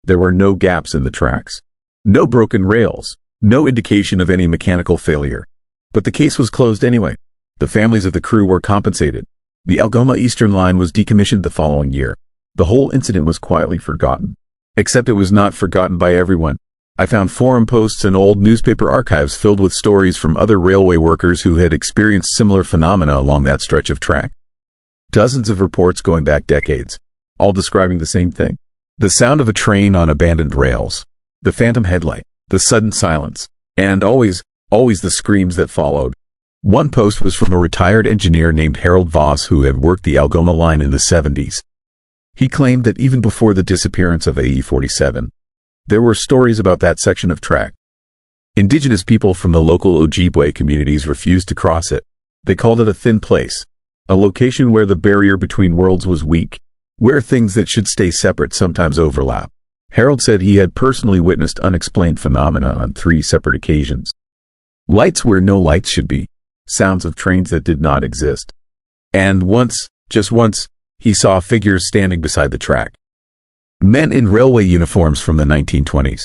There were no gaps in the tracks. No broken rails. No indication of any mechanical failure. But the case was closed anyway. The families of the crew were compensated. The Algoma Eastern Line was decommissioned the following year. The whole incident was quietly forgotten. Except it was not forgotten by everyone. I found forum posts and old newspaper archives filled with stories from other railway workers who had experienced similar phenomena along that stretch of track. Dozens of reports going back decades, all describing the same thing. The sound of a train on abandoned rails, the phantom headlight, the sudden silence, and always the screams that followed. One post was from a retired engineer named Harold Voss who had worked the Algoma line in the 70s. He claimed that even before the disappearance of AE47, there were stories about that section of track. Indigenous people from the local Ojibwe communities refused to cross it. They called it a thin place, a location where the barrier between worlds was weak, where things that should stay separate sometimes overlap. Harold said he had personally witnessed unexplained phenomena on 3 separate occasions. Lights where no lights should be, sounds of trains that did not exist. And once, just once, he saw figures standing beside the track. Men in railway uniforms from the 1920s.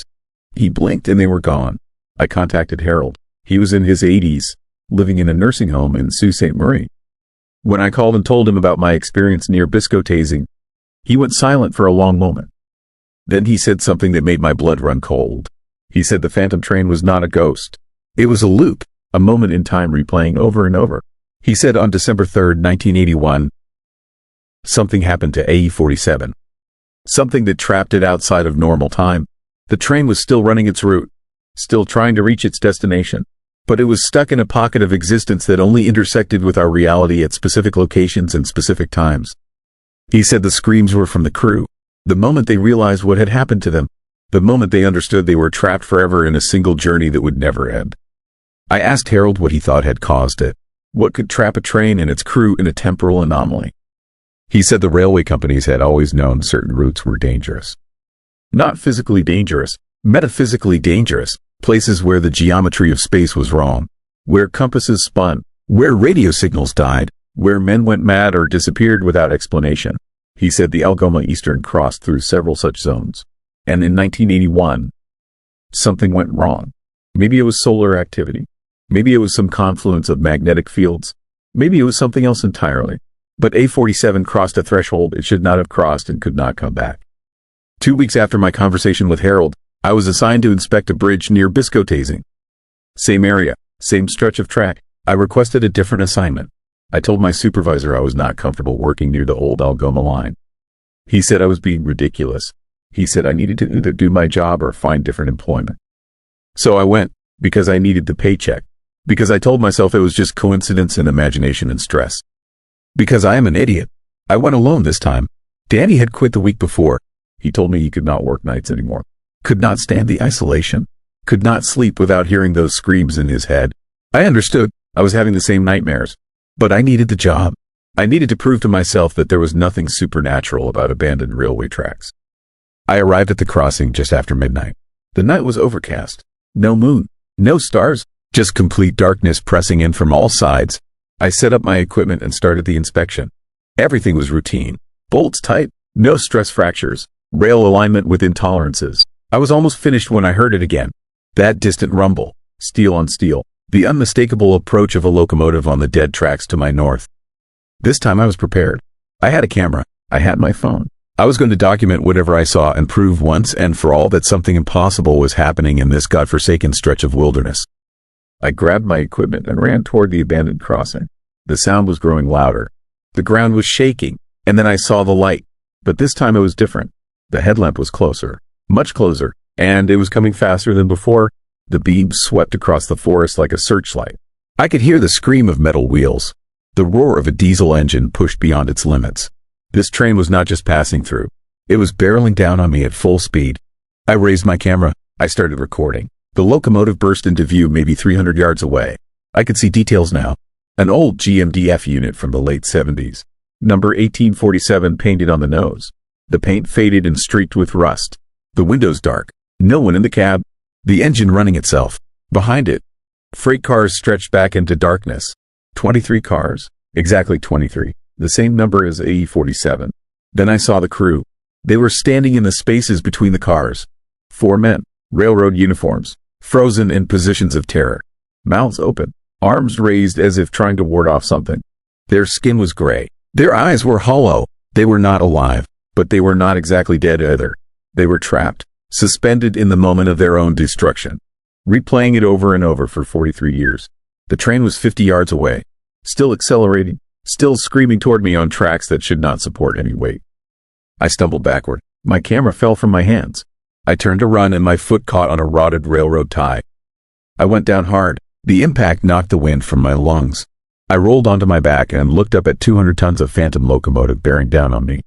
He blinked and they were gone. I contacted Harold. He was in his 80s, living in a nursing home in Sault Ste. Marie. When I called and told him about my experience near Bisco-Tasing, he went silent for a long moment. Then he said something that made my blood run cold. He said the phantom train was not a ghost. It was a loop, a moment in time replaying over and over. He said on December 3, 1981, something happened to AE47. Something that trapped it outside of normal time. The train was still running its route, still trying to reach its destination, but it was stuck in a pocket of existence that only intersected with our reality at specific locations and specific times. He said the screams were from the crew, the moment they realized what had happened to them. The moment they understood they were trapped forever in a single journey that would never end. I asked Harold what he thought had caused it. What could trap a train and its crew in a temporal anomaly? He said the railway companies had always known certain routes were dangerous. Not physically dangerous, metaphysically dangerous, places where the geometry of space was wrong, where compasses spun, where radio signals died, where men went mad or disappeared without explanation. He said the Algoma Eastern crossed through several such zones. And in 1981, something went wrong. Maybe it was solar activity. Maybe it was some confluence of magnetic fields. Maybe it was something else entirely. But A47 crossed a threshold it should not have crossed and could not come back. 2 weeks after my conversation with Harold, I was assigned to inspect a bridge near Biscotasing. Same area, same stretch of track. I requested a different assignment. I told my supervisor I was not comfortable working near the old Algoma line. He said I was being ridiculous. He said I needed to either do my job or find different employment. So I went, because I needed the paycheck. Because I told myself it was just coincidence and imagination and stress. Because I am an idiot. I went alone this time. Danny had quit the week before. He told me he could not work nights anymore. Could not stand the isolation. Could not sleep without hearing those screams in his head. I understood. I was having the same nightmares. But I needed the job. I needed to prove to myself that there was nothing supernatural about abandoned railway tracks. I arrived at the crossing just after midnight. The night was overcast. No moon. No stars. Just complete darkness pressing in from all sides. I set up my equipment and started the inspection. Everything was routine. Bolts tight. No stress fractures. Rail alignment within tolerances. I was almost finished when I heard it again. That distant rumble. Steel on steel. The unmistakable approach of a locomotive on the dead tracks to my north. This time I was prepared. I had a camera. I had my phone. I was going to document whatever I saw and prove once and for all that something impossible was happening in this godforsaken stretch of wilderness. I grabbed my equipment and ran toward the abandoned crossing. The sound was growing louder. The ground was shaking, and then I saw the light. But this time it was different. The headlamp was closer, much closer, and it was coming faster than before. The beam swept across the forest like a searchlight. I could hear the scream of metal wheels. The roar of a diesel engine pushed beyond its limits. This train was not just passing through. It was barreling down on me at full speed. I raised my camera. I started recording. The locomotive burst into view maybe 300 yards away. I could see details now. An old GMDF unit from the late 70s. Number 1847 painted on the nose. The paint faded and streaked with rust. The windows dark. No one in the cab. The engine running itself. Behind it, freight cars stretched back into darkness. 23 cars. Exactly 23. The same number as AE47. Then I saw the crew. They were standing in the spaces between the cars. 4 men. Railroad uniforms. Frozen in positions of terror. Mouths open. Arms raised as if trying to ward off something. Their skin was gray. Their eyes were hollow. They were not alive. But they were not exactly dead either. They were trapped. Suspended in the moment of their own destruction. Replaying it over and over for 43 years. The train was 50 yards away. Still accelerating. Still screaming toward me on tracks that should not support any weight. I stumbled backward. My camera fell from my hands. I turned to run and my foot caught on a rotted railroad tie. I went down hard. The impact knocked the wind from my lungs. I rolled onto my back and looked up at 200 tons of phantom locomotive bearing down on me.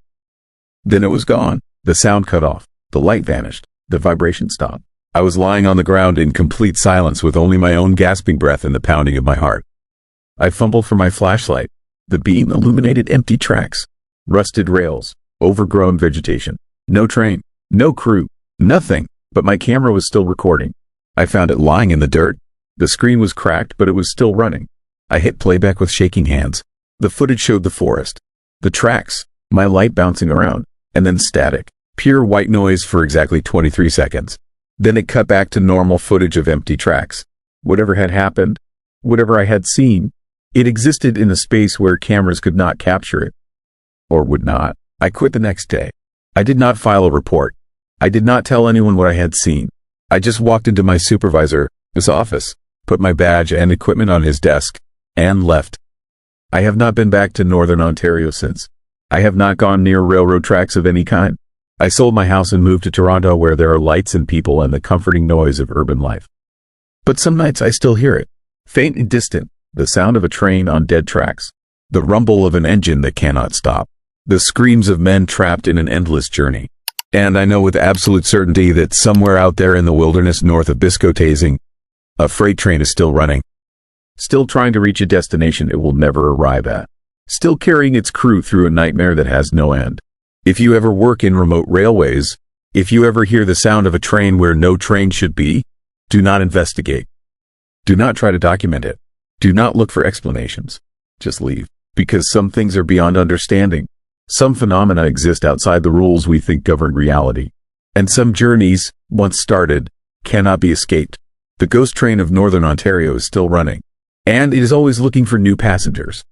Then it was gone. The sound cut off. The light vanished. The vibration stopped. I was lying on the ground in complete silence with only my own gasping breath and the pounding of my heart. I fumbled for my flashlight. The beam illuminated empty tracks. Rusted rails. Overgrown vegetation. No train. No crew. Nothing. But my camera was still recording. I found it lying in the dirt. The screen was cracked, but it was still running. I hit playback with shaking hands. The footage showed the forest. The tracks. My light bouncing around. And then static. Pure white noise for exactly 23 seconds. Then it cut back to normal footage of empty tracks. Whatever had happened, whatever I had seen, it existed in a space where cameras could not capture it. Or would not. I quit the next day. I did not file a report. I did not tell anyone what I had seen. I just walked into my supervisor's office, put my badge and equipment on his desk, and left. I have not been back to Northern Ontario since. I have not gone near railroad tracks of any kind. I sold my house and moved to Toronto where there are lights and people and the comforting noise of urban life. But some nights I still hear it. Faint and distant, the sound of a train on dead tracks. The rumble of an engine that cannot stop. The screams of men trapped in an endless journey. And I know with absolute certainty that somewhere out there in the wilderness north of Biscotasing, a freight train is still running. Still trying to reach a destination it will never arrive at. Still carrying its crew through a nightmare that has no end. If you ever work in remote railways, if you ever hear the sound of a train where no train should be, do not investigate. Do not try to document it. Do not look for explanations. Just leave. Because some things are beyond understanding. Some phenomena exist outside the rules we think govern reality. And some journeys, once started, cannot be escaped. The ghost train of Northern Ontario is still running. And it is always looking for new passengers.